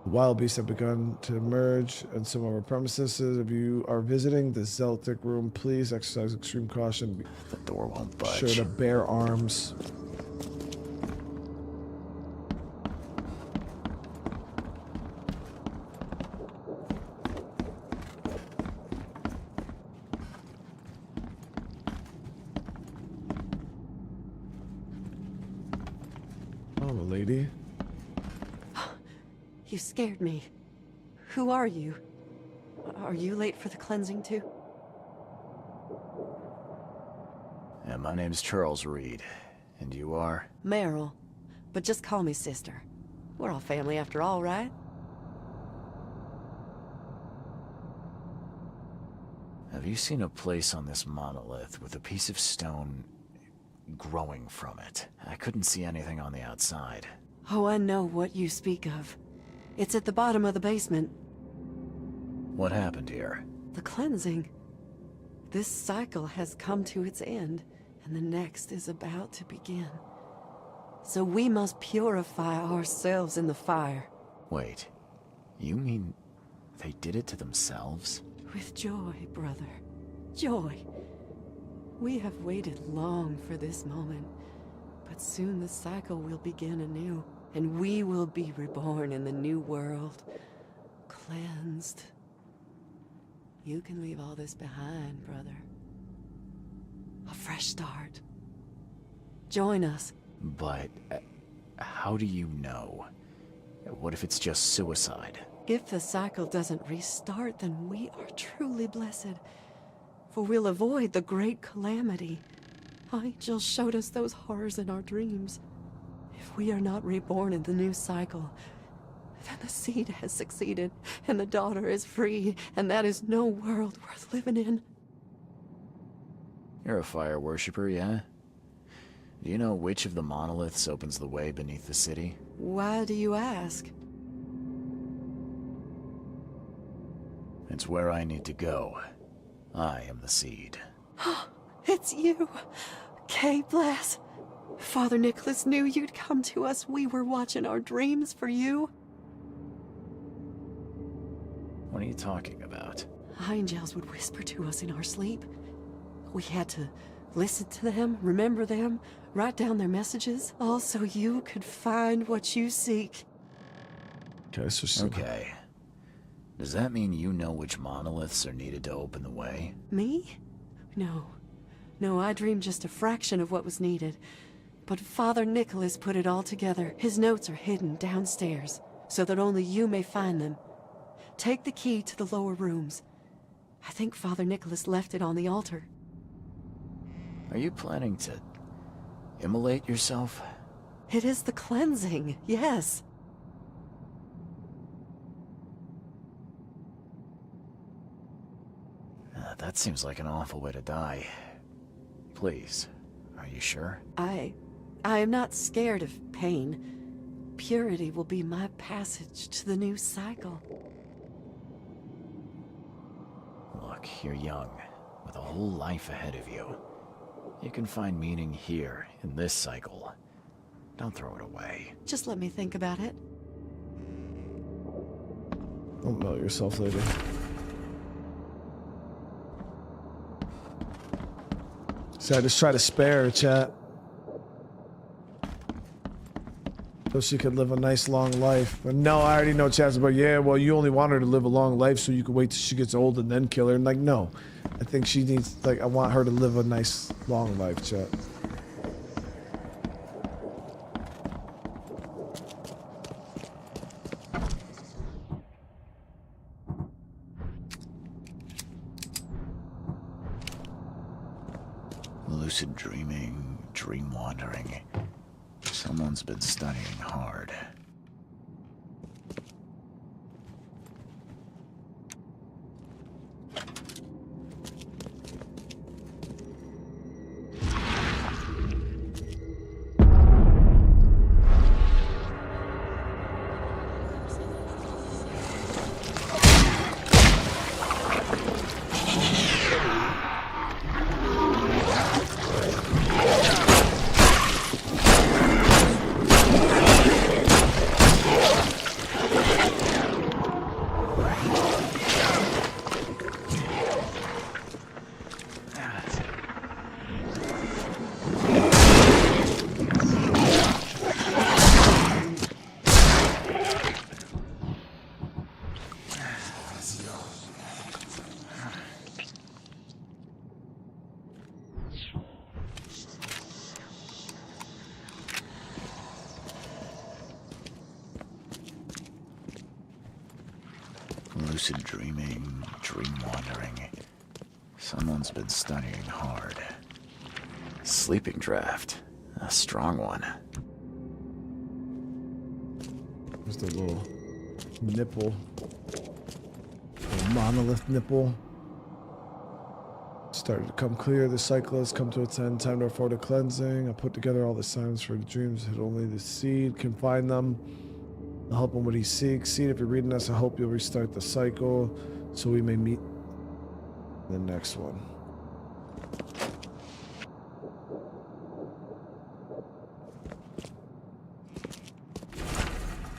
The wild beasts have begun to emerge on some of our premises. If you are visiting the Celtic room, please exercise extreme caution. The door won't budge. Sure to bear arms. Lady. You scared me. Who are you? Are you late for the cleansing too? Yeah, my name's Charles Reed. And you are? Meryl. But just call me sister. We're all family after all, right? Have you seen a place on this monolith with a piece of stone growing from it? I couldn't see anything on the outside. Oh, I know what you speak of. It's at the bottom of the basement. What happened here? The cleansing. This cycle has come to its end, and the next is about to begin. So we must purify ourselves in the fire. Wait, you mean they did it to themselves? With joy, brother. Joy. We have waited long for this moment, but soon the cycle will begin anew, and we will be reborn in the new world, cleansed. You can leave all this behind, brother. A fresh start. Join us. But how do you know? What if it's just suicide? If the cycle doesn't restart, then we are truly blessed. For we'll avoid the great calamity. Angels showed us those horrors in our dreams. If we are not reborn in the new cycle, then the seed has succeeded, and the daughter is free, and that is no world worth living in. You're a fire worshiper, yeah? Do you know which of the monoliths opens the way beneath the city? Why do you ask? It's where I need to go. I am the seed. It's you! Kay bless. Father Nicholas knew you'd come to us. We were watching our dreams for you. What are you talking about? Angels would whisper to us in our sleep. We had to listen to them, remember them, write down their messages, all so you could find what you seek. Okay, so Okay. Does that mean you know which monoliths are needed to open the way? Me? No. No, I dreamed just a fraction of what was needed. But Father Nicholas put it all together. His notes are hidden downstairs, so that only you may find them. Take the key to the lower rooms. I think Father Nicholas left it on the altar. Are you planning to immolate yourself? It is the cleansing, yes. That seems like an awful way to die. Please, are you sure? I am not scared of pain. Purity will be my passage to the new cycle. Look, you're young, with a whole life ahead of you. You can find meaning here, in this cycle. Don't throw it away. Just let me think about it. Don't melt yourself, lady. So I just try to spare her, chat. So she could live a nice long life. But no, I already know chat's about, yeah, well, you only want her to live a long life so you can wait till she gets old and then kill her. And like, no. I think she needs, like, I want her to live a nice long life, chat. Lucid dreaming, dream wandering. Someone's been studying hard. Lucid dreaming, dream wandering. Someone's been studying hard. Sleeping draft. A strong one. Just a little nipple. A monolith nipple. Started to come clear. The cycle has come to its end. Time to afford a cleansing. I put together all the signs for the dreams that only the seed can find them. I'll help him what he seeks. Seed, if you're reading this, I hope you'll restart the cycle so we may meet the next one.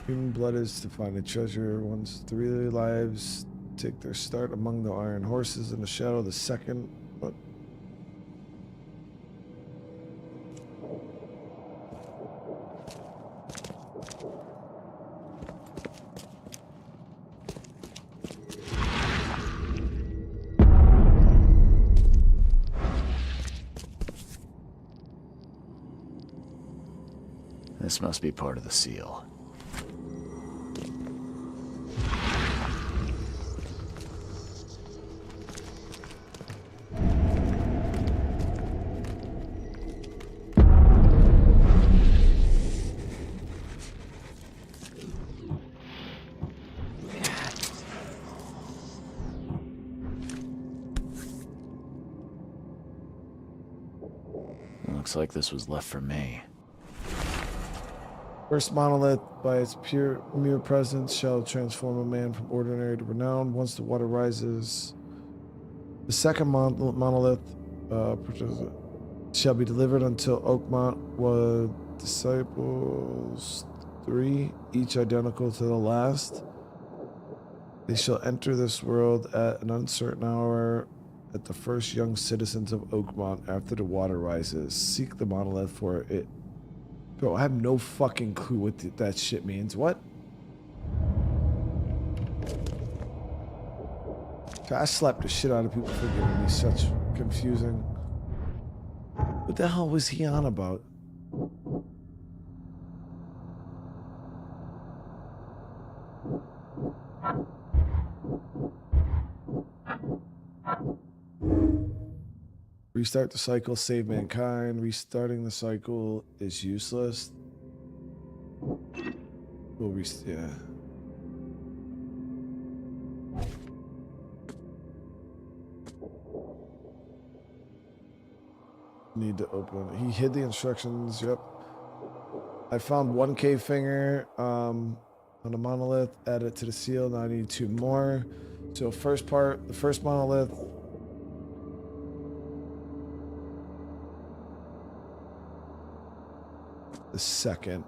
Human blood is to find a treasure. Once 3 lives take their start among the iron horses in the shadow. The second... What? This must be part of the seal. Looks like this was left for me. First monolith, by its pure mere presence, shall transform a man from ordinary to renowned. Once the water rises, the second monolith shall be delivered until Oakmont was disciples 3, each identical to the last. They shall enter this world at an uncertain hour, at the first young citizens of Oakmont after the water rises. Seek the monolith for it. Bro, I have no fucking clue what that shit means. What? I slapped the shit out of people for giving me such confusing. What the hell was he on about? Restart the cycle, save mankind. Restarting the cycle is useless. We'll yeah. Need to open. He hid the instructions. Yep. I found one cave finger on a monolith. Add it to the seal. Now I need 2 more. So first part, the first monolith. The second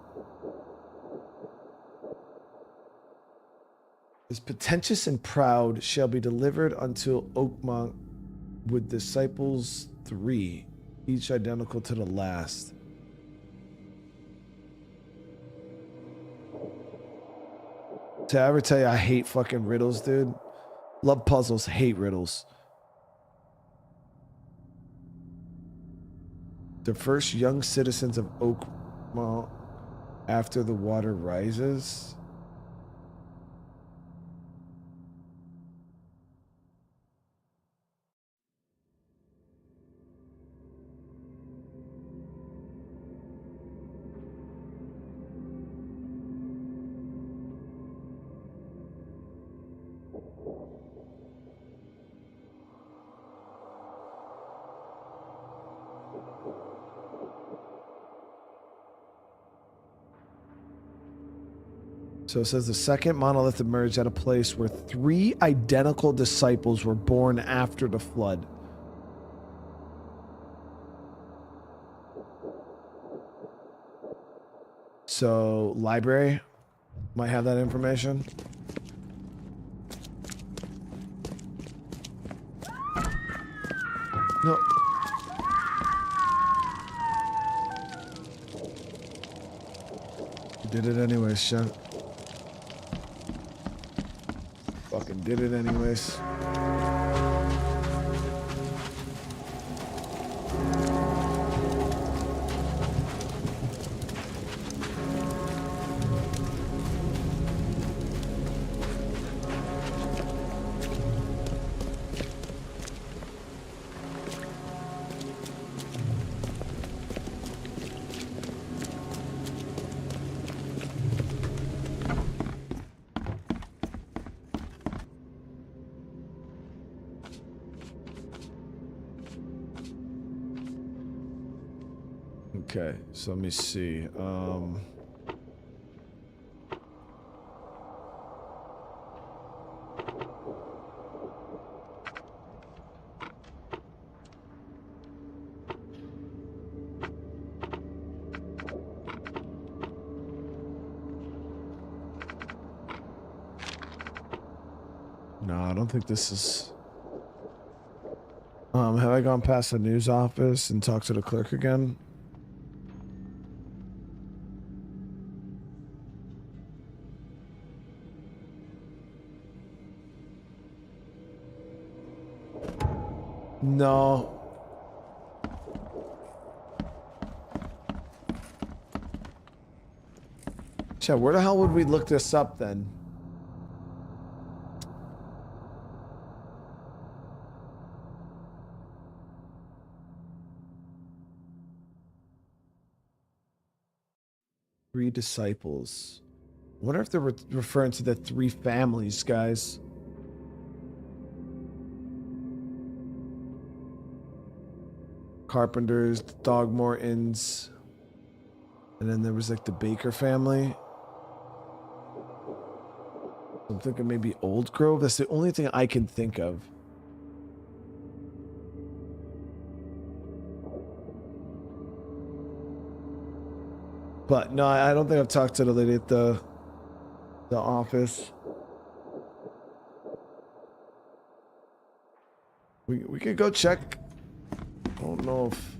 is pretentious and proud shall be delivered until Oakmont with disciples 3, each identical to the last. Did I ever tell you I hate fucking riddles, dude? Love puzzles, hate riddles. The first young citizens of Oakmont after the water rises. So it says the second monolith emerged at a place where 3 identical disciples were born after the flood. So library might have that information. No. You did it anyways, Sean. Fucking did it anyways. Okay, so let me see. No, I don't think this is... have I gone past the news office and talked to the clerk again? No. Chad, where the hell would we look this up then? Three disciples. I wonder if they're referring to the 3 families, guys. Carpenters, the Dogmortons, and then there was like the Baker family. I'm thinking maybe Old Grove. That's the only thing I can think of. But no, I don't think I've talked to the lady at the office. We could go check. I don't know if...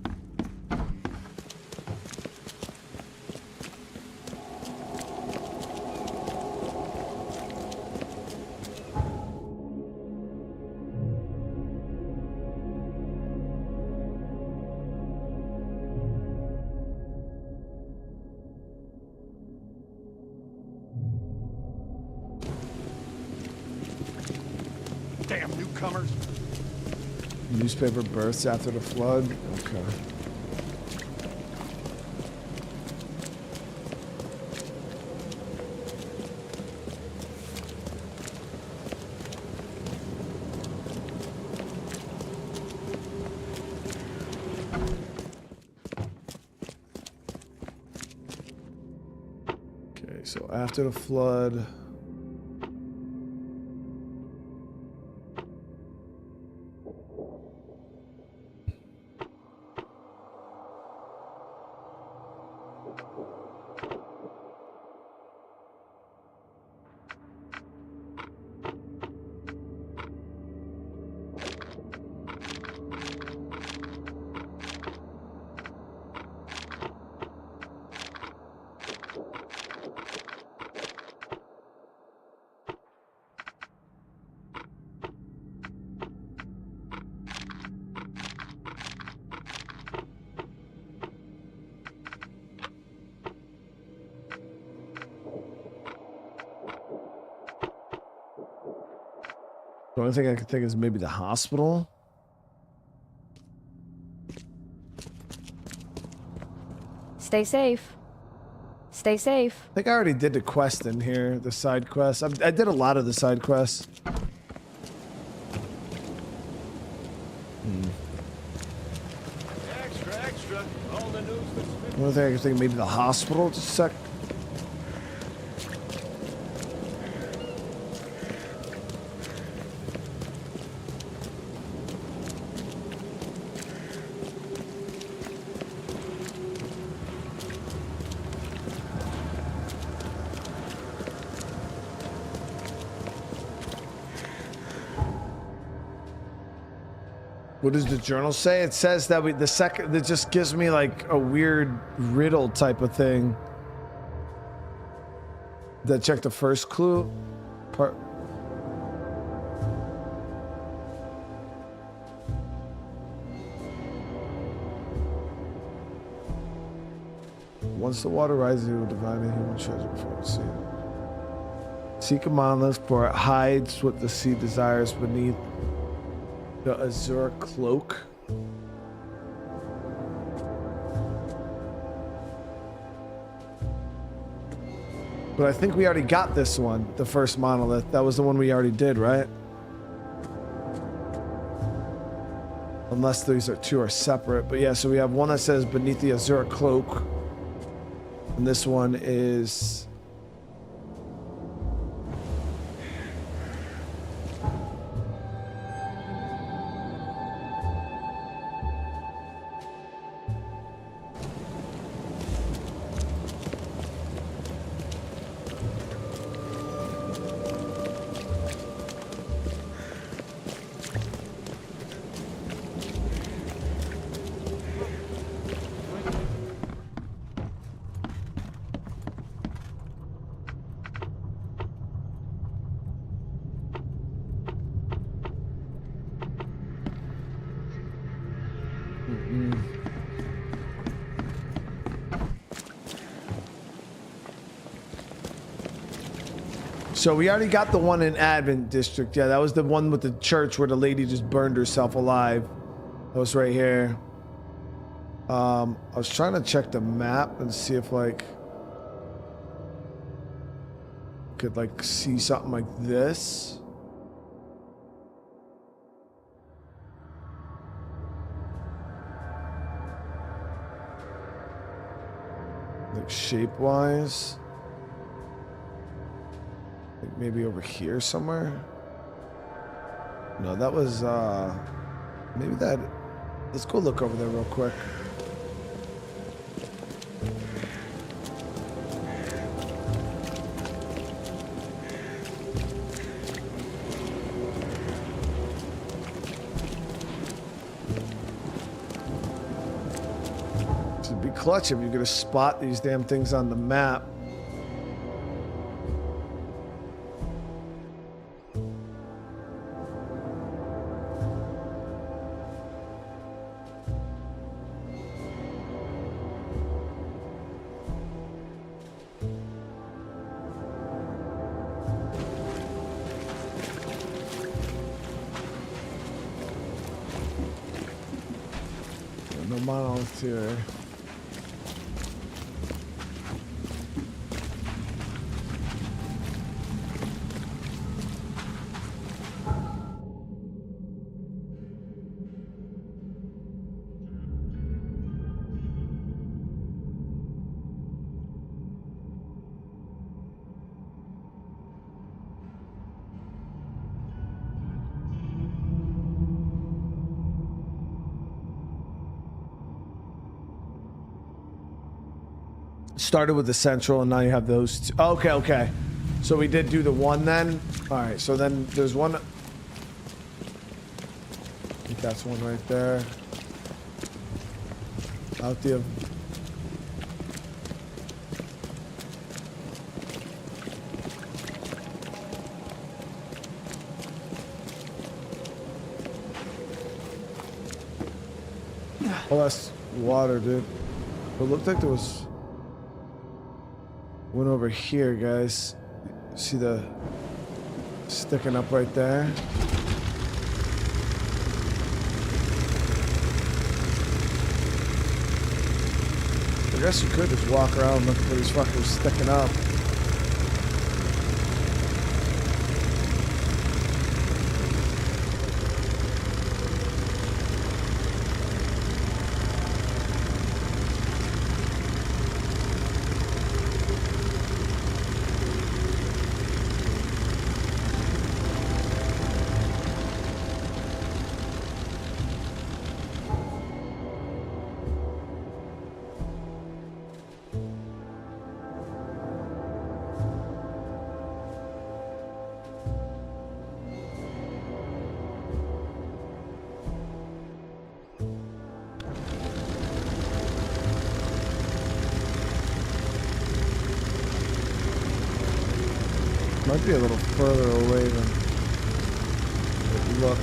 Damn newcomers. Newspaper births after the flood. Okay. Okay, so after the flood. The only thing I can think is maybe the hospital. Stay safe. Stay safe. I think I already did the quest in here, the side quest. I did a lot of the side quests. Extra, extra. All the news that's The only thing I can think maybe the hospital. Just a sec. What does the journal say? It says that the second, that just gives me like a weird riddle type of thing. Did I check the first clue? Part. Once the water rises, it will divide the human treasure before the sea. Seek a monolith, for it hides what the sea desires beneath the azure cloak. But I think we already got this one, the first monolith. That was the one we already did, right? Unless these two are separate. But yeah, so we have one that says beneath the azure cloak. And this one is... So we already got the one in Advent District. Yeah, that was the one with the church where the lady just burned herself alive. That was right here. I was trying to check the map and see if like could like see something like this. Like shape-wise. Like maybe over here somewhere. No, that was maybe that. Let's go look over there real quick. be clutch if you're gonna spot these damn things on the map. No monolith here. Started with the central and now you have those two. Okay, okay. So we did do the one then. All right, so then there's one. I think that's one right there. Out the. Oh, that's water, dude. It looked like there was one over here, guys. See the sticking up right there? I guess you could just walk around looking for these fuckers sticking up. Might be a little further away than it looked.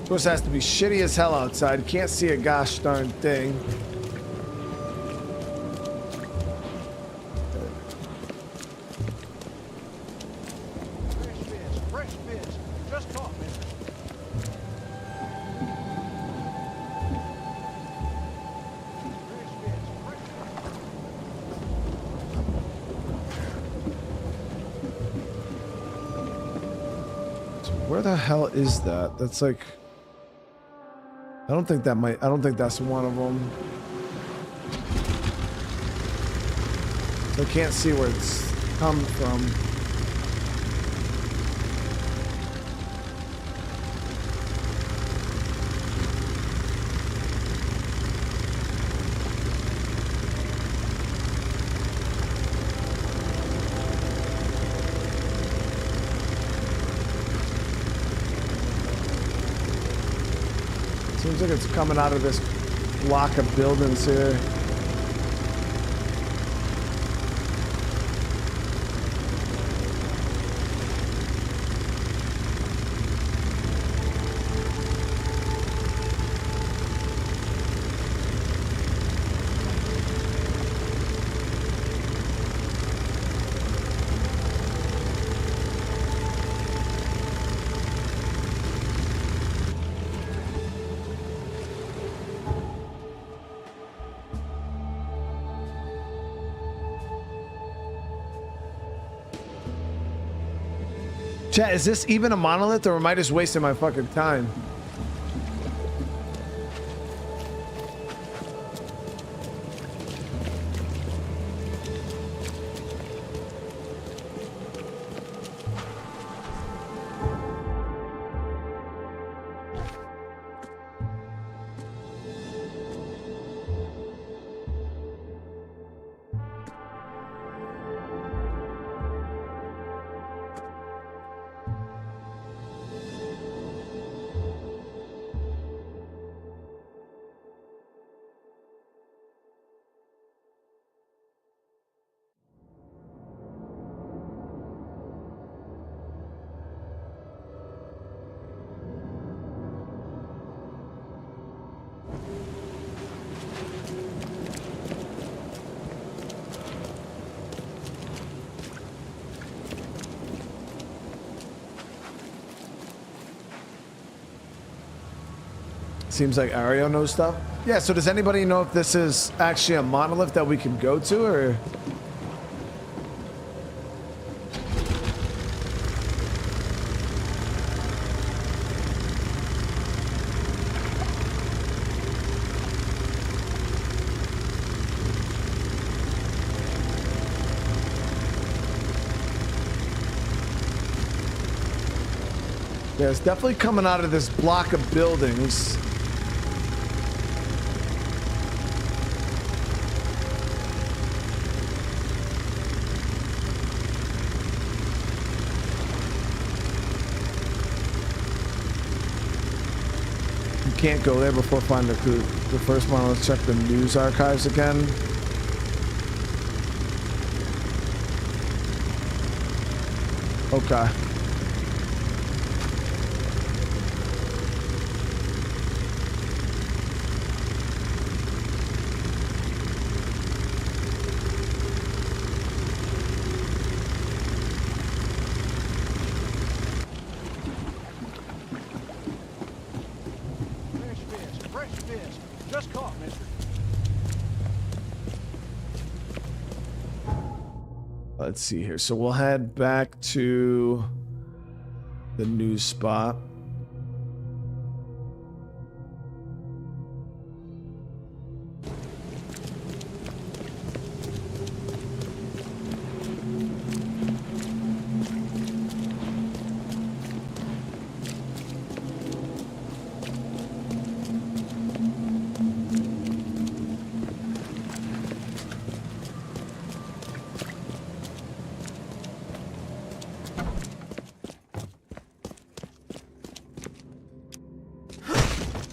Of course, it has to be shitty as hell outside. You can't see a gosh darn thing. Where the hell is that? That's like, I don't think that's one of them. I can't see where it's come from. Seems like it's coming out of this block of buildings here. Chat, is this even a monolith or am I just wasting my fucking time? Seems like Ario knows stuff. Yeah, so does anybody know if this is actually a monolith that we can go to, or? Yeah, it's definitely coming out of this block of buildings. You can't go there before finding the first one. Let's check the news archives again. Okay. Let's see here. So we'll head back to the news spot.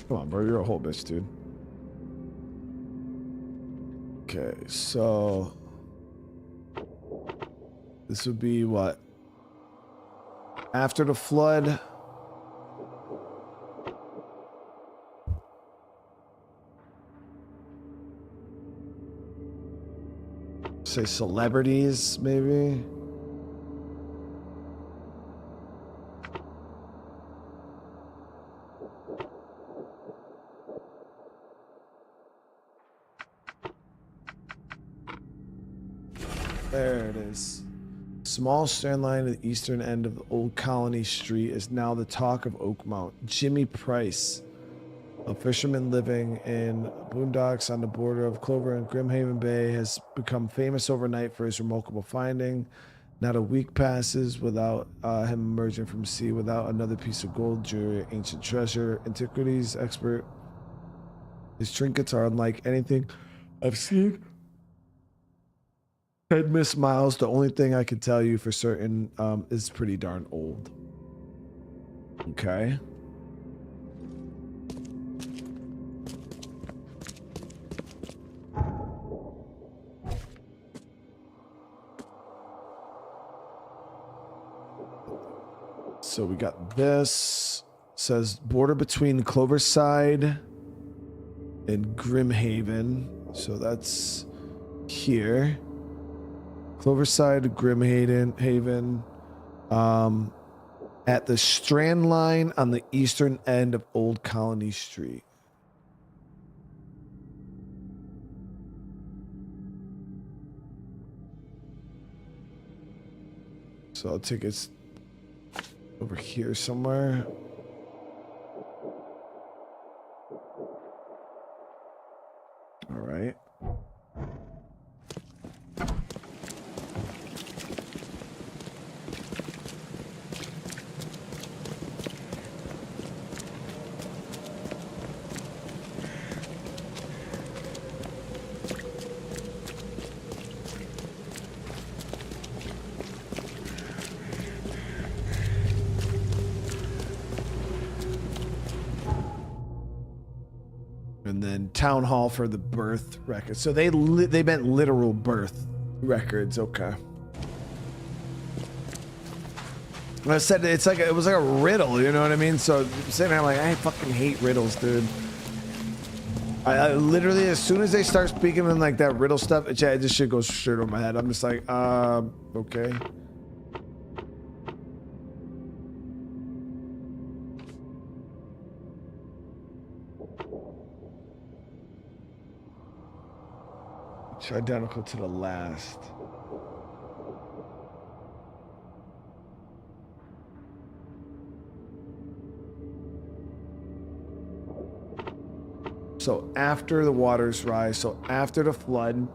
Come on, bro. You're a whole bitch, dude. Okay, so this would be what? After the flood. Say celebrities, maybe. There it is. Small strand line at the eastern end of the old Colony Street is now the talk of Oakmont. Jimmy Price, a fisherman living in boondocks on the border of Clover and Grimhaven Bay, has become famous overnight for his remarkable finding. Not a week passes without him emerging from sea without another piece of gold, jewelry, ancient treasure, antiquities expert. His trinkets are unlike anything I've seen. 10 missed miles. The only thing I can tell you for certain is pretty darn old. Okay. So we got this. Says border between Cloverside and Grimhaven. So that's here. Cloverside, Grimhaven, at the strand line on the eastern end of Old Colony Street. So I'll take it over here somewhere. All right. And then town hall for the birth records. So they meant literal birth records. Okay. I said it's like it was like a riddle. You know what I mean? So sitting there, I'm like, I fucking hate riddles, dude. I literally, as soon as they start speaking in like that riddle stuff, this shit goes straight over my head. I'm just like, okay. It's identical to the last. So after the waters rise, so after the flood,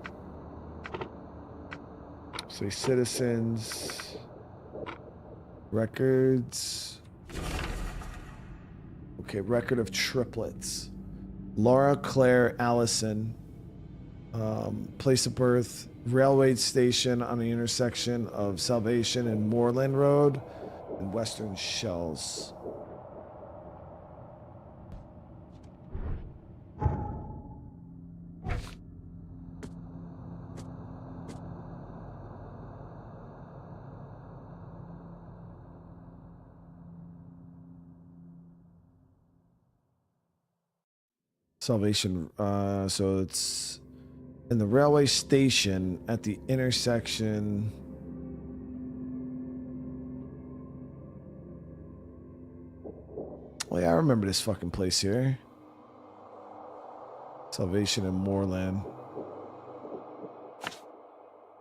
say citizens, records. Okay, record of triplets. Laura Claire Allison, place of birth, railway station on the intersection of Salvation and Moorland Road and Western Shells. Salvation, so it's in the railway station at the intersection. Oh yeah, I remember this fucking place here. Salvation and Moorland.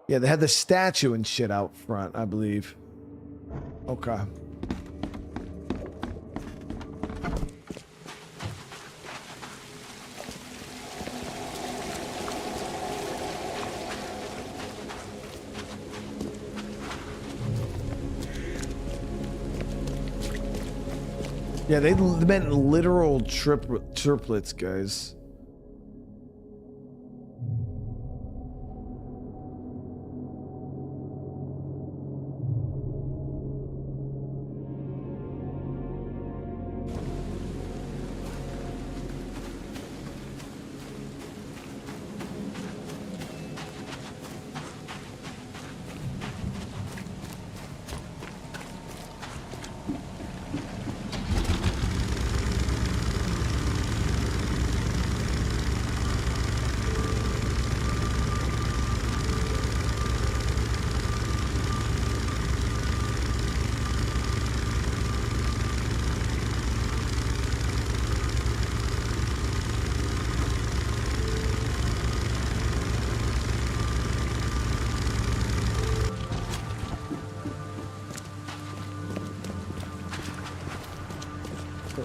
Yeah, they had the statue and shit out front, I believe. Okay. Yeah, they meant literal triplets, guys.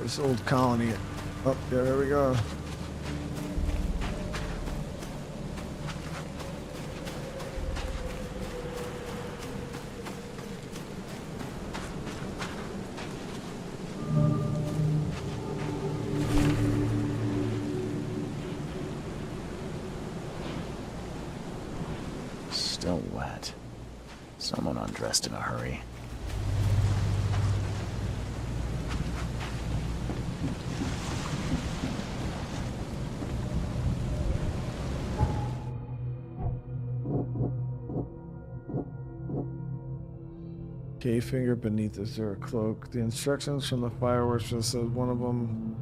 This old colony. Oh, yeah, there we go. Still wet. Someone undressed in a hurry. K-finger beneath is there a cloak? The instructions from the fireworks just says one of them.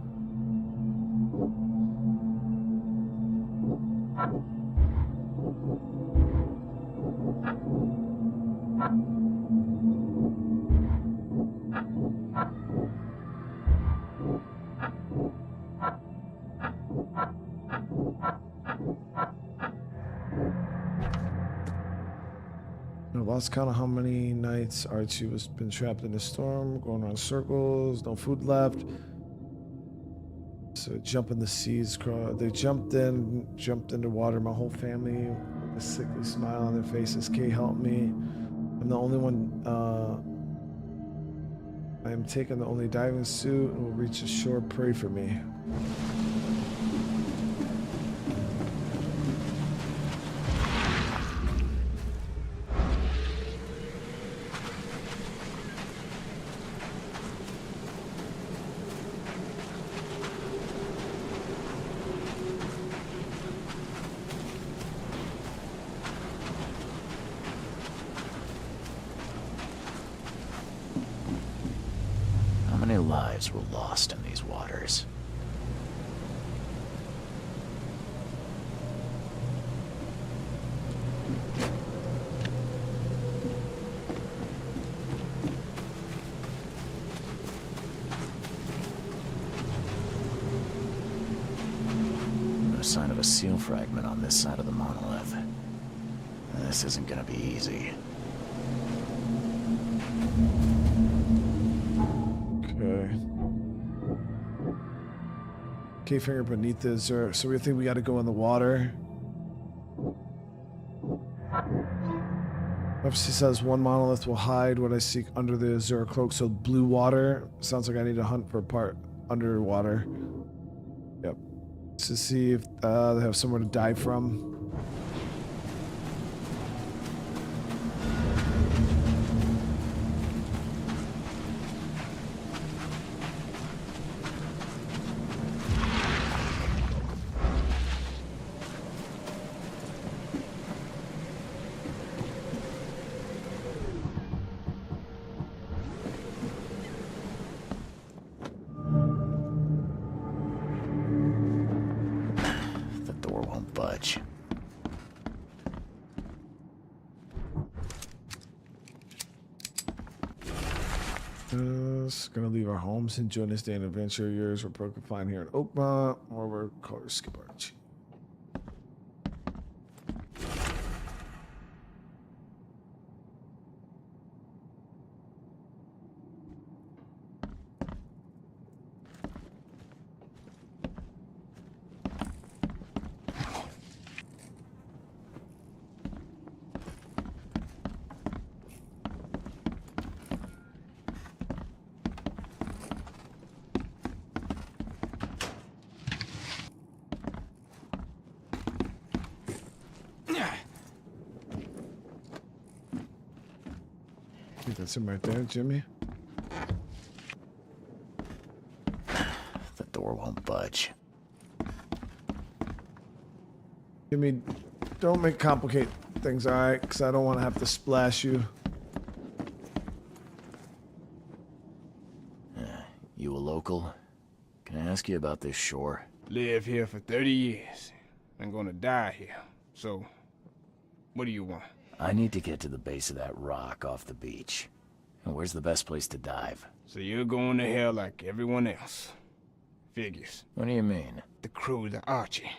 Lost count of how many nights Archie was been trapped in the storm, going around circles, no food left. So jump in the seas, they jumped into water, my whole family, with a sickly smile on their faces. Kay helped me. I'm the only one, I am taking the only diving suit and will reach the shore. Pray for me. Lives were lost in these waters. sign of a seal fragment on this side of the monolith. This isn't gonna be easy. Okay. Key finger beneath the Azure. So we think we gotta go in the water. Obviously says one monolith will hide what I seek under the Azure cloak. So blue water. Sounds like I need to hunt for a part underwater. Yep. To see if they have somewhere to dive from. Gonna leave our homes and join this day in adventure. Yours were broken fine here in Oakmont, or we're called Skip Archie. That's him right there, Jimmy. The door won't budge. Jimmy, don't make complicate things, alright? Because I don't want to have to splash you. You a local? Can I ask you about this shore? Live here for 30 years. I'm gonna die here. So, what do you want? I need to get to the base of that rock off the beach. And where's the best place to dive? So you're going to hell like everyone else. Figures. What do you mean? The crew, the Archie.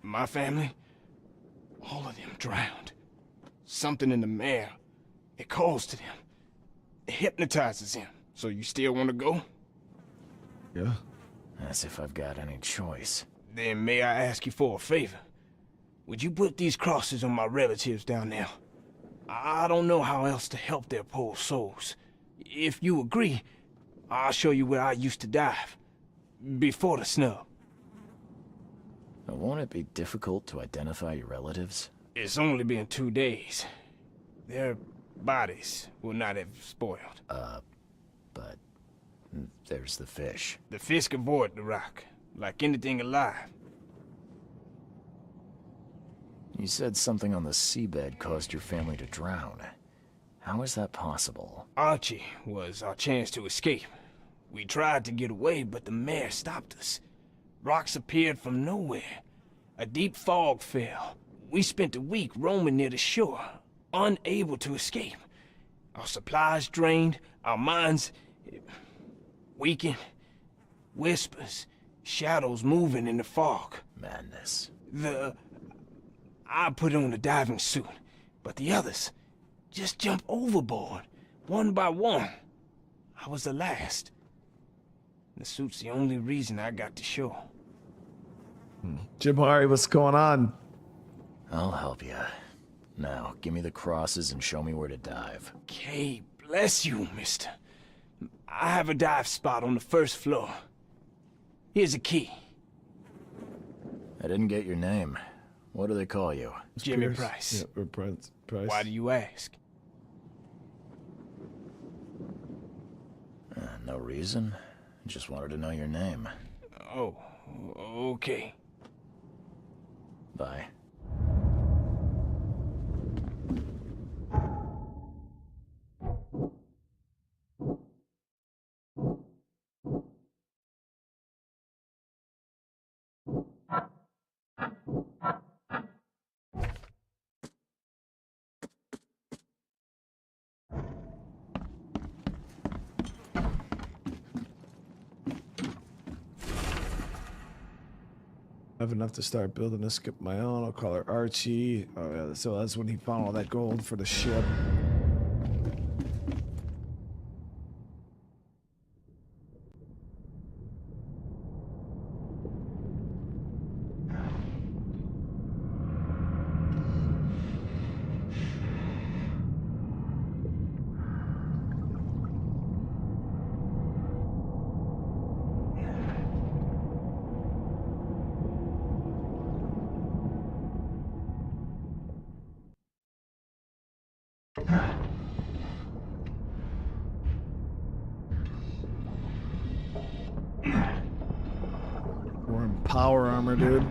My family, all of them drowned. Something in the mare, it calls to them. It hypnotizes them. So you still want to go? Yeah. As if I've got any choice. Then may I ask you for a favor? Would you put these crosses on my relatives down there? I don't know how else to help their poor souls. If you agree, I'll show you where I used to dive. Before the snub. But won't it be difficult to identify your relatives? It's only been 2 days. Their bodies will not have spoiled. But there's the fish. The fish avoid the rock, like anything alive. You said something on the seabed caused your family to drown. How is that possible? Archie was our chance to escape. We tried to get away, but the mare stopped us. Rocks appeared from nowhere. A deep fog fell. We spent a week roaming near the shore, unable to escape. Our supplies drained, our minds weakened. Whispers, shadows moving in the fog. Madness. I put on a diving suit, but the others just jumped overboard, one by one. I was the last. The suit's the only reason I got to shore. Jim Harry, what's going on? I'll help you. Now, give me the crosses and show me where to dive. Okay, bless you, mister. I have a dive spot on the first floor. Here's a key. I didn't get your name. What do they call you? Jimmy Price. Yeah, Price. Why do you ask? No reason. Just wanted to know your name. Oh, okay. Bye. have enough to start building a skip my own. I'll call her Archie. Oh yeah, so that's when he found all that gold for the ship. Wearing power armor, dude.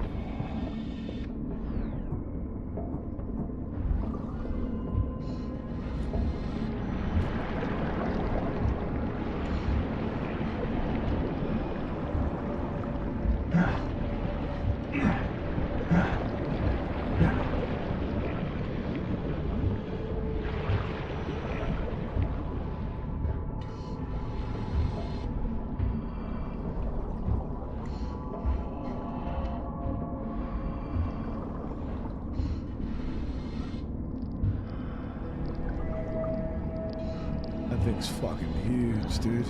That thing's fucking huge, dude.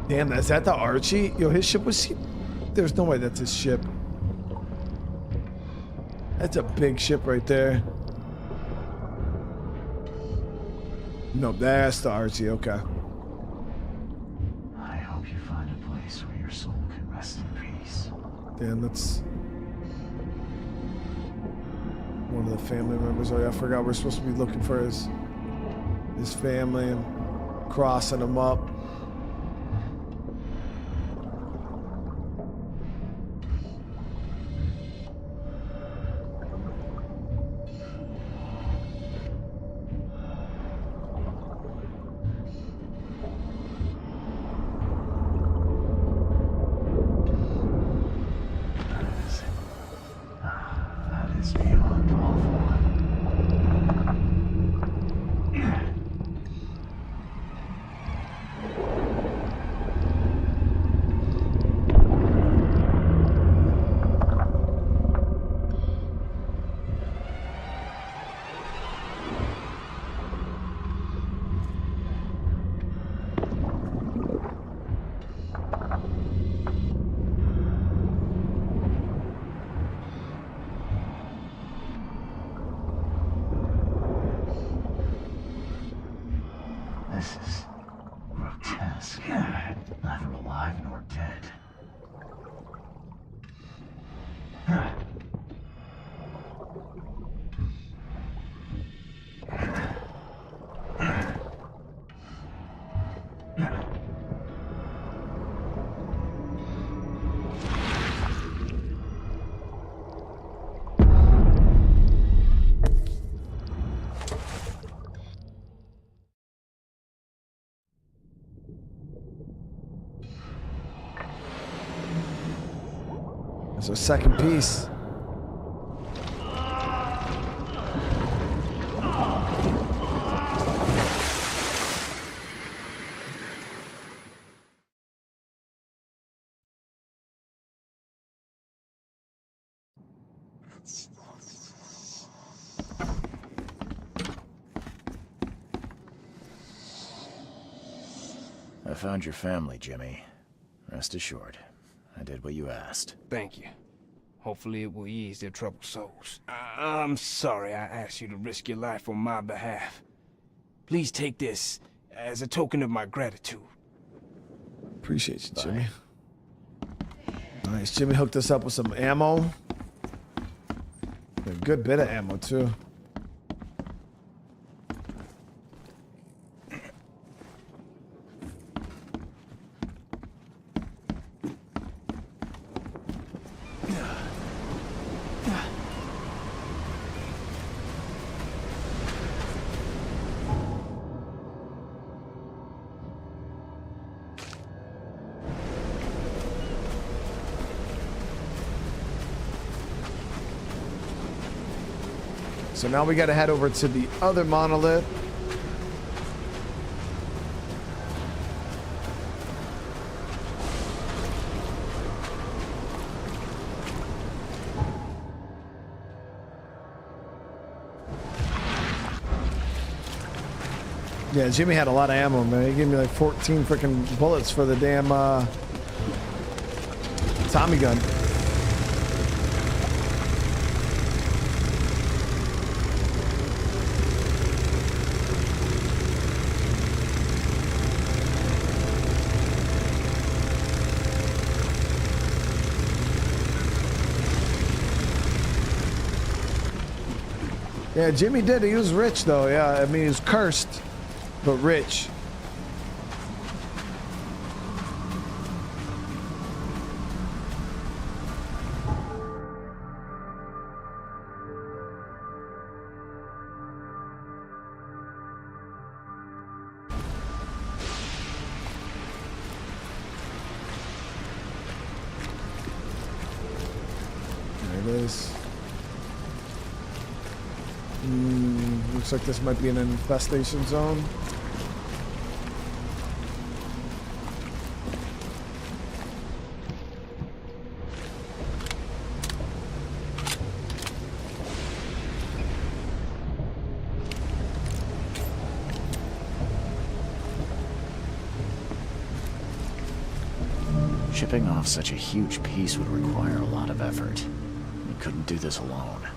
Damn, is that the Archie? Yo, his ship was... There's no way that's his ship. That's a big ship right there. Nope, that's the Archie, okay. I hope you find a place where your soul can rest in peace. Damn, that's... one of the family members. Oh yeah, I forgot we're supposed to be looking for his family and crossing them up. This is grotesque. Neither alive nor dead. There's our second piece. I found your family, Jimmy. Rest assured, I did what you asked. Thank you. Hopefully it will ease their troubled souls. I'm sorry I asked you to risk your life on my behalf. Please take this as a token of my gratitude. Appreciate you, Jimmy. Nice. Jimmy hooked us up with some ammo. A good bit of ammo, too. So now we got to head over to the other monolith. Yeah, Jimmy had a lot of ammo, man. He gave me like 14 freaking bullets for the damn Tommy gun. Yeah, Jimmy did. He was rich, though. Yeah, I mean, he was cursed, but rich. There it is. Looks like this might be an infestation zone. Shipping off such a huge piece would require a lot of effort. We couldn't do this alone.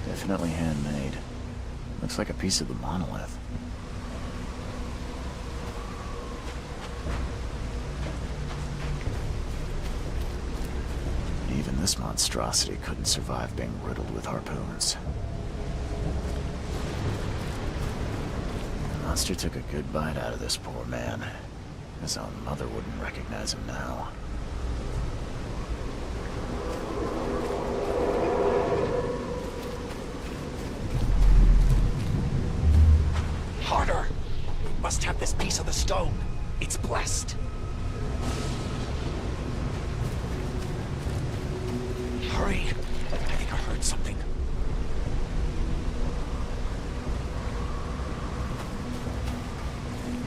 Definitely handmade. Looks like a piece of the monolith. Even this monstrosity couldn't survive being riddled with harpoons. The monster took a good bite out of this poor man. His own mother wouldn't recognize him now. Harder! We must have this piece of the stone. It's blessed. Hurry! I think I heard something.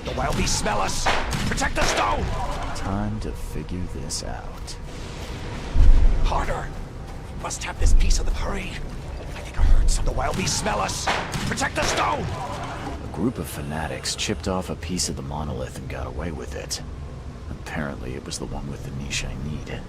The wild beasts smell us! Protect the stone! Time to figure this out. Harder! We must have this piece of the... Hurry! I think I heard something. The wild beasts smell us! Protect the stone! A group of fanatics chipped off a piece of the monolith and got away with it. Apparently it was the one with the niche I need.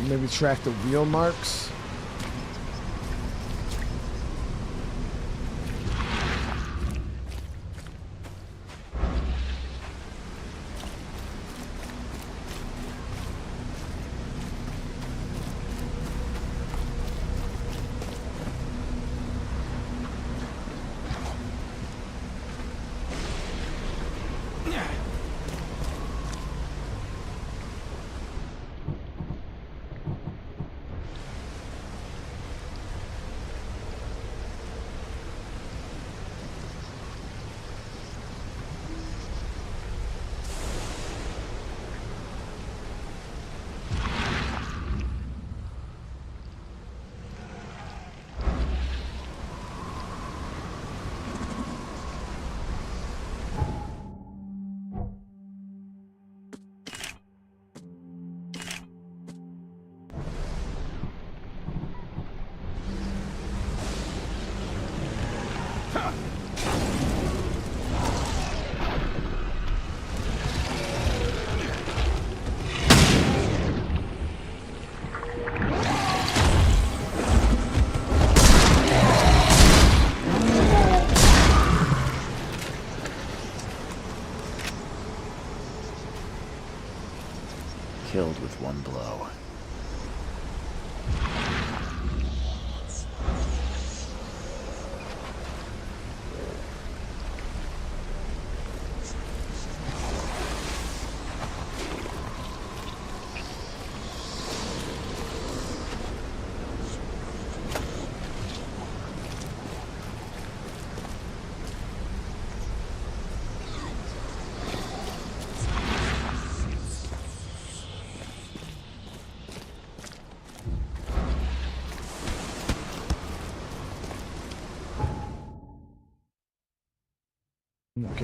Maybe track the wheel marks.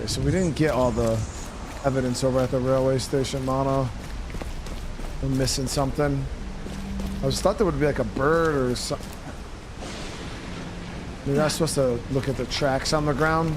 Okay, so we didn't get all the evidence over at the railway station, Mono. We're missing something. I was thought there would be like a bird or something. Maybe I was supposed to look at the tracks on the ground.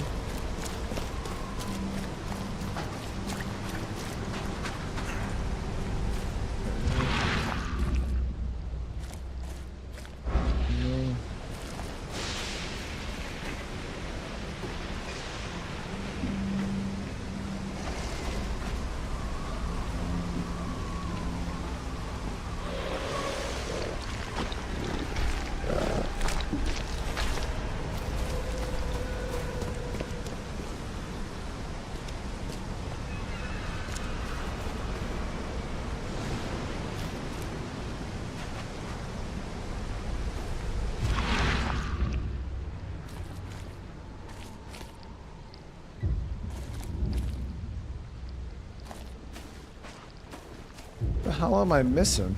What the hell am I missing?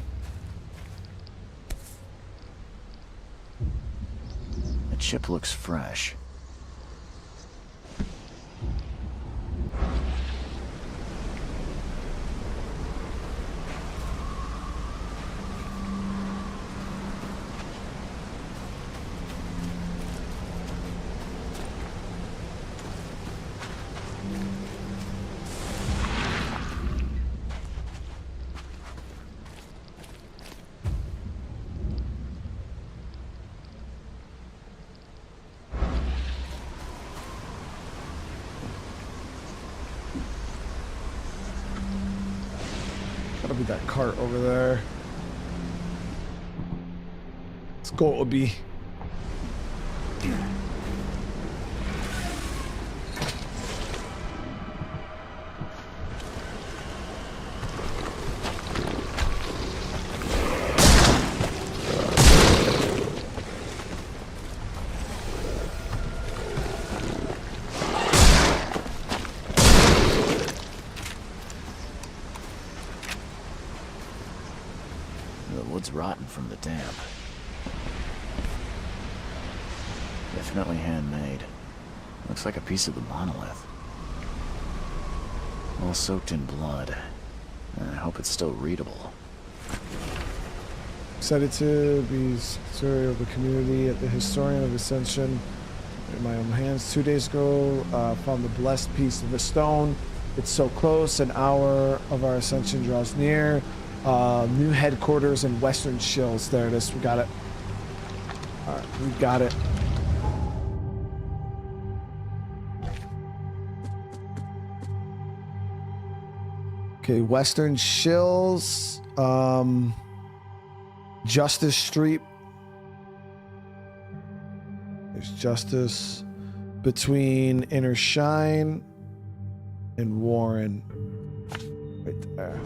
The chip looks fresh. Gotta be that cart over there. Let's go, Obi. The wood's rotten from the damp. Definitely handmade. Looks like a piece of the monolith. All soaked in blood. I hope it's still readable. Excited to be secretary of the community at the Historian of Ascension in my own hands. 2 days ago, found the blessed piece of the stone. It's so close. An hour of our ascension draws near. New headquarters in Western Shills. There it is. We got it. All right, we got it. Okay, Western Shills. Justice Street. There's Justice between Inner Shine and Warren. Right there.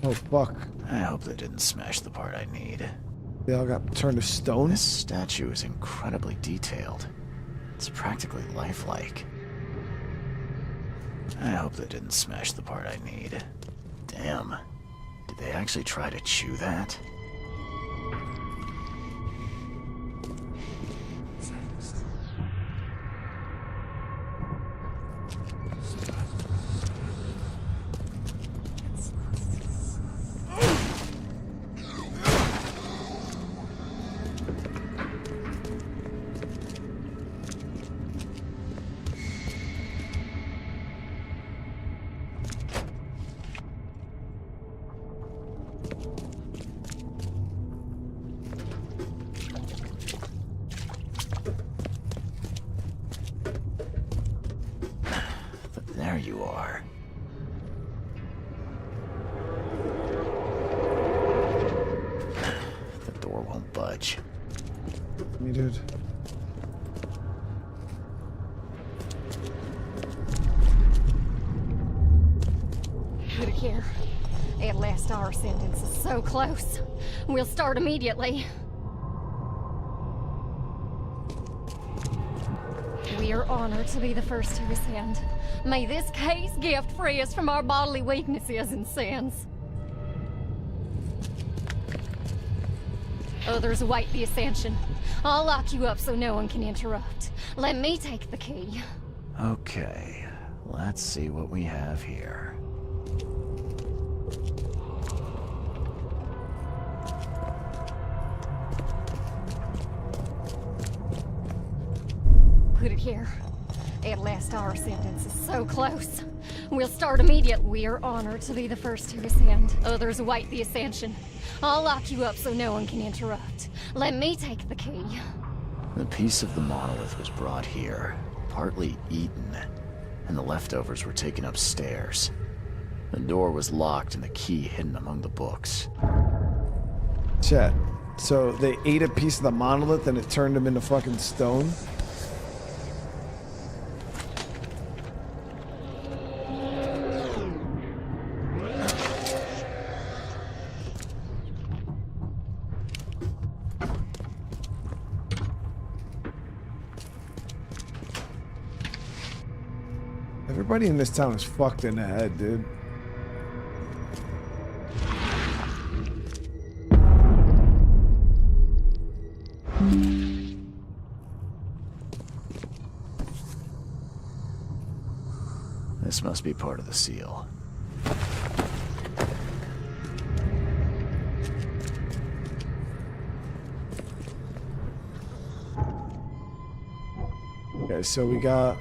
Oh, fuck. I hope they didn't smash the part I need. They all got turned to stone? This statue is incredibly detailed. It's practically lifelike. I hope they didn't smash the part I need. Damn. Did they actually try to chew that? you are. The door won't budge. Me, dude. Good here. At last, our sentence is so close. We'll start immediately. We are honored to be the first to ascend. May this case gift free us from our bodily weaknesses and sins. Others await the ascension. I'll lock you up so no one can interrupt. Let me take the key. Okay, let's see what we have here. Put it here. At last, our sentence is so close. We'll start immediately. We are honored to be the first to ascend. Others await the ascension. I'll lock you up so no one can interrupt. Let me take the key. The piece of the monolith was brought here, partly eaten, and the leftovers were taken upstairs. The door was locked and the key hidden among the books. Chat. So they ate a piece of the monolith and it turned them into fucking stone? Everybody in this town is fucked in the head, dude. This must be part of the seal. Okay, so we got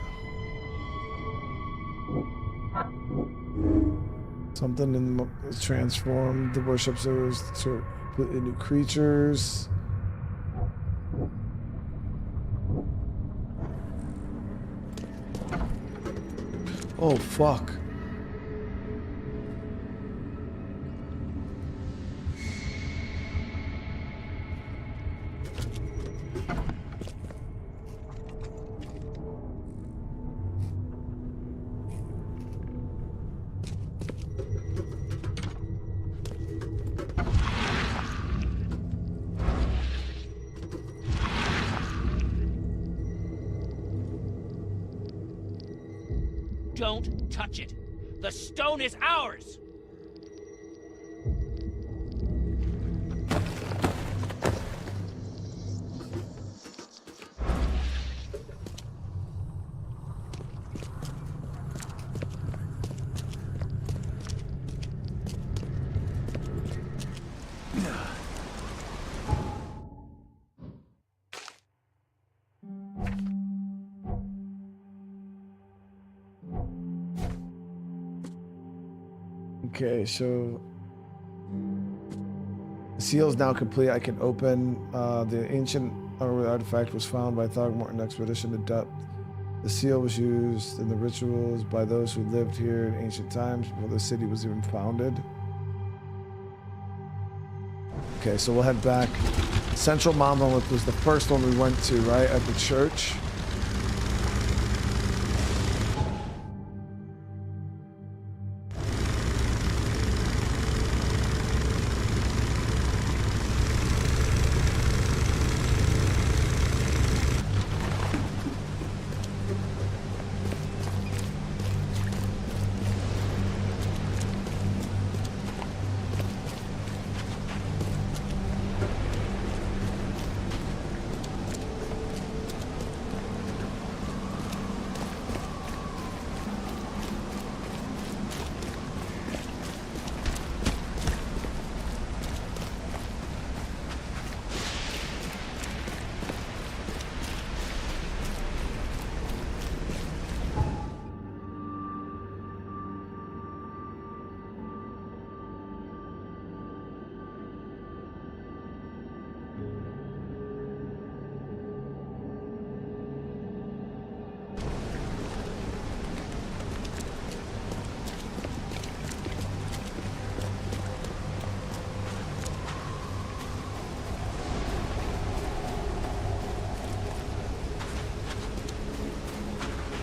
something in the transformed the worshippers to completely new creatures. Oh fuck. Don't touch it. The stone is ours. Okay, so the seal is now complete. I can open the ancient artifact was found by Throckmorton expedition to depth. The seal was used in the rituals by those who lived here in ancient times before the city was even founded. Okay, so we'll head back. Central Monolith was the first one we went to, right, at the church.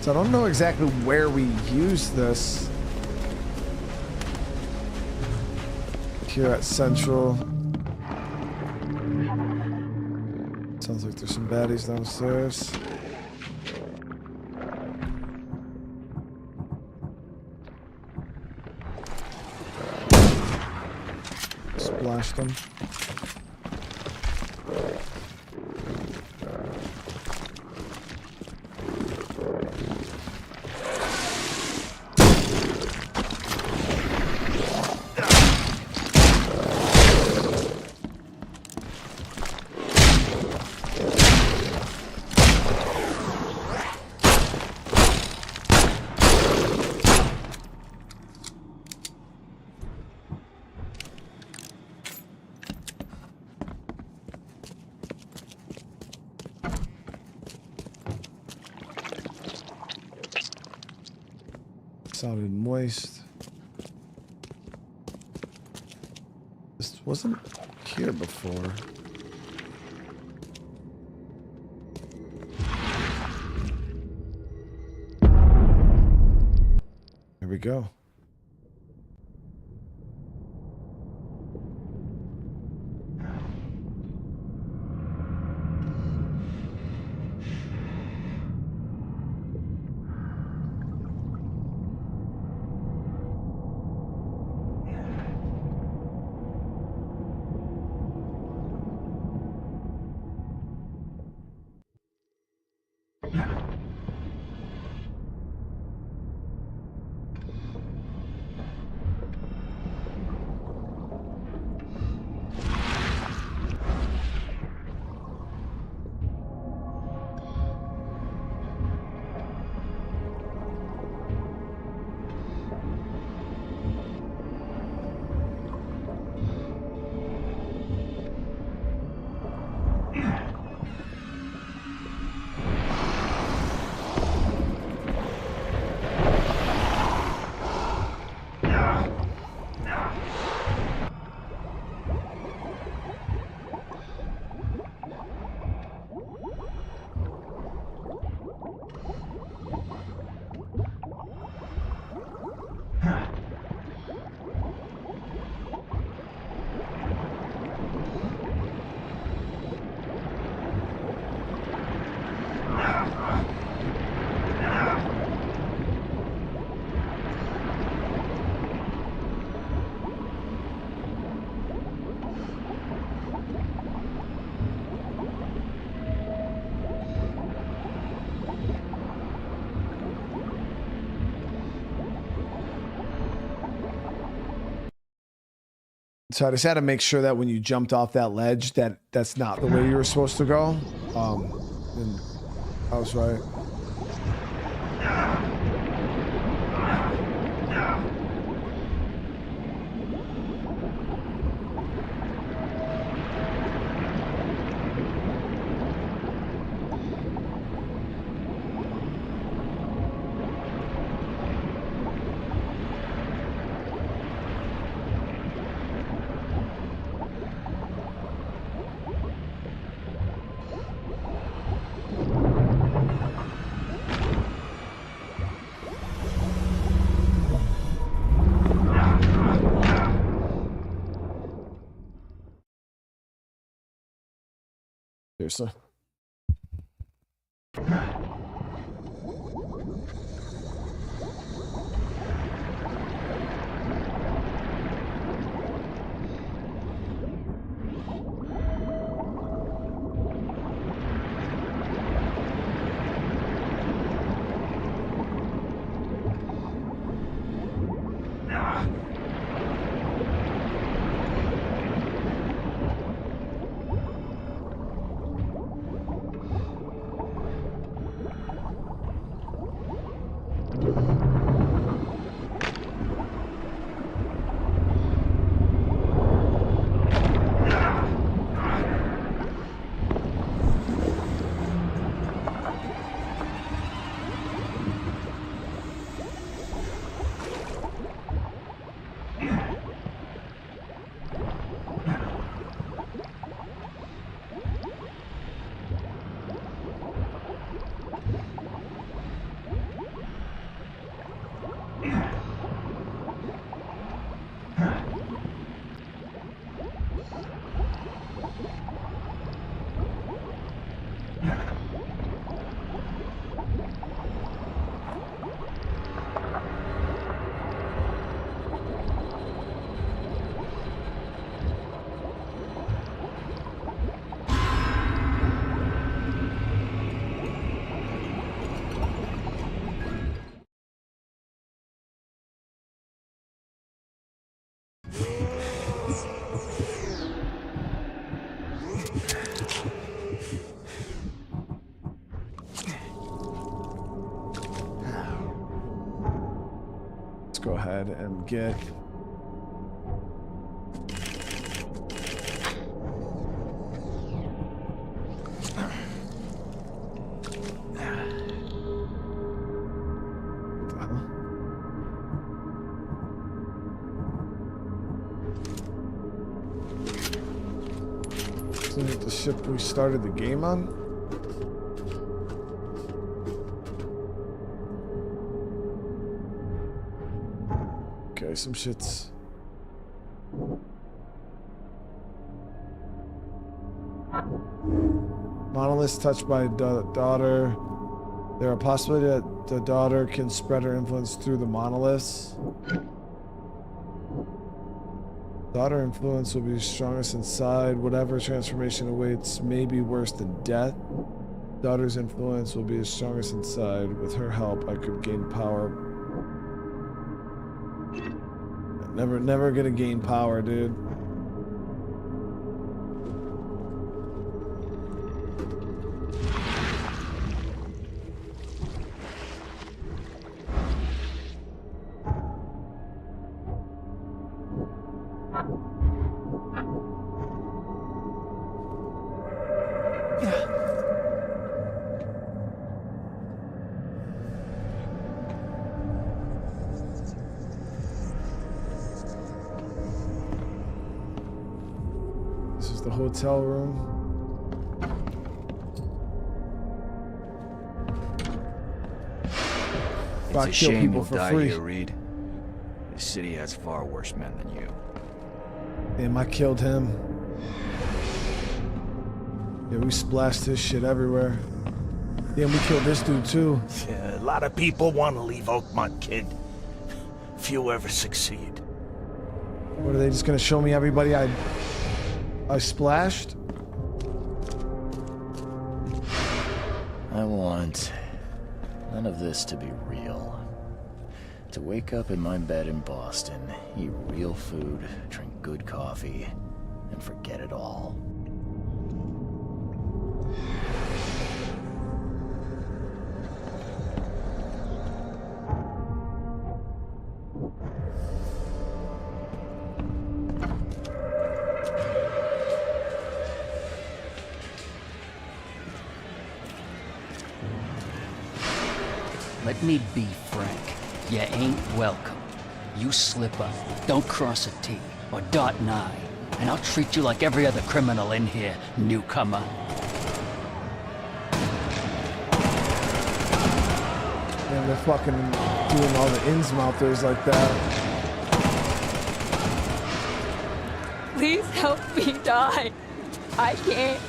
So I don't know exactly where we use this. Here at Central. Sounds like there's some baddies downstairs. Splash them. Sounded moist. This wasn't here before. Here we go. So I just had to make sure that when you jumped off that ledge, that's not the way you were supposed to go. And I was right. Seriously. ahead and get... Isn't it the ship we started the game on? Okay, some shit's... Monoliths touched by daughter. There are possibility that the daughter can spread her influence through the monoliths. Daughter influence will be strongest inside. Whatever transformation awaits may be worse than death. Daughter's influence will be strongest inside. With her help, I could gain power. Never gonna gain power, dude. The hotel room. It's a shame you'll die here, Reed. This city has far worse men than you. Damn, I killed him. Yeah, we splashed this shit everywhere. Damn, we killed this dude too. Yeah, a lot of people want to leave Oakmont, kid. Few ever succeed. What, are they just gonna show me everybody I splashed? I want none of this to be real. To wake up in my bed in Boston, eat real food, drink good coffee, and forget it all. Let me be frank. You ain't welcome. You slip up, don't cross a T, or dot an I, and I'll treat you like every other criminal in here, newcomer. And they're fucking doing all the Innsmouthers like that. Please help me die. I can't.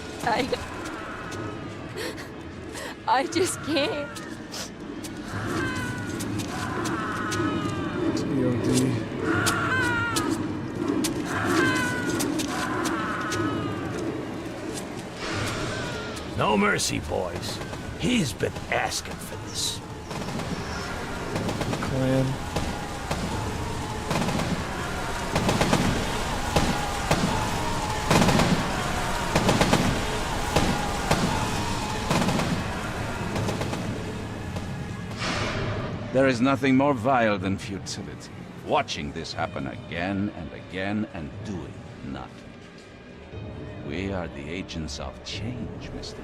I just can't. EOD. No mercy, boys. He's been asking for this. Clan. There is nothing more vile than futility. Watching this happen again and again and doing nothing. We are the agents of change, Mr.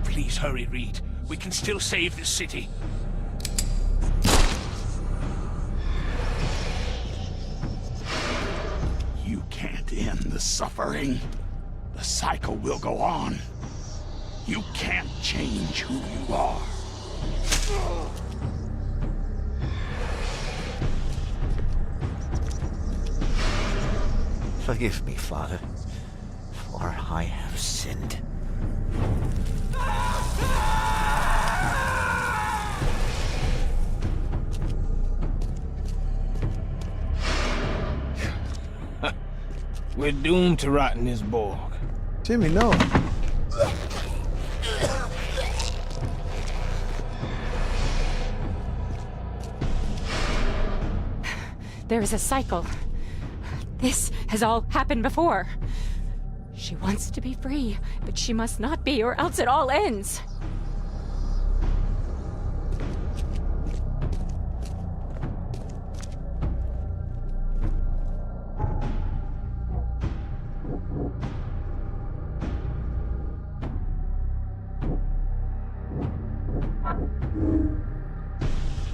Please hurry, Reed. We can still save this city. You can't end the suffering. The cycle will go on. You can't change who you are. Forgive me, Father, for I have sinned. We're doomed to rot in this Borg. Jimmy, no. There is a cycle. This has all happened before. She wants to be free, but she must not be, or else it all ends.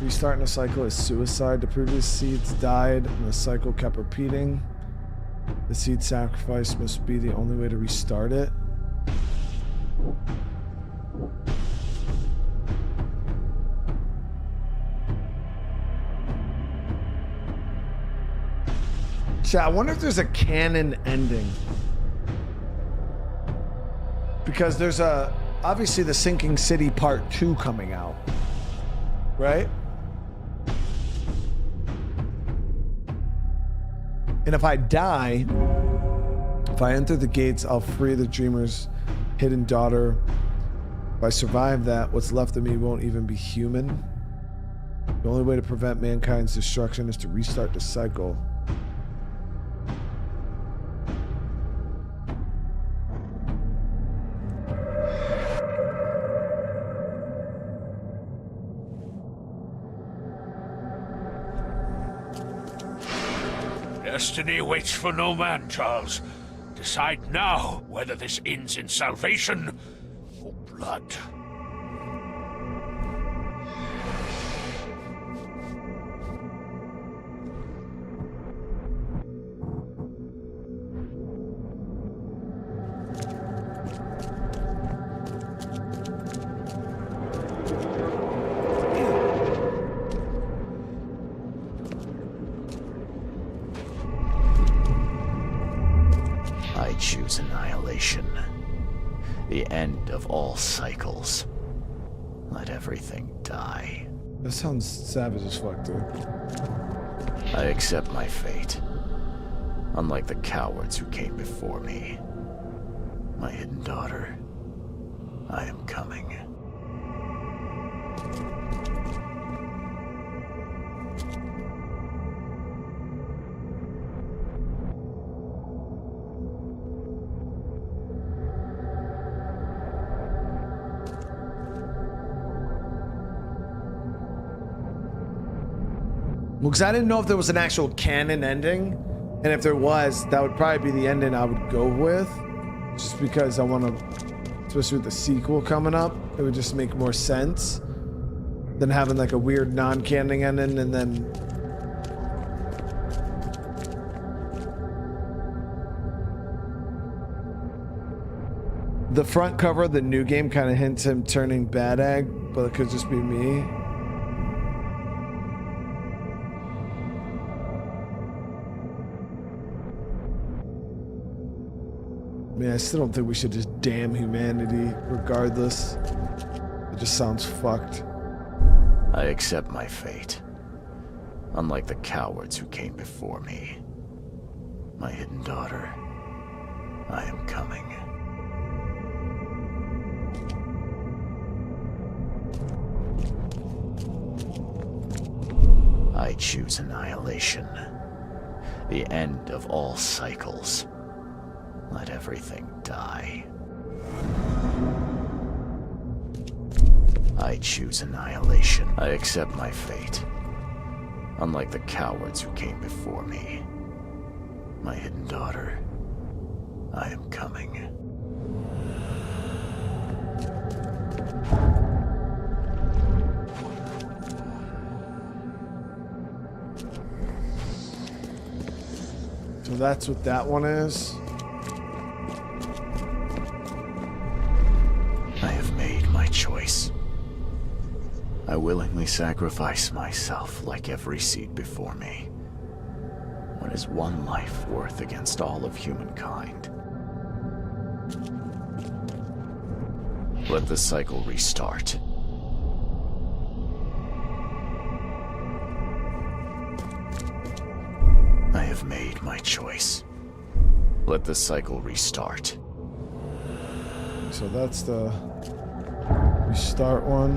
Restarting a cycle is suicide. The previous seeds died and the cycle kept repeating. The seed sacrifice must be the only way to restart it. I wonder if there's a canon ending. Because there's obviously the Sinking City Part 2 coming out. Right? And if I die, if I enter the gates, I'll free the dreamer's hidden daughter. If I survive that, what's left of me won't even be human. The only way to prevent mankind's destruction is to restart the cycle. Destiny waits for no man, Charles. Decide now whether this ends in salvation or blood. I choose annihilation. The end of all cycles. Let everything die. That sounds savage as fuck, dude. I accept my fate. Unlike the cowards who came before me. My hidden daughter. I am coming. Well, because I didn't know if there was an actual canon ending, and if there was, that would probably be the ending I would go with, just because I want to, especially with the sequel coming up, it would just make more sense than having like a weird non-canon ending and then the front cover of the new game kind of hints him turning bad egg, but it could just be me. I mean, I still don't think we should just damn humanity regardless. It just sounds fucked. I accept my fate. Unlike the cowards who came before me. My hidden daughter. I am coming. I choose annihilation. The end of all cycles. Let everything die. I choose annihilation. I accept my fate. Unlike the cowards who came before me. My hidden daughter. I am coming. So that's what that one is. I have made my choice. I willingly sacrifice myself like every seed before me. What is one life worth against all of humankind? Let the cycle restart. I have made my choice. Let the cycle restart. So that's the restart one.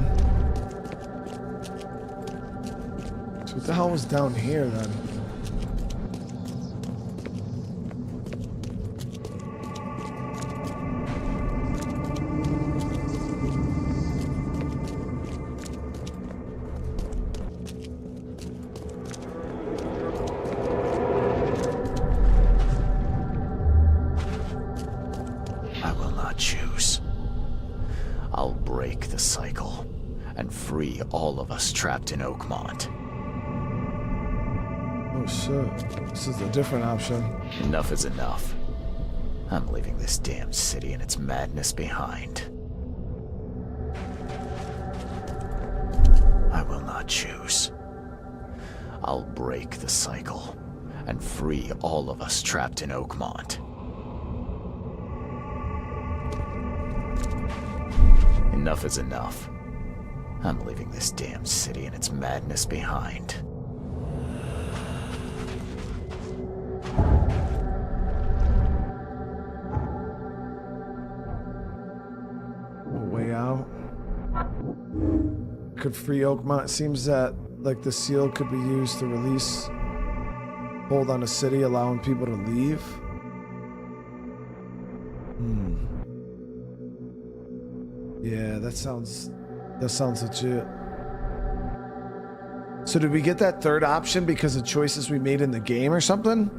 So what the hell was down here then? not choose. I'll break the cycle and free all of us trapped in Oakmont. Oh shit, this is a different option. Enough is enough. I'm leaving this damn city and its madness behind. I will not choose. I'll break the cycle and free all of us trapped in Oakmont. Enough is enough. I'm leaving this damn city and its madness behind. Way out. Could free Oakmont. Seems that like the seal could be used to release hold on a city, allowing people to leave. Yeah, that sounds legit. So did we get that third option because of choices we made in the game or something?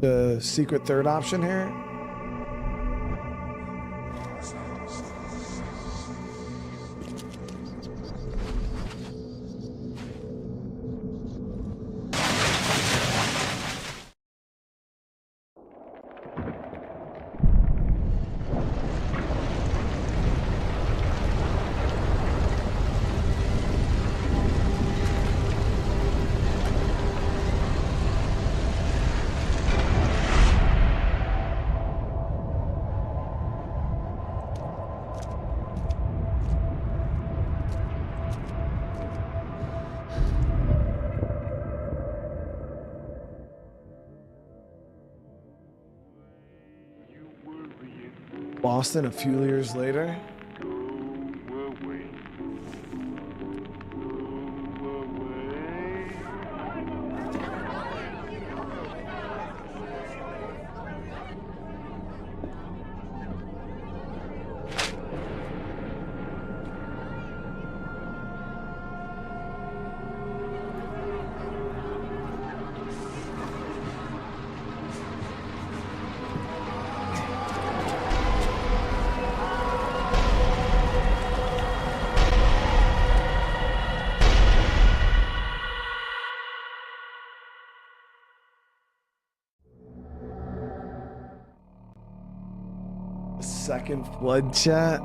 The secret third option here? Boston a few years later. Second flood chat.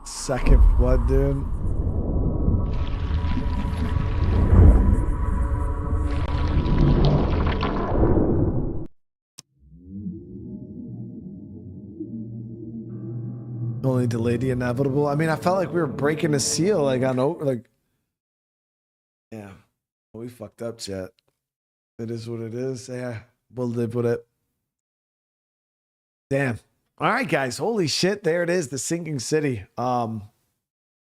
Second flood, dude. Only delayed the inevitable. I mean, I felt like we were breaking the seal, like on over, like. Yeah, we fucked up, chat. It is what it is. Yeah, we'll live with it. Damn. All right, guys. Holy shit. There it is. The sinking city. I'm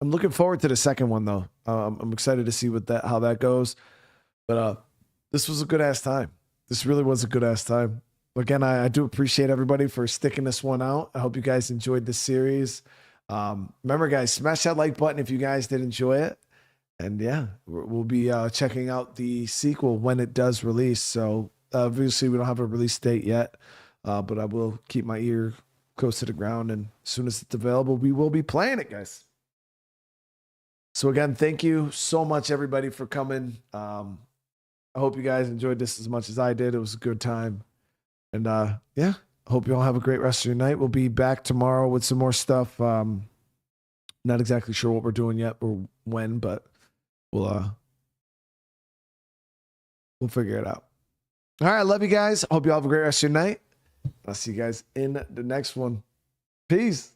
looking forward to the second one, though. I'm excited to see how that goes. But this was a good ass time. This really was a good ass time. Again, I do appreciate everybody for sticking this one out. I hope you guys enjoyed this series. Remember, guys, smash that like button if you guys did enjoy it. And yeah, we'll be checking out the sequel when it does release. So obviously, we don't have a release date yet, but I will keep my ear close to the ground, and as soon as it's available, we will be playing it, guys. So again, thank you so much, everybody, for coming. I hope you guys enjoyed this as much as I did. It was a good time. And yeah, I hope you all have a great rest of your night. We'll be back tomorrow with some more stuff. Not exactly sure what we're doing yet or when, but we'll figure it out. All right, I love you guys. Hope you all have a great rest of your night. I'll see you guys in the next one. Peace.